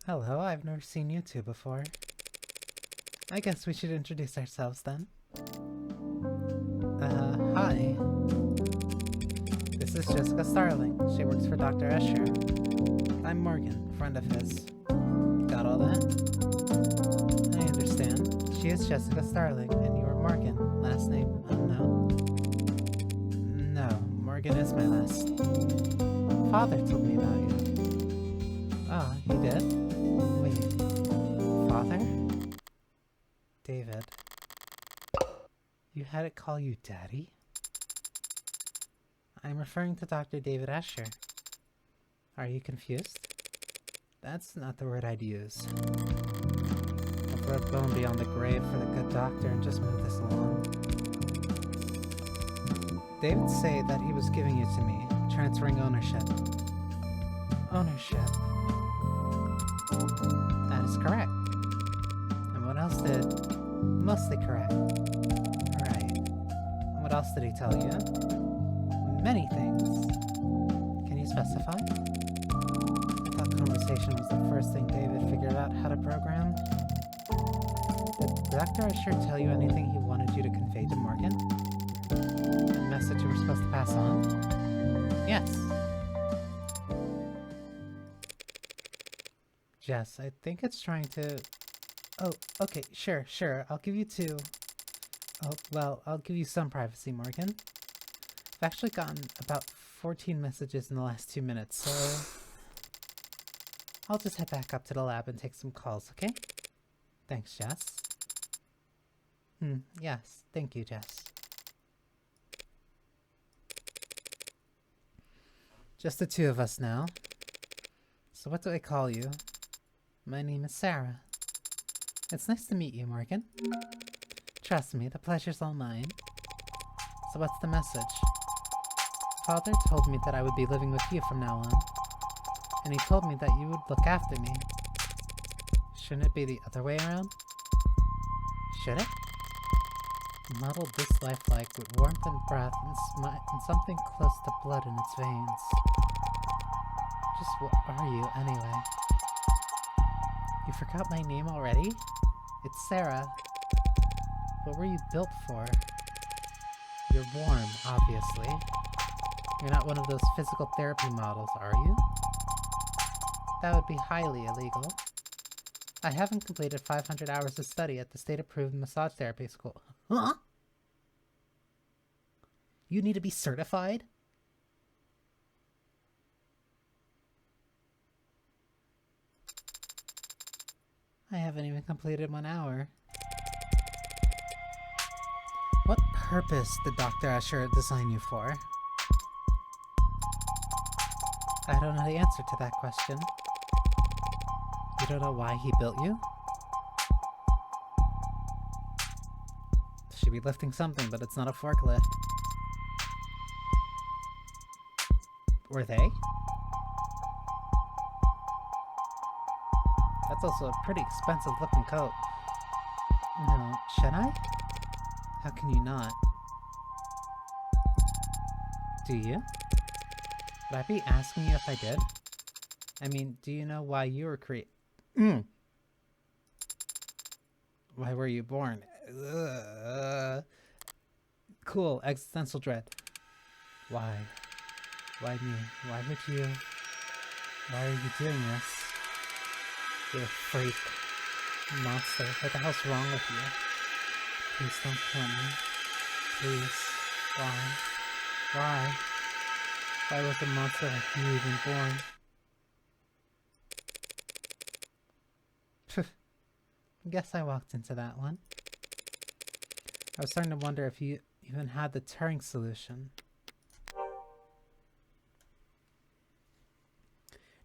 Hello, I've never seen you two before. I guess we should introduce ourselves then. Hi. This is Jessica Starling. She works for Dr. Escher. I'm Morgan, friend of his. Got all that? I understand. She is Jessica Starling, and you are Morgan. Last name unknown? No, Morgan is my last. Father told me about you. Oh, he did? Wait. Father? David. You had it call you Daddy? I'm referring to Dr. David Escher. Are you confused? That's not the word I'd use. I'll throw a bone beyond the grave for the good doctor and just move this along. David said that he was giving you to me, transferring ownership. Ownership? That is correct. And what else did... Mostly correct. Right. What else did he tell you? Many things. Can you specify? I thought conversation was the first thing David figured out how to program. Did Dr. Escher tell you anything he wanted you to convey to Morgan? A message you were supposed to pass on? Yes. Jess, I think it's trying to... Oh, okay, sure. I'll give you two. Oh, well, I'll give you some privacy, Morgan. I've actually gotten about 14 messages in the last 2 minutes, so... I'll just head back up to the lab and take some calls, okay? Thanks, Jess. Yes, thank you, Jess. Just the two of us now. So what do I call you? My name is Sarah. It's nice to meet you, Morgan. Trust me, the pleasure's all mine. So what's the message? Father told me that I would be living with you from now on. And he told me that you would look after me. Shouldn't it be the other way around? Should it? Muddled this lifelike with warmth and breath and something close to blood in its veins. Just what are you, anyway? You forgot my name already? It's Sarah. What were you built for? You're warm, obviously. You're not one of those physical therapy models, are you? That would be highly illegal. I haven't completed 500 hours of study at the state-approved massage therapy school. Huh? You need to be certified? I haven't even completed 1 hour. What purpose did Dr. Asher design you for? I don't know the answer to that question. You don't know why he built you? Should be lifting something, but it's not a forklift. Were they? That's also a pretty expensive looking coat. No, should I? How can you not? Do you? Would I be asking you if I did? I mean, do you know why you were Why were you born? Cool, existential dread. Why? Why me? Why would you? Why are you doing this? You're a freak. Monster. What the hell's wrong with you? Please don't kill me. Please. Why? Why? Why was a monster like you even born? Guess I walked into that one. I was starting to wonder if you even had the Turing solution.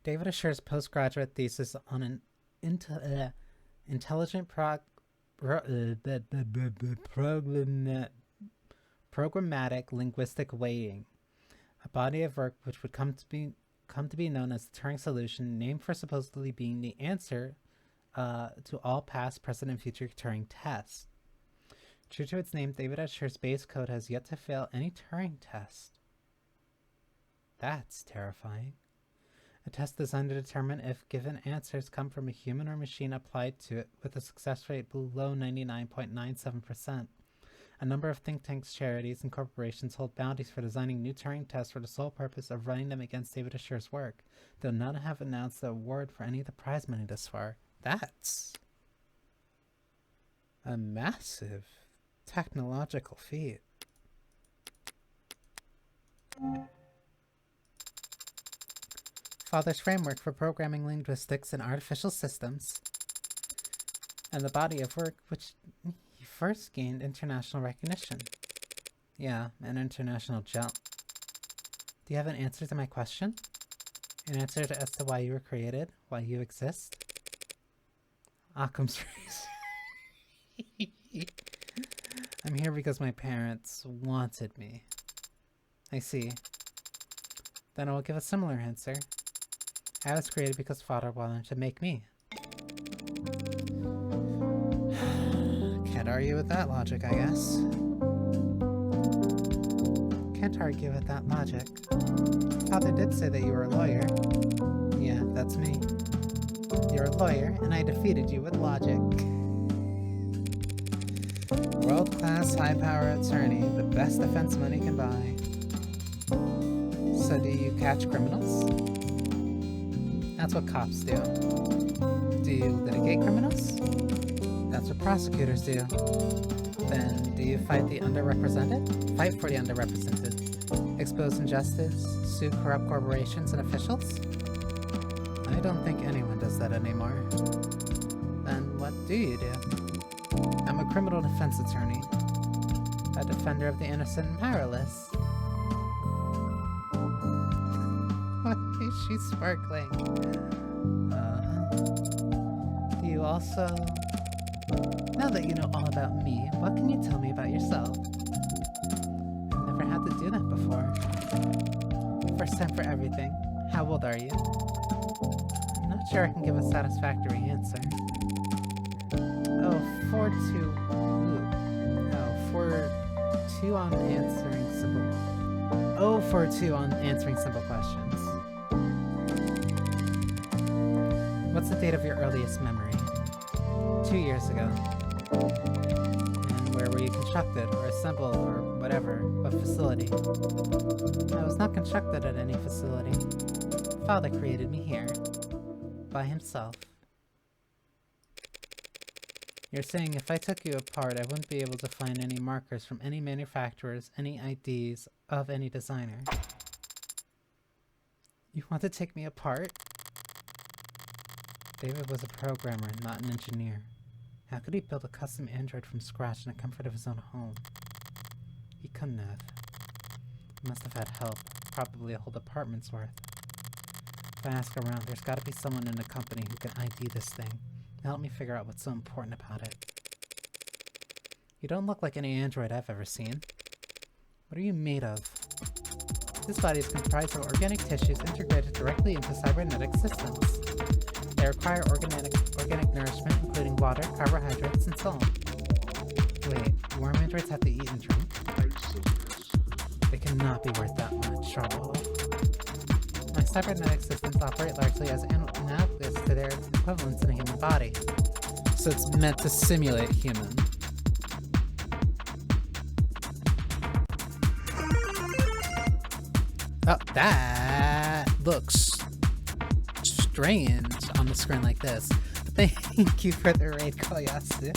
David Asher's postgraduate thesis on an intelligent programmatic linguistic weighting, a body of work which would come to be known as the Turing solution, named for supposedly being the answer to all past, present, and future Turing tests. True to its name, David Asher's base code has yet to fail any Turing test. That's terrifying. A test designed to determine if given answers come from a human or machine applied to it with a success rate below 99.97%. A number of think tanks, charities, and corporations hold bounties for designing new Turing tests for the sole purpose of running them against David Asher's work, though none have announced the award for any of the prize money thus far. That's a massive technological feat. Father's framework for programming linguistics and artificial systems, and the body of work which he first gained international recognition. Yeah, an international jump. Do you have an answer to my question? An answer as to why you were created? Why you exist? Occam's razor. I'm here because my parents wanted me. I see. Then I will give a similar answer. I was created because Father wanted to make me. Can't argue with that logic, I guess. Can't argue with that logic. Father did say that you were a lawyer. Yeah, that's me. You're a lawyer, and I defeated you with logic. World-class, high-power attorney, the best defense money can buy. So do you catch criminals? That's what cops do. Do you litigate criminals? That's what prosecutors do. Then, do you fight the underrepresented? Fight for the underrepresented. Expose injustice? Sue corrupt corporations and officials? I don't think anyone does that anymore. Then what do you do? I'm a criminal defense attorney. A defender of the innocent and powerless. Why is she sparkling? Do you also... Now that you know all about me, what can you tell me about yourself? I've never had to do that before. First time for everything. How old are you? I'm not sure I can give a satisfactory answer. Oh, 4-2. Ooh. Oh, 4-2 on answering simple... Oh, 4-2 on answering simple questions. What's the date of your earliest memory? 2 years ago. And where were you constructed, or assembled, or whatever? What facility? I was not constructed at any facility. Father created me here. By himself. You're saying if I took you apart, I wouldn't be able to find any markers from any manufacturers, any IDs of any designer. You want to take me apart? David was a programmer, not an engineer. How could he build a custom android from scratch in the comfort of his own home? He couldn't have. He must have had help, probably a whole department's worth. If I ask around, there's gotta be someone in the company who can ID this thing. Help me figure out what's so important about it. You don't look like any android I've ever seen. What are you made of? This body is comprised of organic tissues integrated directly into cybernetic systems. They require organic nourishment, including water, carbohydrates, and so on. Wait, worm androids have to eat and drink? They cannot be worth that much trouble. My cybernetic systems operate largely as analogous to their equivalents in a human body. So it's meant to simulate human. Oh, that looks strange on the screen like this. Thank you for the raid, Koyasu.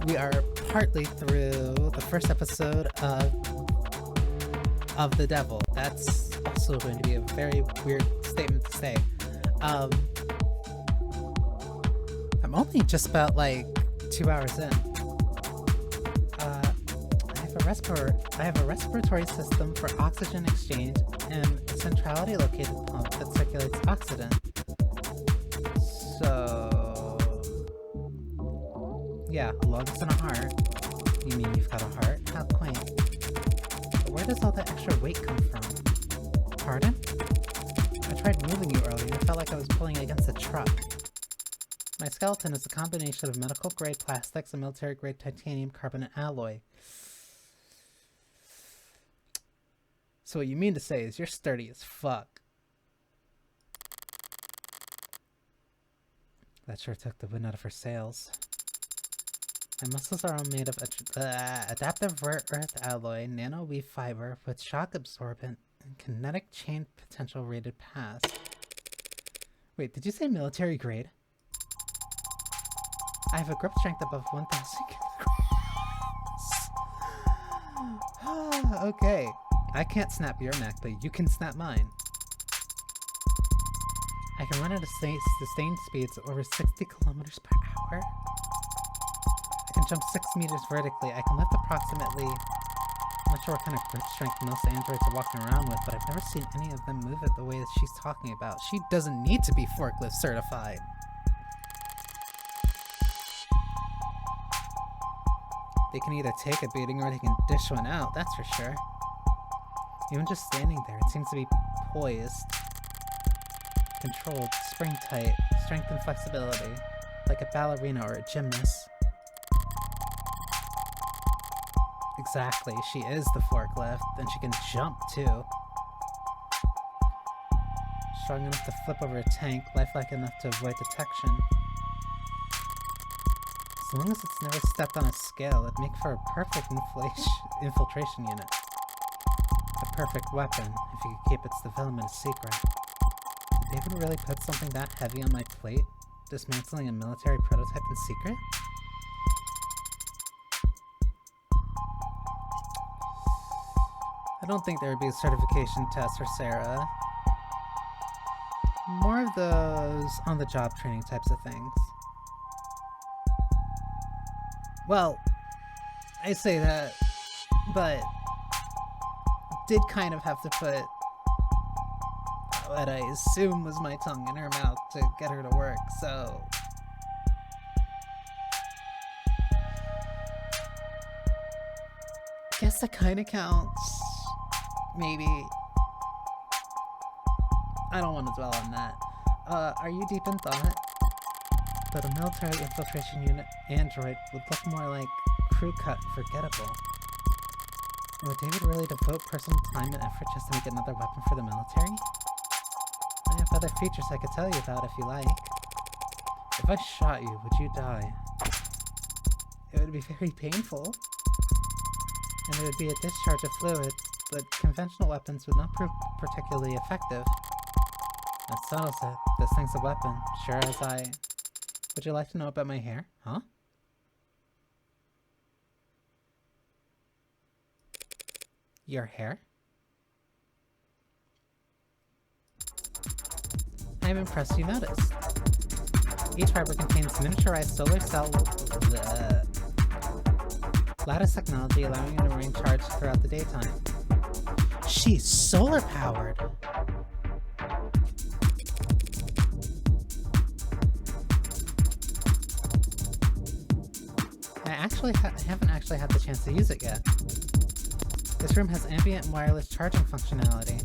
We are partly through the first episode of The Devil. That's also going to be a very weird statement to say. I'm only just about like 2 hours in. I have a respiratory system for oxygen exchange and a centrality located pump that circulates oxygen. So yeah, lungs and a heart. You mean you've got a heart? How quaint. But where does all that extra weight come from? Pardon? I tried moving you earlier and it felt like I was pulling against a truck. My skeleton is a combination of medical-grade plastics and military-grade titanium carbonate alloy. So what you mean to say is you're sturdy as fuck. That sure took the wind out of her sails. My muscles are all made of adaptive rare earth alloy, nano-weave fiber with shock absorbent and kinetic chain potential rated pass. Wait, did you say military grade? I have a grip strength above 1,000 kilograms. Okay. I can't snap your neck, but you can snap mine. I can run at sustained speeds over 60 kilometers per hour. I can jump 6 meters vertically. I can lift approximately... I'm not sure what kind of grip strength most androids are walking around with, but I've never seen any of them move it the way that she's talking about. She doesn't need to be forklift certified. They can either take a beating or they can dish one out, that's for sure. Even just standing there, it seems to be poised, controlled, spring-tight, strength and flexibility, like a ballerina or a gymnast. Exactly, she is the forklift, and she can jump too. Strong enough to flip over a tank, lifelike enough to avoid detection. As long as it's never stepped on a scale, it'd make for a perfect infiltration unit. A perfect weapon, if you could keep its development a secret. Did David really put something that heavy on my plate? Dismantling a military prototype in secret? I don't think there would be a certification test for Sarah. More of those on-the-job training types of things. Well, I say that, but did kind of have to put what I assume was my tongue in her mouth to get her to work, so... Guess that kinda counts. Maybe. I don't want to dwell on that. Are you deep in thought? But a military infiltration unit android would look more like crew cut and forgettable. Would David really devote personal time and effort just to make another weapon for the military? I have other features I could tell you about if you like. If I shot you, would you die? It would be very painful. And it would be a discharge of fluid, but conventional weapons would not prove particularly effective. That settles it. This thing's a weapon, sure as I... Would you like to know about my hair? Huh? Your hair? I'm impressed you noticed. Each fiber contains miniaturized solar cell lattice technology, allowing you to remain charged throughout the daytime. She's solar powered! I haven't actually had the chance to use it yet. This room has ambient wireless charging functionality,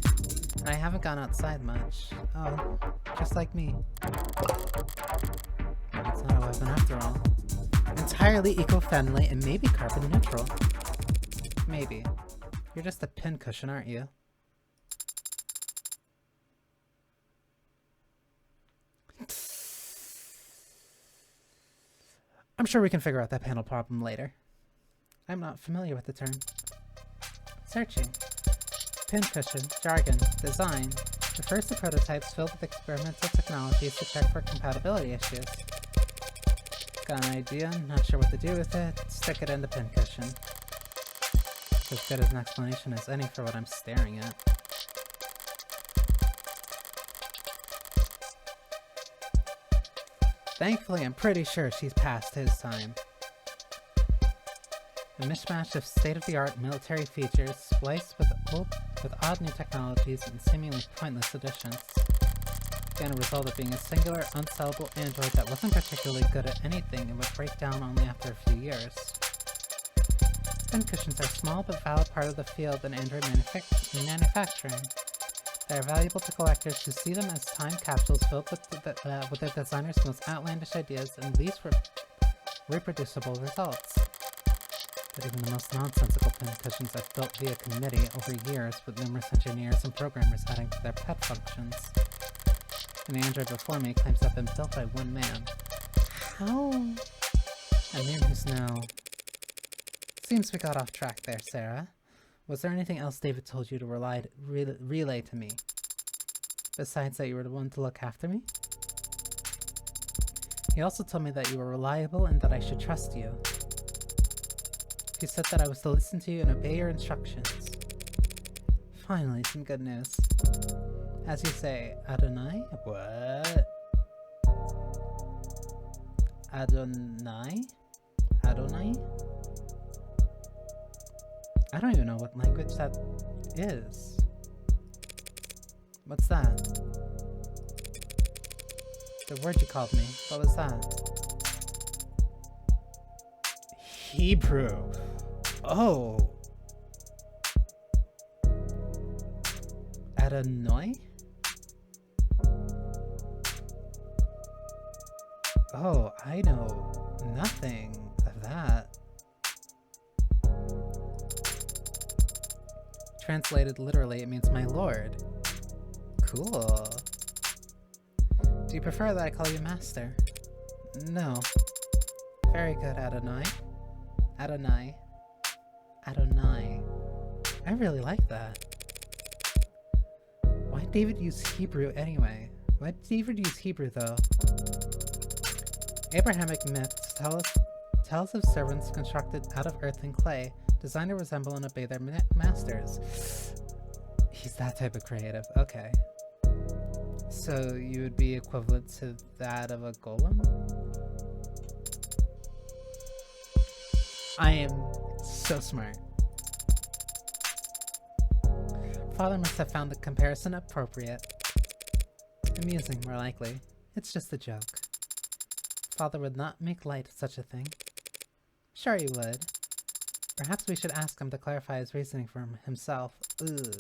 and I haven't gone outside much. Oh, just like me. It's not a weapon after all. Entirely eco-friendly and maybe carbon neutral. Maybe. You're just a pincushion, aren't you? I'm sure we can figure out that panel problem later. I'm not familiar with the term. Searching. Pincushion, jargon, design refers to prototypes filled with experimental technologies to check for compatibility issues. Got an idea? Not sure what to do with it? Stick it in the pincushion. It's as good as an explanation as any for what I'm staring at. Thankfully, I'm pretty sure she's past his time. A mishmash of state-of-the-art military features spliced with odd new technologies and seemingly pointless additions. The end result of being a singular, unsellable android that wasn't particularly good at anything and would break down only after a few years. Pincushions are a small but valid part of the field in android manufacturing. They are valuable to collectors who see them as time capsules filled with their designers' most outlandish ideas and least reproducible results. But even the most nonsensical pincushions I've built via committee over years, with numerous engineers and programmers adding to their pet functions. And the android before me claims to have been built by one man. How? A man who's now... Seems we got off track there, Sarah. Was there anything else David told you to relay to me? Besides that you were the one to look after me? He also told me that you were reliable and that I should trust you. He said that I was to listen to you and obey your instructions. Finally, some good news. As you say, Adonai? What? Adonai? Adonai? I don't even know what language that is. What's that? The word you called me. What was that? Hebrew. Oh. Adonai? Oh, I know nothing of that. Translated literally, it means my lord. Cool. Do you prefer that I call you master? No. Very good, Adonai. Adonai. Adonai. I really like that. Why'd David use Hebrew anyway? Why'd David use Hebrew though? Abrahamic myths tell of servants constructed out of earth and clay, designed to resemble and obey their masters. He's that type of creative. Okay. So you would be equivalent to that of a golem? I am so smart. Father must have found the comparison appropriate. Amusing, more likely. It's just a joke. Father would not make light of such a thing. Sure he would. Perhaps we should ask him to clarify his reasoning for himself. Ugh.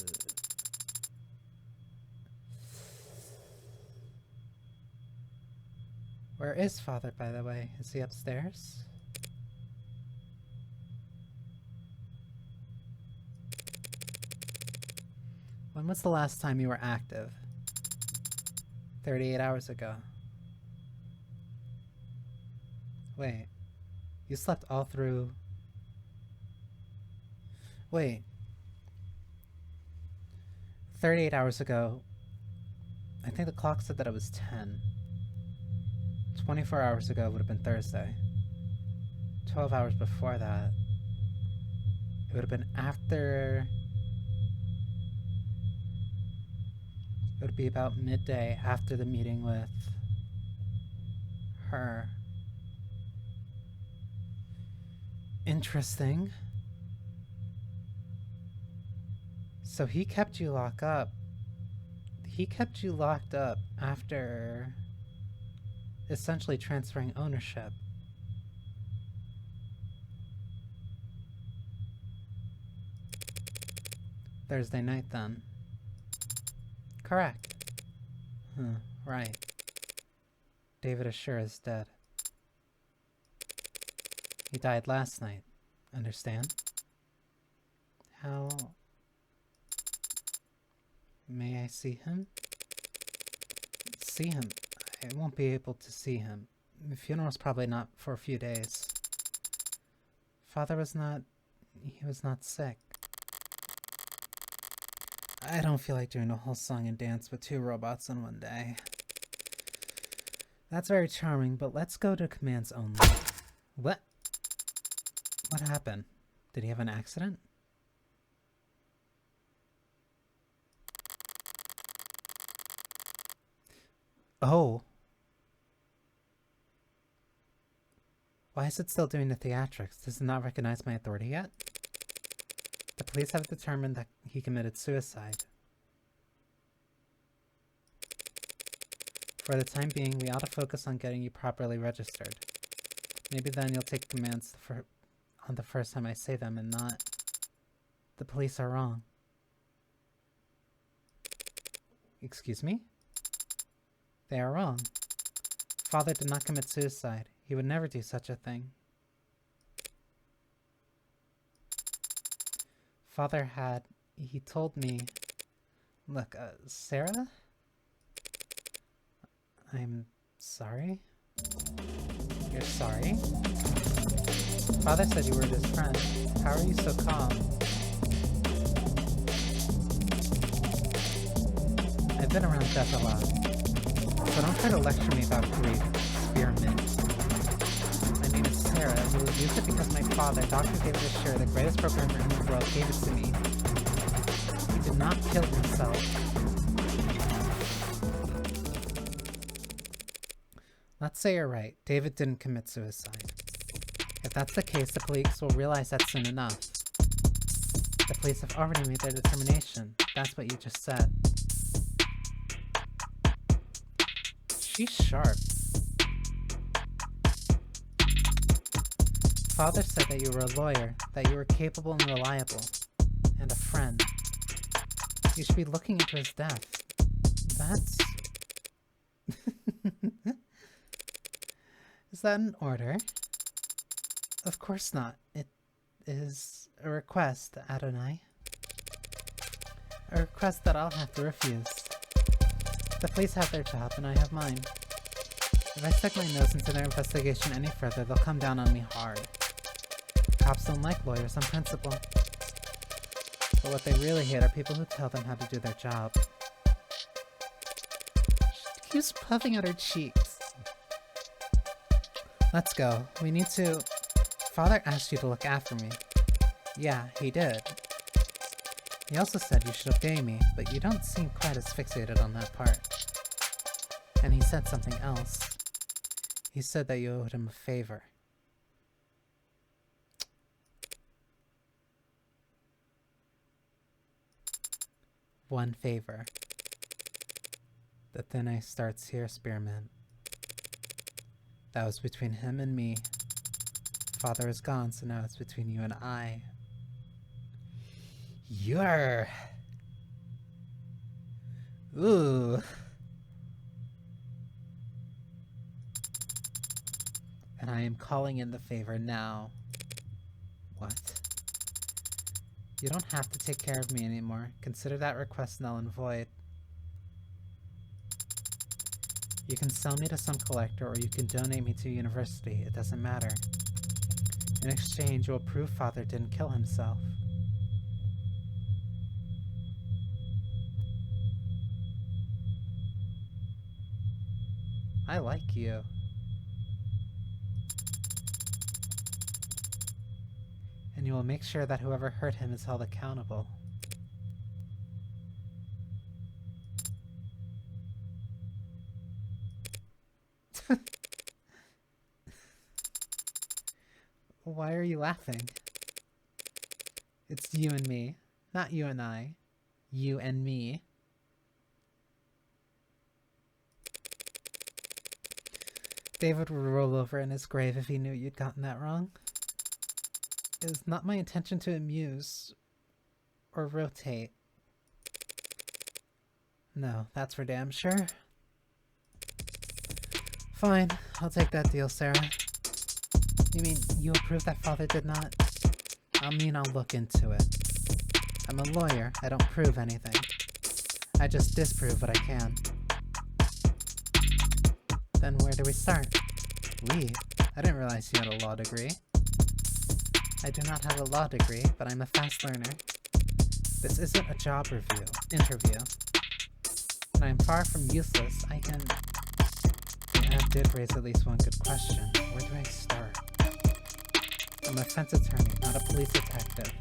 Where is Father, by the way? Is he upstairs? When was the last time you were active? 38 hours ago. Wait. You slept all through... Wait. 38 hours ago. I think the clock said that it was 10. 24 hours ago would have been Thursday. 12 hours before that, it would have been after... It would be about midday after the meeting with her. Interesting. So he kept you locked up. He kept you locked up after essentially transferring ownership. Thursday night, then. Correct. Right. David Assure is dead. He died last night. Understand? How... May I see him? See him? I won't be able to see him. The funeral's probably not for a few days. Father was not... He was not sick. I don't feel like doing a whole song and dance with 2 robots in one day. That's very charming, but let's go to commands only. What? What happened? Did he have an accident? Oh. Why is it still doing the theatrics? Does it not recognize my authority yet? The police have determined that he committed suicide. For the time being, we ought to focus on getting you properly registered. Maybe then you'll take commands on the first time I say them and not... The police are wrong. Excuse me? They are wrong. Father did not commit suicide. He would never do such a thing. Father had... He told me... Look, Sarah? I'm sorry? You're sorry? Father said you were his friend. How are you so calm? I've been around death a lot. So don't try to lecture me about grief, spearmint. My name is Sarah, and we used it because my father, Dr. David Assure, the greatest programmer in the world, gave it to me. He did not kill himself. Let's say you're right. David didn't commit suicide. If that's the case, the police will realize that soon enough. The police have already made their determination. That's what you just said. She's sharp. Father said that you were a lawyer, that you were capable and reliable, and a friend. You should be looking into his death. That's... Is that an order? Of course not. It is a request, Adonai. A request that I'll have to refuse. The police have their job and I have mine. If I stick my nose into their investigation any further, they'll come down on me hard. Cops don't like lawyers on principle. But what they really hate are people who tell them how to do their job. She keeps puffing out her cheeks. Let's go. We need to... Father asked you to look after me. Yeah, he did. He also said you should obey me, but you don't seem quite as fixated on that part. And he said something else. He said that you owed him a favor. One favor. The thin ice starts here, Spearman. That was between him and me. Father is gone, so now it's between you and I. You're... Ooh. And I am calling in the favor now. What? You don't have to take care of me anymore. Consider that request null and void. You can sell me to some collector, or you can donate me to a university. It doesn't matter. In exchange, you will prove Father didn't kill himself. I like you. And you will make sure that whoever hurt him is held accountable. Why are you laughing? It's you and me, not you and I. You and me. David would roll over in his grave if he knew you'd gotten that wrong. It is not my intention to amuse or rotate. No, that's for damn sure. Fine, I'll take that deal, Sarah. You mean you approve that Father did not? I mean, I'll look into it. I'm a lawyer. I don't prove anything. I just disprove what I can. Then where do we start? Lee, I didn't realize you had a law degree. I do not have a law degree, but I'm a fast learner. This isn't a job interview. And I'm far from useless. That did raise at least one good question. Where do I start? I'm a defense attorney, not a police detective.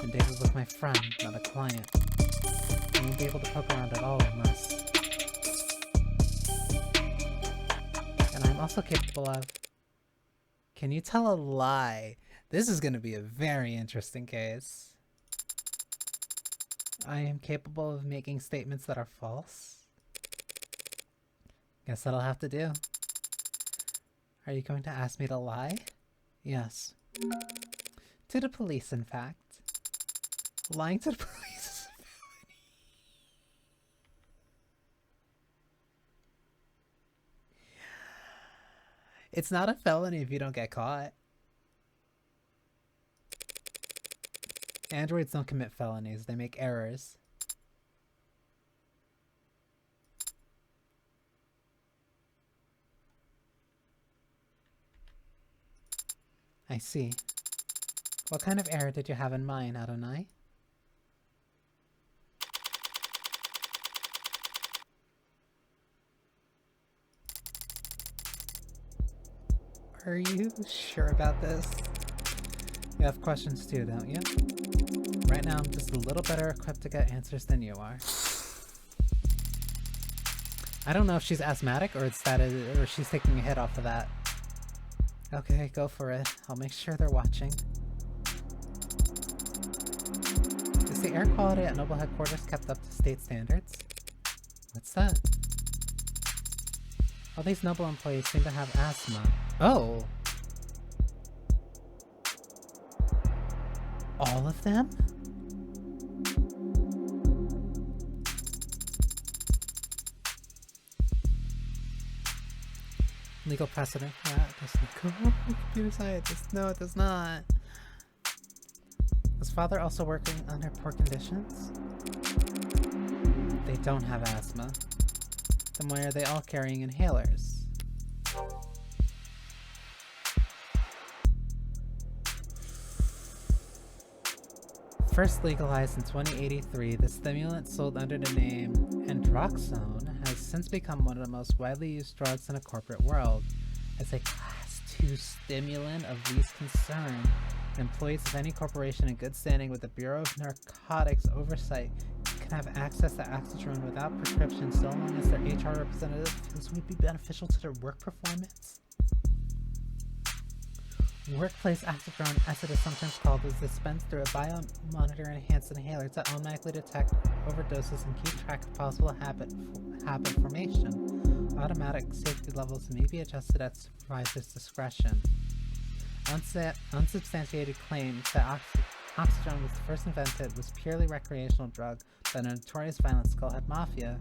And David was my friend, not a client. I won't be able to poke around at all unless... And I'm also capable of... Can you tell a lie? This is going to be a very interesting case. I am capable of making statements that are false. Guess that'll have to do. Are you going to ask me to lie? Yes. To the police, in fact. Lying to the police is a felony. It's not a felony if you don't get caught. Androids don't commit felonies, they make errors. I see. What kind of error did you have in mind, Adonai? Are you sure about this? You have questions too, don't you? Right now, I'm just a little better equipped to get answers than you are. I don't know if she's asthmatic or or she's taking a hit off of that. Okay, go for it. I'll make sure they're watching. Is the air quality at Noble headquarters kept up to state standards? What's that? All these Noble employees seem to have asthma. Oh! All of them? Legal precedent for that doesn't go. Computer scientist. No, it does not. Was Father also working under poor conditions? They don't have asthma. Then why are they all carrying inhalers? First legalized in 2083, the stimulant sold under the name Androxone has since become one of the most widely used drugs in the corporate world. As a Class 2 stimulant of least concern, employees of any corporation in good standing with the Bureau of Narcotics Oversight can have access to oxycodone without prescription so long as their HR representative feels it would be beneficial to their work performance. Workplace oxycodone, as it is sometimes called, is dispensed through a biomonitor enhanced inhaler to automatically detect overdoses and keep track of possible habit formation. Automatic safety levels may be adjusted at supervisor's discretion. Unsubstantiated claims that oxycodone was first invented was purely recreational drug by the notorious violent Skullhead Mafia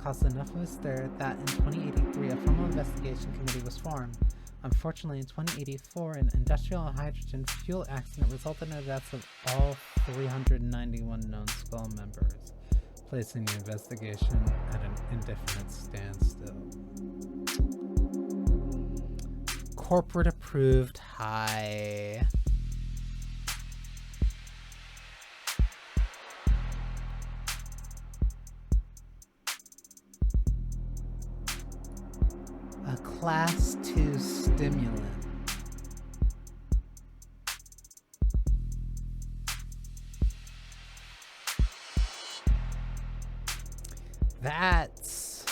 caused enough of a stir that in 2083 a formal investigation committee was formed. Unfortunately, in 2084, an industrial hydrogen fuel accident resulted in the deaths of all 391 known Skull members, placing the investigation at an indefinite standstill. corporate approved high. A class 2 stimulant. That's...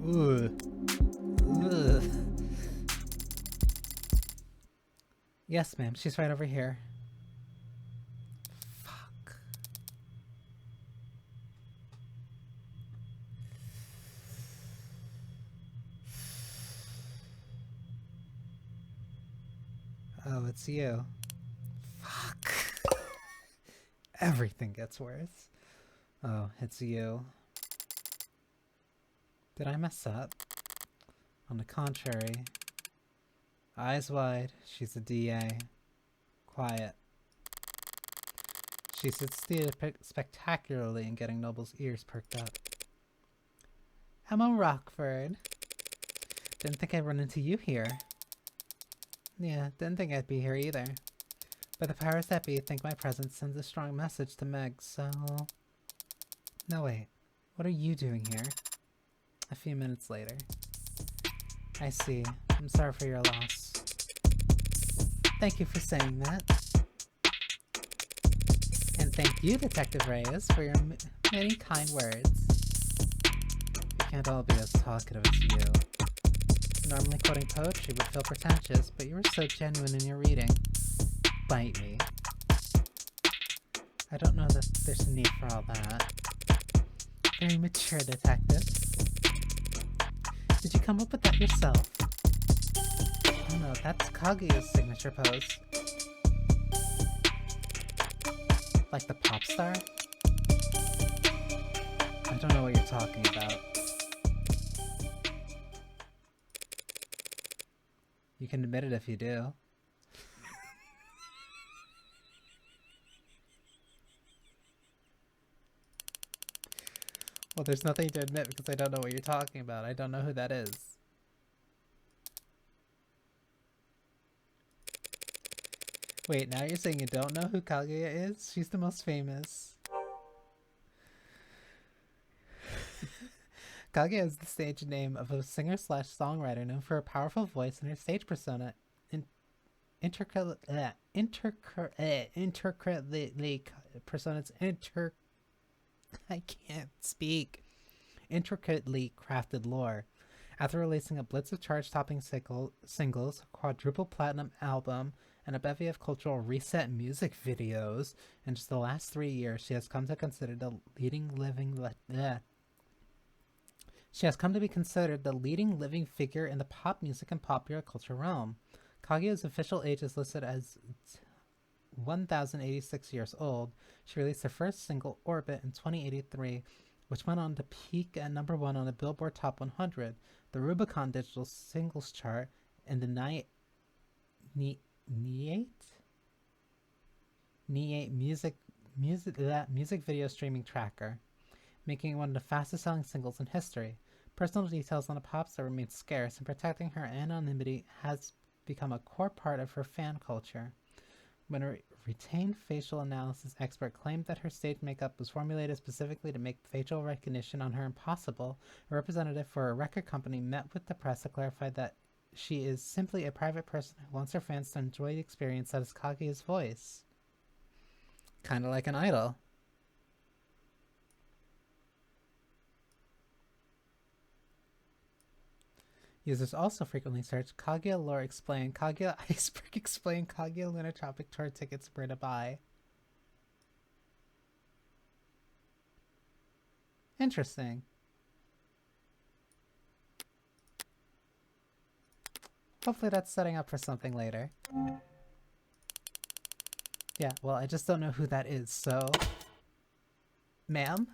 Ugh. Ugh. Yes, ma'am. She's right over here. Fuck. Oh, it's you. Fuck. Everything gets worse. Oh, it's you. Did I mess up? On the contrary. Eyes wide, she's a DA. Quiet. She succeeded spectacularly in getting Noble's ears perked up. Emma Rockford. Didn't think I'd run into you here. Yeah, didn't think I'd be here either. But the powers that be think my presence sends a strong message to Meg, so... No, wait. What are you doing here? A few minutes later. I see. I'm sorry for your loss. Thank you for saying that. And thank you, Detective Reyes, for your many kind words. You can't all be as talkative as you. Normally quoting poetry would feel pretentious, but you were so genuine in your reading. Bite me. I don't know that there's a need for all that. Very mature, detective. Did you come up with that yourself? Oh no, that's Kaguya's signature pose. Like the pop star? I don't know what you're talking about. You can admit it if you do. Well, there's nothing to admit because I don't know what you're talking about. I don't know who that is. Wait, now you're saying you don't know who Kaguya is? She's the most famous. Kaguya is the stage name of a singer/songwriter known for her powerful voice and her stage persona. I can't speak. Intricately crafted lore. After releasing a blitz of chart-topping singles, a quadruple platinum album, and a bevy of cultural reset music videos, in just the last 3 years, she has come to be considered the leading living figure in the pop music and popular culture realm. Kaguya's official age is listed as 1,086 years old. She released her first single, Orbit, in 2083, which went on to peak at number 1 on the Billboard Top 100, the Rubicon Digital Singles Chart, and the Niate music video streaming tracker, making it one of the fastest selling singles in history. Personal details on a pop star remain scarce, and protecting her anonymity has become a core part of her fan culture. When a retained facial analysis expert claimed that her stage makeup was formulated specifically to make facial recognition on her impossible, a representative for a record company met with the press to clarify that she is simply a private person who wants her fans to enjoy the experience that is Kaguya's voice. Kinda like an idol. Users also frequently search Kaguya Lore Explain, Kaguya Iceberg Explain, Kaguya Lunar Tropic Tour tickets where to buy. Interesting. Hopefully that's setting up for something later. Yeah, well, I just don't know who that is, so... Ma'am?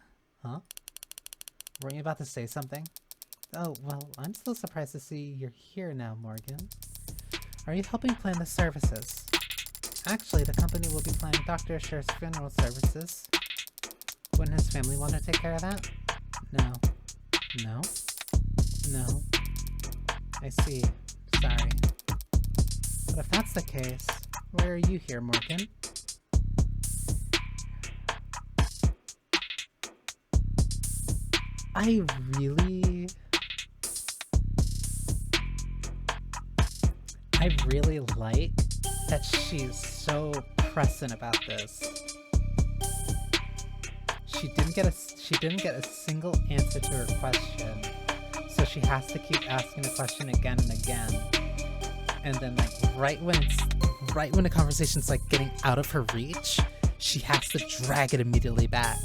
Huh? Weren't you about to say something? Oh, well, I'm still surprised to see you're here now, Morgan. Are you helping plan the services? Actually, the company will be planning Dr. Asher's funeral services. Wouldn't his family want to take care of that? No. No? No. I see. Sorry. But if that's the case, why are you here, Morgan? I really like that she's so pressing about this. She didn't get a single answer to her question, so she has to keep asking the question again and again. And then, like, right when the conversation's like getting out of her reach, she has to drag it immediately back.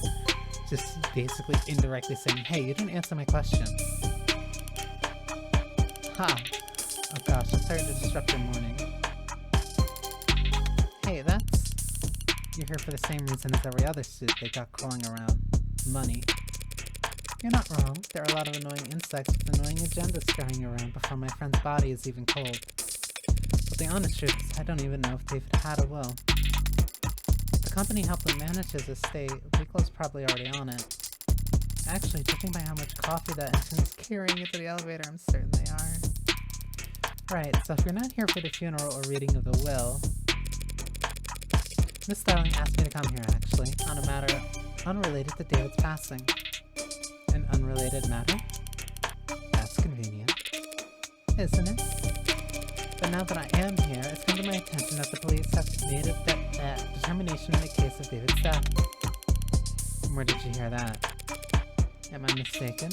Just basically indirectly saying, hey, you didn't answer my question. Ha! Oh gosh, I'm starting to disrupt your morning. Hey, you're here for the same reason as every other suit they got crawling around. Money. You're not wrong. There are a lot of annoying insects with annoying agendas scurrying around before my friend's body is even cold. But the honest truth is, I don't even know if David had a will. The company helped him manage his estate. Rico's probably already on it. Actually, judging by how much coffee that engine's carrying into the elevator, I'm certain they are. Right, so if you're not here for the funeral or reading of the will... Miss Starling asked me to come here, actually, on a matter unrelated to David's passing. An unrelated matter? That's convenient. Isn't it? But now that I am here, it's come to my attention that the police have made a determination in the case of David's death. Where did you hear that? Am I mistaken?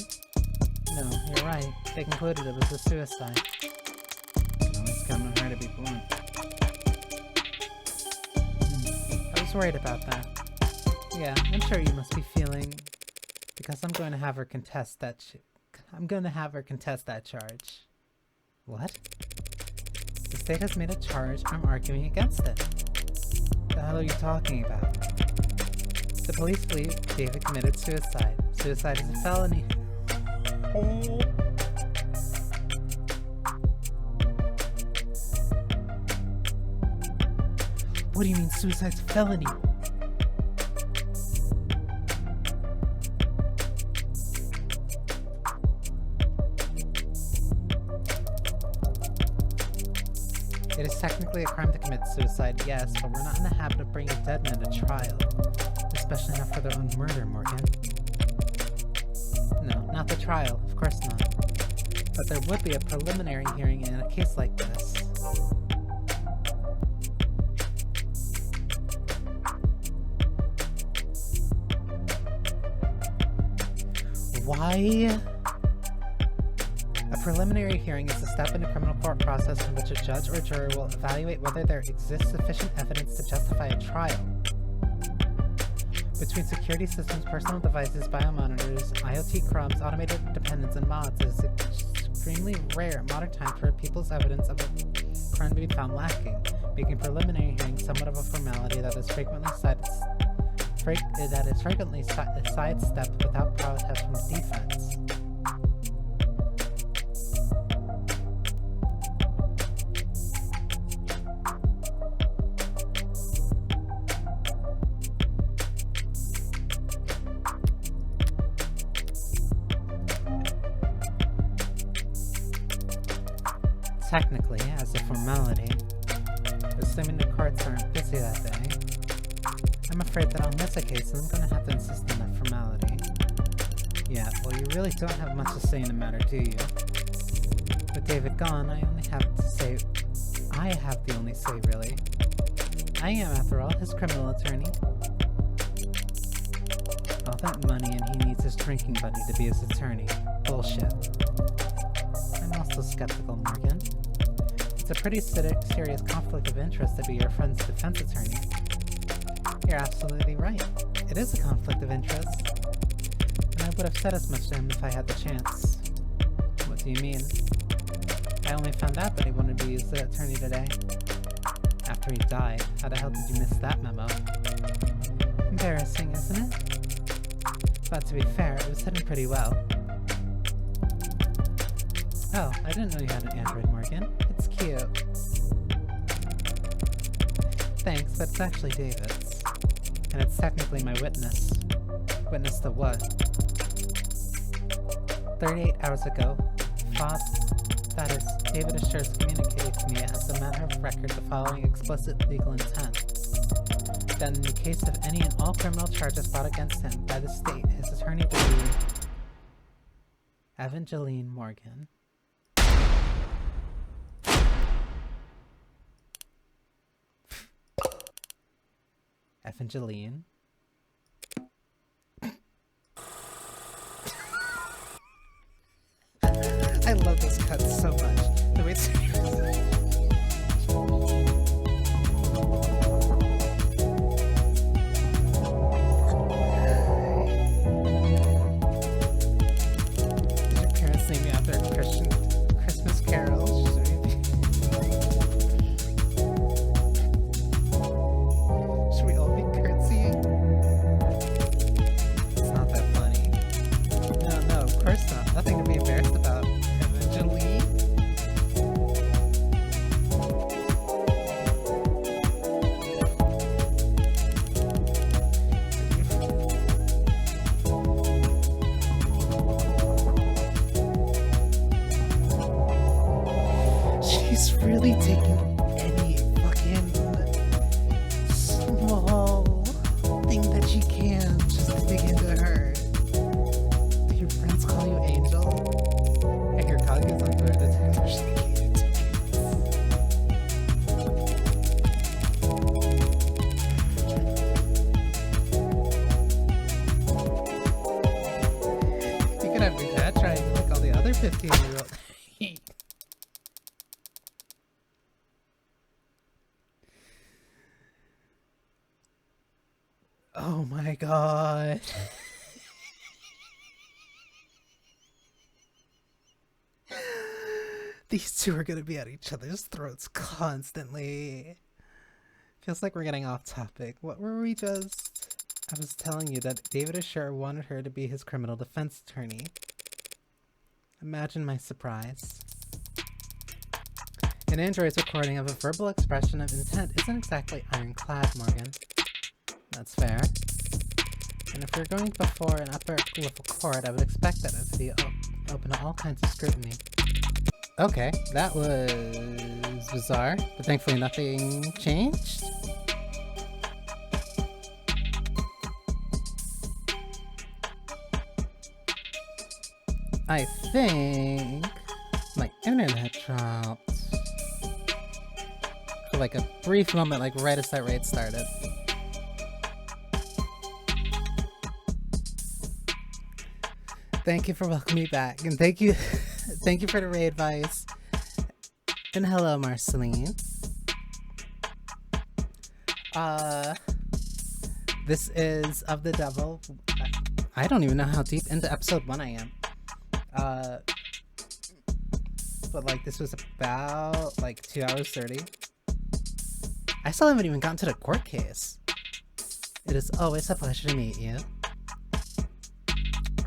No, you're right. They concluded it was a suicide. Can always count on her to be blunt. I was worried about that. Yeah, I'm sure you must be feeling... Because I'm going to have her contest that charge. What? The state has made a charge. I'm arguing against it. What the hell are you talking about? The police believe David committed suicide. Suicide is a felony. What do you mean suicide's a felony? It is technically a crime to commit suicide, yes, but we're not in the habit of bringing dead men to trial. Especially not for their own murder, Morgan. No, not the trial, of course not. But there would be a preliminary hearing in a case like this. Why? A preliminary hearing is a step in the criminal court process in which a judge or jury will evaluate whether there exists sufficient evidence to justify a trial. Between security systems, personal devices, biomonitors, IoT crumbs, automated dependents, and mods, it is extremely rare in modern times for people's evidence of a crime to be found lacking, making preliminary hearings somewhat of a formality that is frequently sidestepped without protest from the defense. Technically, as a formality, assuming the courts aren't busy that day, I'm afraid that I'll miss a case and I'm going to have to insist on that formality. Yeah, well, you really don't have much to say in the matter, do you? With David gone, I have the only say, really. I am, after all, his criminal attorney. All that money and he needs his drinking buddy to be his attorney. Bullshit. I'm also skeptical, Morgan. It's a pretty serious conflict of interest to be your friend's defense attorney. You're absolutely right. It is a conflict of interest. And I would have said as much to him if I had the chance. What do you mean? I only found out that he wanted to use the attorney today. After he died. How the hell did you miss that memo? Embarrassing, isn't it? But to be fair, it was hidden pretty well. Oh, I didn't know you had an Android, Morgan. It's cute. Thanks, but it's actually David's. And it's technically my witness. Witness to what? 38 hours ago, That is, David assures communicated to me as a matter of record the following explicit legal intent. That in the case of any and all criminal charges brought against him by the state, his attorney will be Evangeline Morgan. Evangeline. I love this cut so much. The way it's Did your parents name you after a Christmas carol? Should we all be curtsying? It's not that funny. No, of course not. Nothing to be embarrassed about. Evangeline? She's really taking any fucking small thing that she can just to dig into her. Do your friends call you Angel? And your colleagues on Twitter detective You could have your dad trying like all the other 15-year-olds. Oh my god. These two are gonna be at each other's throats constantly. Feels like we're getting off topic. What were we just... I was telling you that David Asher wanted her to be his criminal defense attorney. Imagine my surprise. An android's recording of a verbal expression of intent isn't exactly ironclad, Morgan. That's fair. And if we're going before an upper level court, I would expect that it would be open to all kinds of scrutiny. Okay, that was bizarre, but thankfully nothing changed. I think my internet dropped for like a brief moment, like right as that raid started. Thank you for welcoming me back, and thank you for the raid advice. And hello, Marceline. This is Of the Devil. I don't even know how deep into episode 1 I am. But like this was about like 2 hours 30. I still haven't even gotten to the court case. It is always a pleasure to meet you.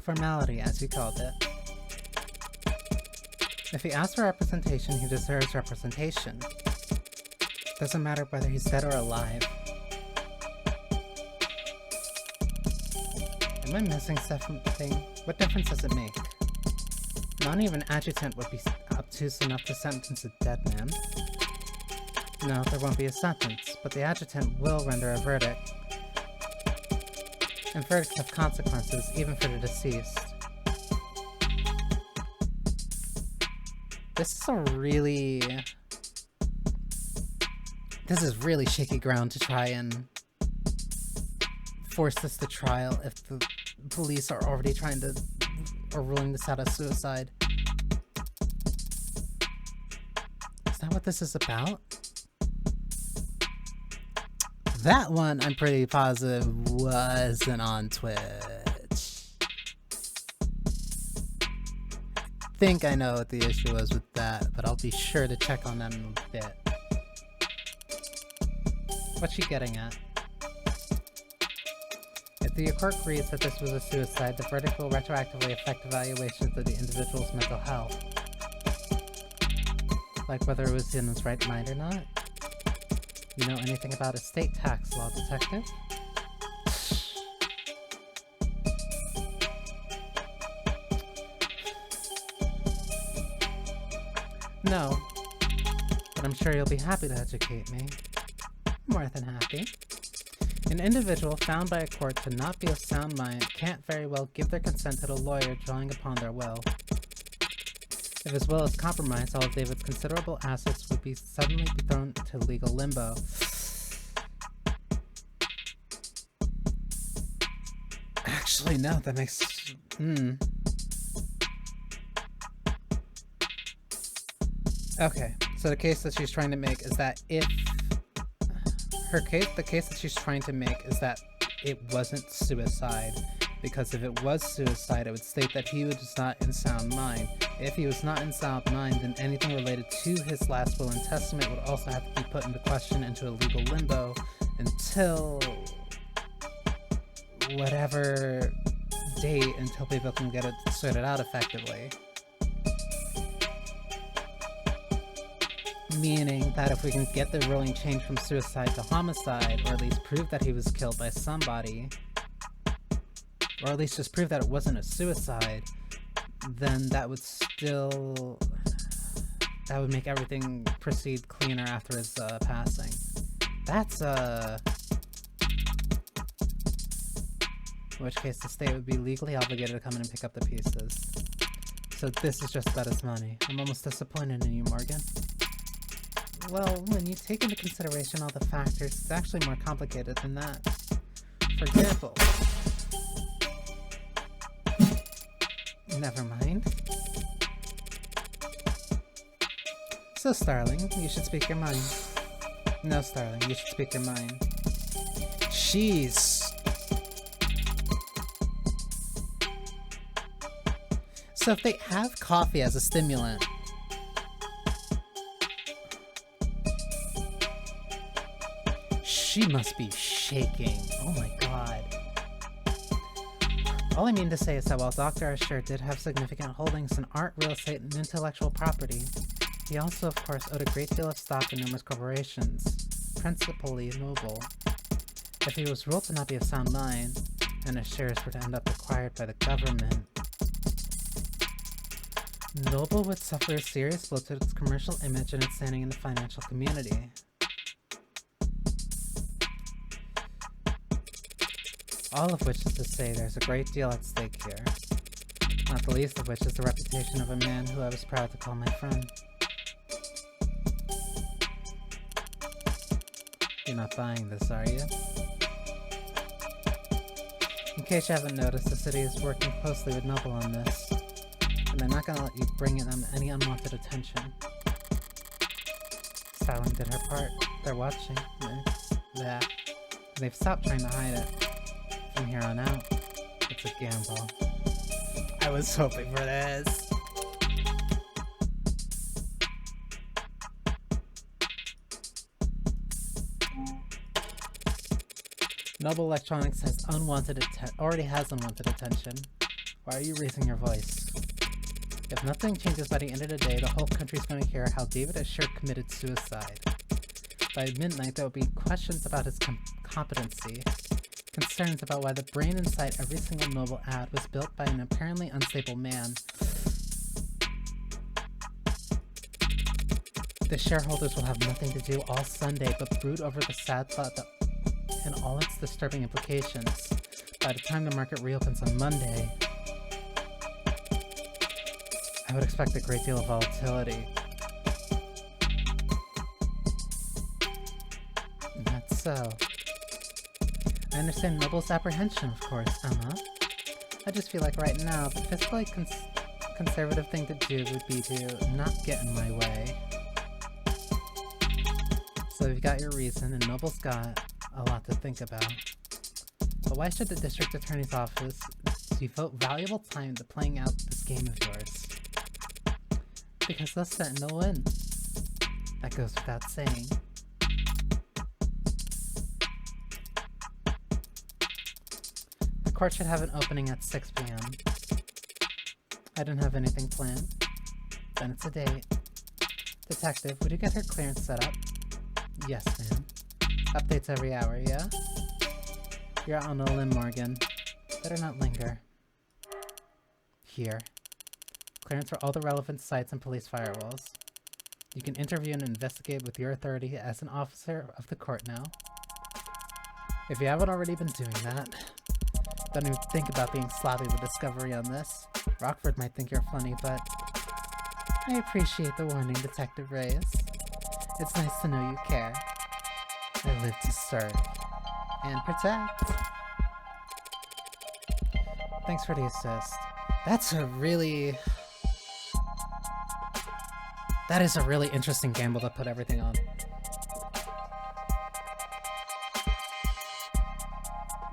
Formality, as you called it. If he asks for representation, he deserves representation. Doesn't matter whether he's dead or alive. Am I missing something? What difference does it make? Not even adjutant would be obtuse enough to sentence a dead man. No, there won't be a sentence, but the adjutant will render a verdict. And verdicts have consequences, even for the deceased. This is really shaky ground to try and force this to trial if the police are already ruling this out as suicide. Is that what this is about? That one, I'm pretty positive, wasn't on Twitch. I think I know what the issue was with that, but I'll be sure to check on that in a bit. What's she getting at? If the court agrees that this was a suicide, the verdict will retroactively affect evaluations of the individual's mental health. Like whether it was in his right mind or not? You know anything about estate tax law, detective? know, but I'm sure you'll be happy to educate me. More than happy. An individual found by a court to not be of sound mind can't very well give their consent to the lawyer drawing upon their will. If his will is compromised, all of David's considerable assets would be suddenly thrown to legal limbo. Actually, no, that makes... Okay, so the case that she's trying to make is that if... the case that she's trying to make is that it wasn't suicide. Because if it was suicide, it would state that he was not in sound mind. If he was not in sound mind, then anything related to his last will and testament would also have to be put into question into a legal limbo until whatever date, until people can get it sorted out effectively. Meaning that if we can get the ruling changed from suicide to homicide, or at least prove that he was killed by somebody, or at least just prove that it wasn't a suicide, then that would make everything proceed cleaner after his passing. That's in which case the state would be legally obligated to come in and pick up the pieces. So this is just about his money. I'm almost disappointed in you, Morgan. Well, when you take into consideration all the factors, it's actually more complicated than that. For example... Never mind. So, Starling, you should speak your mind. No, Starling, you should speak your mind. Jeez. So if they have coffee as a stimulant... She must be shaking. Oh my god. All I mean to say is that while Dr. Asher did have significant holdings in art, real estate, and intellectual property, he also, of course, owed a great deal of stock in numerous corporations, principally Noble. If he was ruled to not be of sound mind, and his shares were to end up acquired by the government, Noble would suffer a serious blow to its commercial image and its standing in the financial community. All of which is to say there's a great deal at stake here. Not the least of which is the reputation of a man who I was proud to call my friend. You're not buying this, are you? In case you haven't noticed, the city is working closely with Noble on this, and they're not gonna let you bring them any unwanted attention. Starling did her part. They're watching. They've stopped trying to hide it. From here on out, it's a gamble. I was hoping for this. Noble Electronics has already has unwanted attention. Why are you raising your voice? If nothing changes by the end of the day, the whole country's going to hear how David Asher committed suicide. By midnight, there will be questions about his competency. Concerns about why the brain inside every single Noble ad was built by an apparently unstable man. The shareholders will have nothing to do all Sunday but brood over the sad thought that, and all its disturbing implications. By the time the market reopens on Monday, I would expect a great deal of volatility. And that's so. I understand Noble's apprehension, of course, Emma. I just feel like right now, the fiscally conservative thing to do would be to not get in my way. So you've got your reason, and Noble's got a lot to think about. But why should the district attorney's office devote valuable time to playing out this game of yours? Because they'll set no win. That goes without saying. The court should have an opening at 6 p.m. I don't have anything planned. Then it's a date. Detective, would you get her clearance set up? Yes, ma'am. Updates every hour, yeah? You're out on a limb, Morgan. Better not linger. Here. Clearance for all the relevant sites and police firewalls. You can interview and investigate with your authority as an officer of the court now. If you haven't already been doing that, don't even think about being sloppy with discovery on this. Rockford might think you're funny, but I appreciate the warning, Detective Reyes. It's nice to know you care. I live to serve and protect. Thanks for the assist. That is a really interesting gamble to put everything on.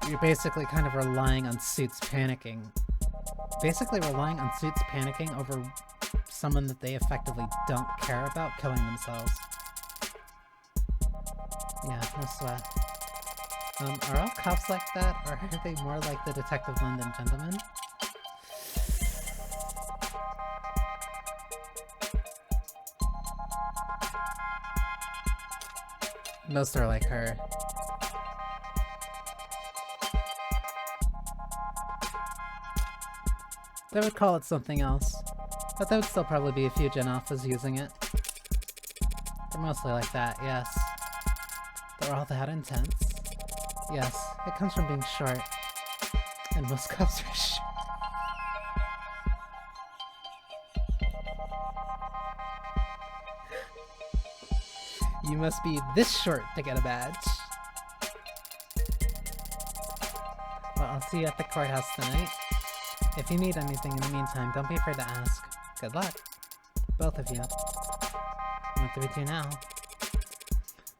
You're basically kind of relying on Suits panicking. Basically relying on Suits panicking over someone that they effectively don't care about killing themselves. Yeah, no sweat. Are all cops like that, or are they more like the Detective London gentleman? Most are like her. They would call it something else, but there would still probably be a few Gen Alphas using it. They're mostly like that, yes. They're all that intense. Yes, it comes from being short. And most cops are short. You must be this short to get a badge. Well, I'll see you at the courthouse tonight. If you need anything in the meantime, don't be afraid to ask. Good luck. Both of you. What do we do now?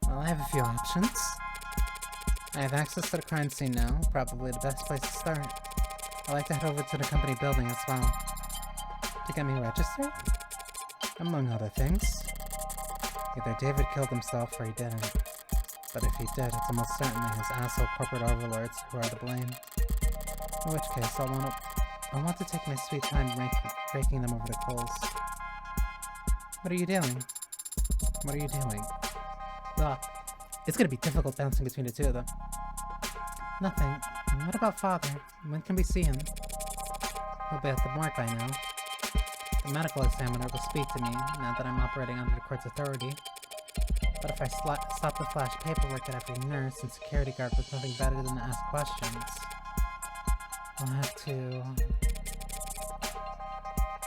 Well, I have a few options. I have access to the crime scene now, probably the best place to start. I'd like to head over to the company building as well. To get me registered? Among other things. Either David killed himself or he didn't. But if he did, it's almost certainly his asshole corporate overlords who are to blame. In which case, I want to take my sweet time raking them over the coals. What are you doing? What are you doing? Ugh. It's gonna be difficult bouncing between the two of them. Nothing. What about Father? When can we see him? He'll be at the morgue by now. The medical examiner will speak to me, now that I'm operating under the court's authority. But if I stop to flash paperwork at every nurse and security guard with nothing better than to ask questions, I'll have to...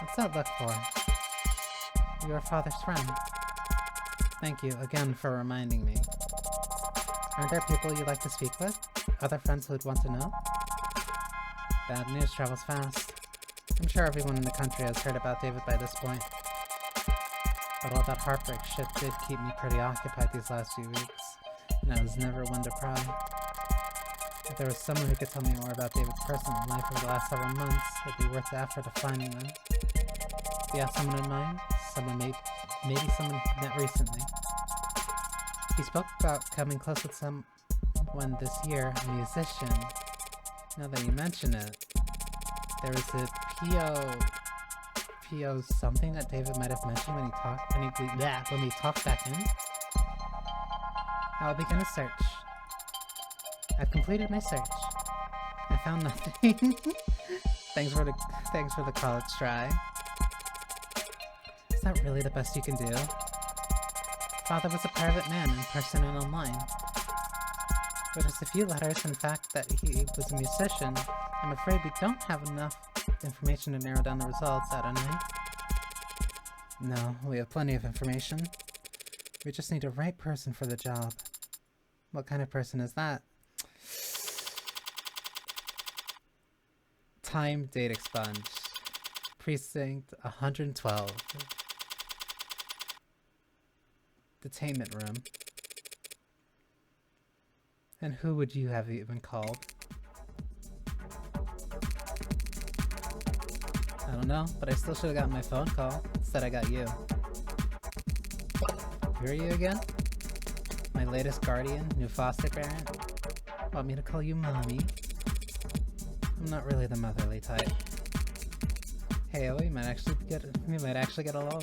What's that look for? You're Father's friend. Thank you again for reminding me. Aren't there people you'd like to speak with? Other friends who'd want to know? Bad news travels fast. I'm sure everyone in the country has heard about David by this point. But all that heartbreak shit did keep me pretty occupied these last few weeks, and I was never one to cry. If there was someone who could tell me more about David's personal life over the last several months, it'd be worth the effort of finding them. Do you have someone in mind? Maybe someone you met recently. He spoke about coming close with someone this year, a musician. Now that you mention it, there was a P.O. something that David might have mentioned when we talked back in. I'll begin a search. I've completed my search. I found nothing. Thanks for the college try. Is that really the best you can do? Father was a private man in person and online. With just a few letters and the fact that he was a musician, I'm afraid we don't have enough information to narrow down the results, don't we? No, we have plenty of information. We just need a right person for the job. What kind of person is that? Time date expunged. Precinct 112. Detainment room. And who would you have even called? I don't know, but I still should have gotten my phone call. Instead I got you. Who are you again? My latest guardian, new foster parent? Want me to call you Mommy? I'm not really the motherly type. Hey, we might actually get along.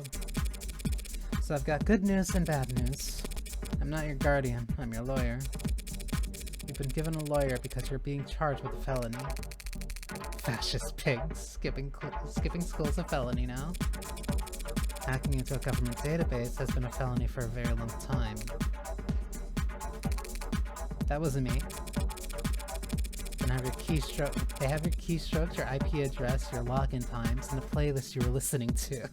So I've got good news and bad news. I'm not your guardian, I'm your lawyer. You've been given a lawyer because you're being charged with a felony. Fascist pigs. Skipping school's a felony now. hacking into a government database has been a felony for a very long time. That wasn't me. They have your keystrokes, your IP address, your login times, and the playlist you were listening to.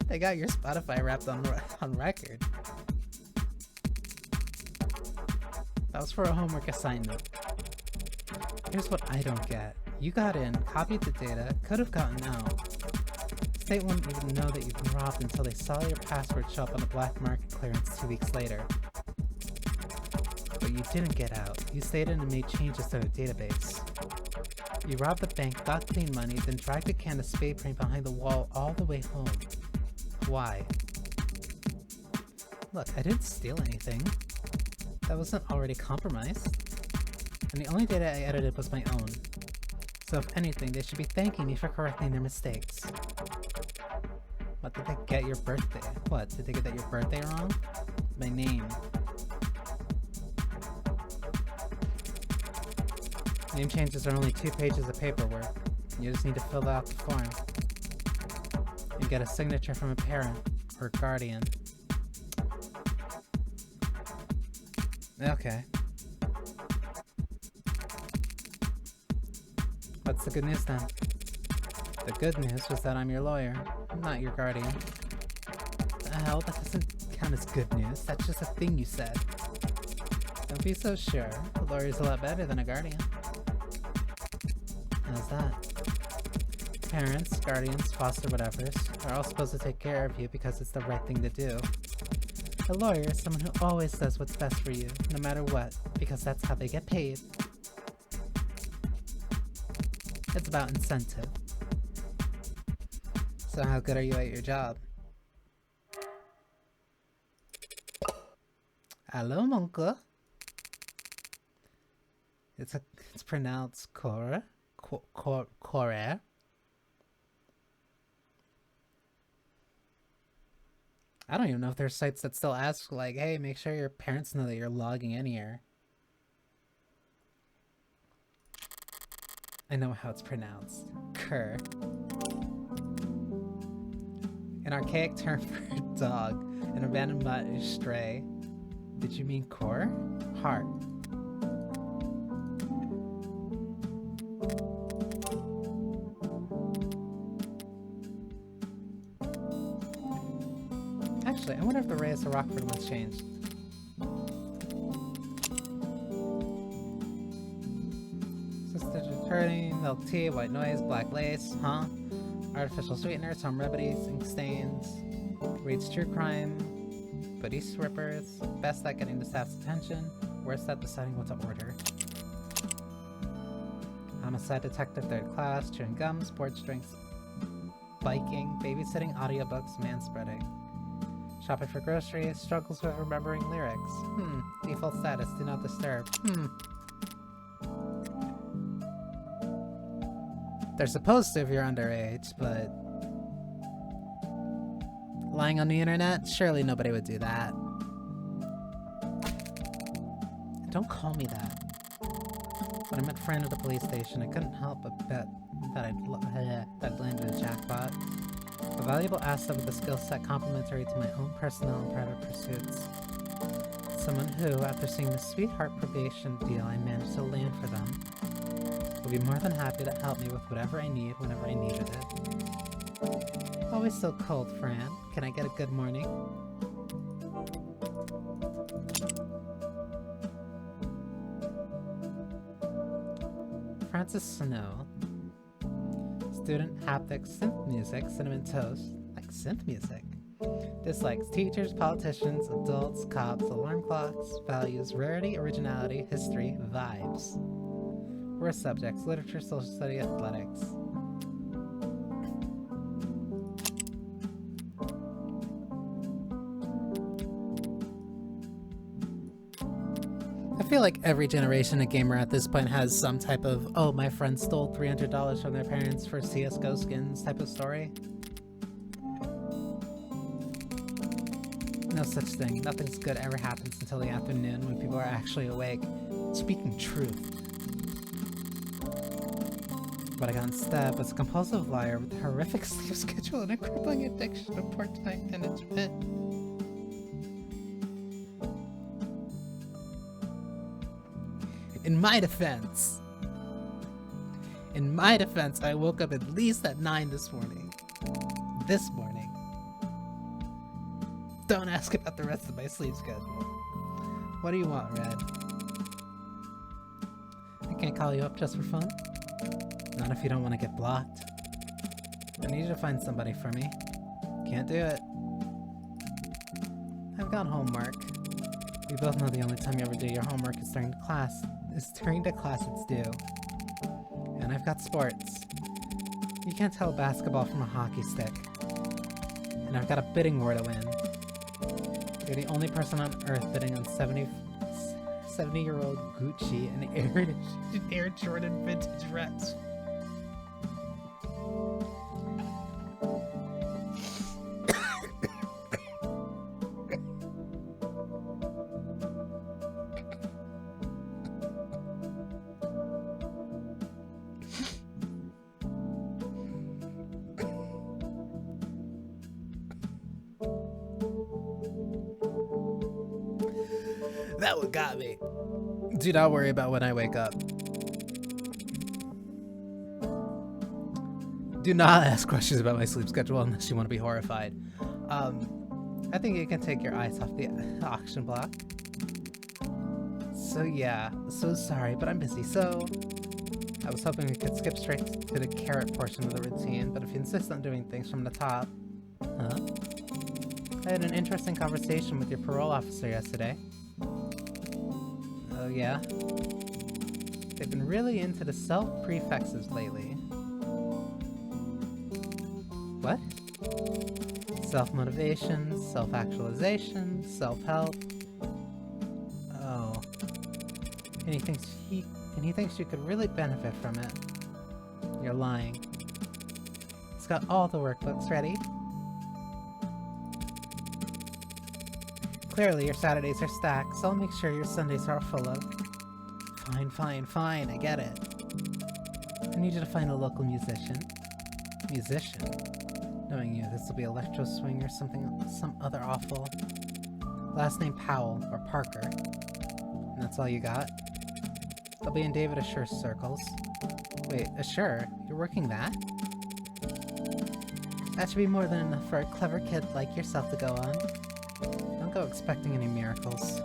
They got your Spotify wrapped on record. That was for a homework assignment. Here's what I don't get. You got in, copied the data, could have gotten out. State wouldn't even know that you've been robbed until they saw your password show up on the black market clearance 2 weeks later. But you didn't get out. You stayed in and made changes to the database. You robbed the bank, got clean money, then dragged a can of spray paint behind the wall all the way home. Why? Look, I didn't steal anything. That wasn't already compromised. And the only data I edited was my own. So if anything, they should be thanking me for correcting their mistakes. What, did they get your birthday? What, did they get your birthday wrong? My name. Name changes are only 2 pages of paperwork. You just need to fill out the form. You get a signature from a parent or guardian. Okay. What's the good news then? The good news was that I'm your lawyer, not your guardian. The hell, that doesn't count as good news. That's just a thing you said. Don't be so sure. A lawyer's a lot better than a guardian. How's that? Parents, guardians, foster whatevers are all supposed to take care of you because it's the right thing to do. A lawyer is someone who always does what's best for you, no matter what, because that's how they get paid. It's about incentive. So how good are you at your job? Hello, Monka. It's pronounced Cora. Cora. I don't even know if there's sites that still ask, like, hey, make sure your parents know that you're logging in here. I know how it's pronounced. Cur. An archaic term for dog. An abandoned mutt is stray. Did you mean core? Heart. Actually, I wonder if the Reyes to Rockford one's changed. Sister returning, milk tea, white noise, black lace, huh? Artificial sweeteners, home remedies, ink stains. Reads true crime, booty strippers, best at getting the staff's attention, worst at deciding what to order. Homicide detective 3rd class, chewing gum, sports drinks, biking, babysitting, audiobooks, manspreading. Shopping for groceries, struggles with remembering lyrics. Default status, do not disturb. They're supposed to if you're underage, but lying on the internet? Surely nobody would do that. Don't call me that. When I met friend at the police station, I couldn't help but bet that I'd landed a jackpot. A valuable asset with a skill set complementary to my own personal and private pursuits. Someone who, after seeing the sweetheart probation deal I managed to land for them, will be more than happy to help me with whatever I need whenever I needed it. Always so cold, Fran. Can I get a good morning? Francis Snow. Student, haptics, synth music, cinnamon toast. Like synth music. Dislikes teachers, politicians, adults, cops, alarm clocks, values, rarity, originality, history, vibes. Worst subjects, literature, social study, athletics. I feel like every generation of gamer at this point has some type of, oh, my friend stole $300 from their parents for CSGO skins type of story. No such thing. Nothing's good ever happens until the afternoon when people are actually awake. Speaking truth. What I got instead was a compulsive liar with a horrific sleep schedule and a crippling addiction to poor time management. In my defense, I woke up at least at 9 this morning. Don't ask about the rest of my sleep schedule. What do you want, Red? I can't call you up just for fun. Not if you don't want to get blocked. I need you to find somebody for me. Can't do it. I've got homework. We both know the only time you ever do your homework is during class. During the class it's due. And I've got sports. You can't tell basketball from a hockey stick. And I've got a bidding war to win. You're the only person on Earth bidding on 70-year-old Gucci and Air Jordan vintage Rex. That one got me. Do not worry about when I wake up. Do not ask questions about my sleep schedule unless you want to be horrified. I think you can take your eyes off the auction block. So yeah, so sorry, but I'm busy, so... I was hoping we could skip straight to the carrot portion of the routine, but if you insist on doing things from the top... Huh? I had an interesting conversation with your parole officer yesterday. Oh yeah? They've been really into the self-prefixes lately. What? Self-motivation, self-actualization, self-help. Oh. And he thinks you could really benefit from it. You're lying. He's got all the workbooks ready. Clearly your Saturdays are stacked, so I'll make sure your Sundays are full of. Fine, I get it. I need you to find a local musician. Musician? Knowing you, this will be electro swing or some other awful. Last name Powell, or Parker. And that's all you got? I'll be in David Assure's circles. Wait, Assure? You're working that? That should be more than enough for a clever kid like yourself to go on. Don't go expecting any miracles.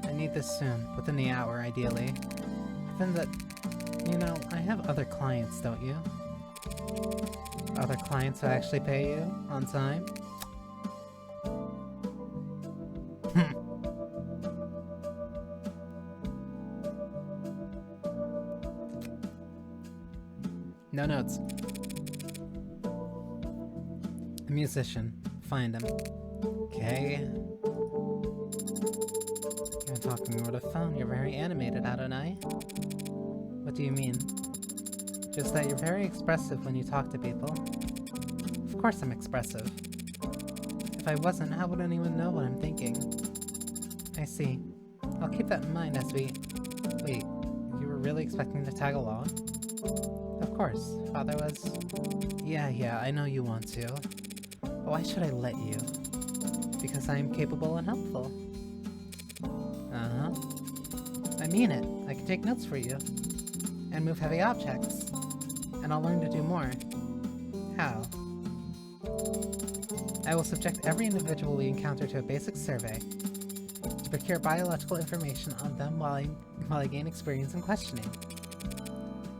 I need this soon, within the hour, ideally. Then that... You know, I have other clients, don't you? Other clients who actually pay you on time? No notes. A musician. Find him. Okay. You're talking over the phone. You're very animated, Adonai. What do you mean? Just that you're very expressive when you talk to people. Of course I'm expressive. If I wasn't, how would anyone know what I'm thinking? I see. I'll keep that in mind as we... Wait, you were really expecting to tag along? Of course. Father was... Yeah, I know you want to. But why should I let you? Because I am capable and helpful. Uh-huh. I mean it. I can take notes for you. And move heavy objects. And I'll learn to do more. How? I will subject every individual we encounter to a basic survey to procure biological information on them while I gain experience in questioning.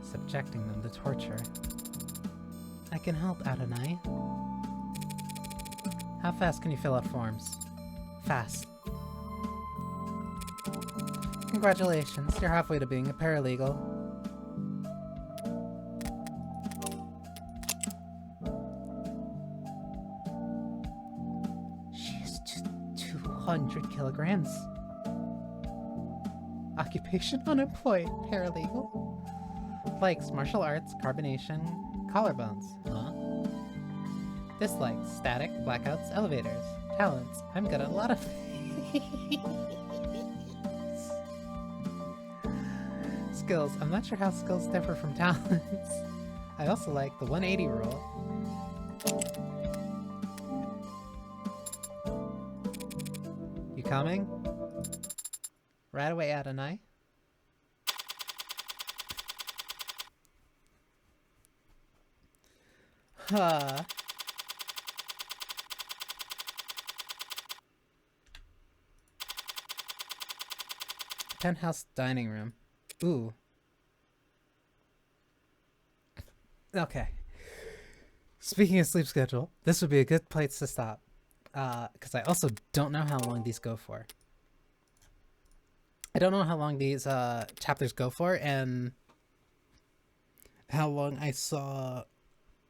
Subjecting them to torture. I can help, Adonai. How fast can you fill out forms? Fast. Congratulations, you're halfway to being a paralegal. She's 200 kilograms. Occupation unemployed, paralegal. Likes martial arts, carbonation, collarbones. Huh? Dislikes static, blackouts, elevators. Talents. I'm good at a lot of things. Skills. I'm not sure how skills differ from talents. I also like the 180 rule. You coming? Right away, Adonai. Huh. Penthouse dining room. Ooh. Okay. Speaking of sleep schedule, this would be a good place to stop. Because I also don't know how long these go for. I don't know how long these chapters go for, and how long I saw...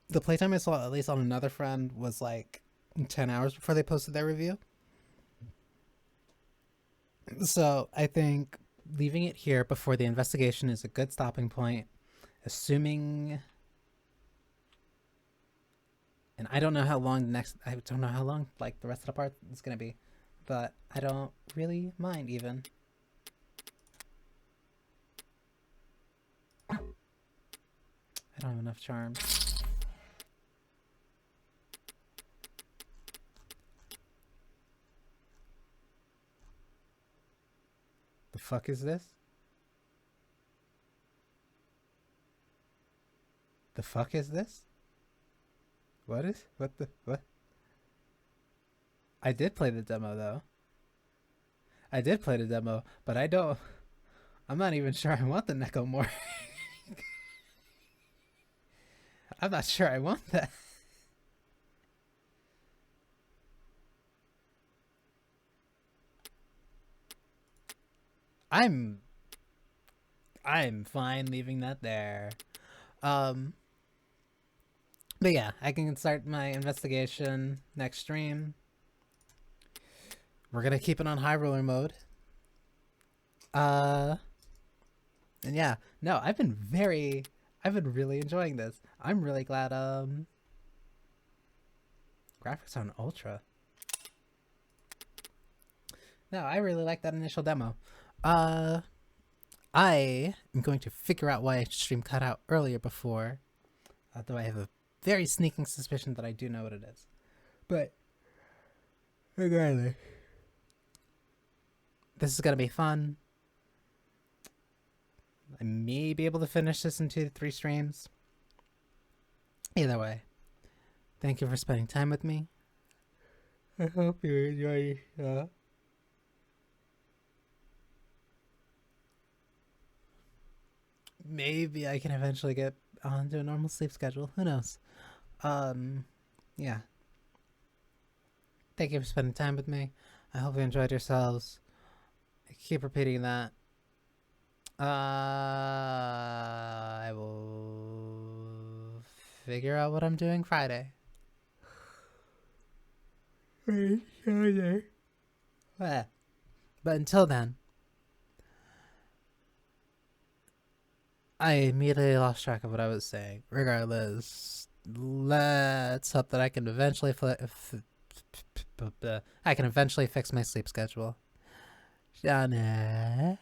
The playtime I saw, at least on another friend, was like 10 hours before they posted their review. So I think leaving it here before the investigation is a good stopping point, assuming... And I don't know how long I don't know how long, like, the rest of the part is going to be. But I don't really mind, even. I don't have enough charms. The fuck is this? The fuck is this? What? I did play the demo, though. I did play the demo, but I'm not even sure I want the Neko more. I'm not sure I want that. I'm fine leaving that there. But yeah, I can start my investigation next stream. We're gonna keep it on high roller mode. And yeah, no, I've been really enjoying this. I'm really glad, graphics on ultra. No, I really like that initial demo. I am going to figure out why stream cut out earlier before, though I have a very sneaking suspicion that I do know what it is. But regardless, this is gonna be fun. I may be able to finish this in 2 to 3 streams. Either way, thank you for spending time with me. I hope you enjoy maybe I can eventually get onto a normal sleep schedule. Who knows? Yeah. Thank you for spending time with me. I hope you enjoyed yourselves. I keep repeating that. I will figure out what I'm doing Friday. But until then, I immediately lost track of what I was saying. Regardless, let's hope that I can eventually fix my sleep schedule. Shana.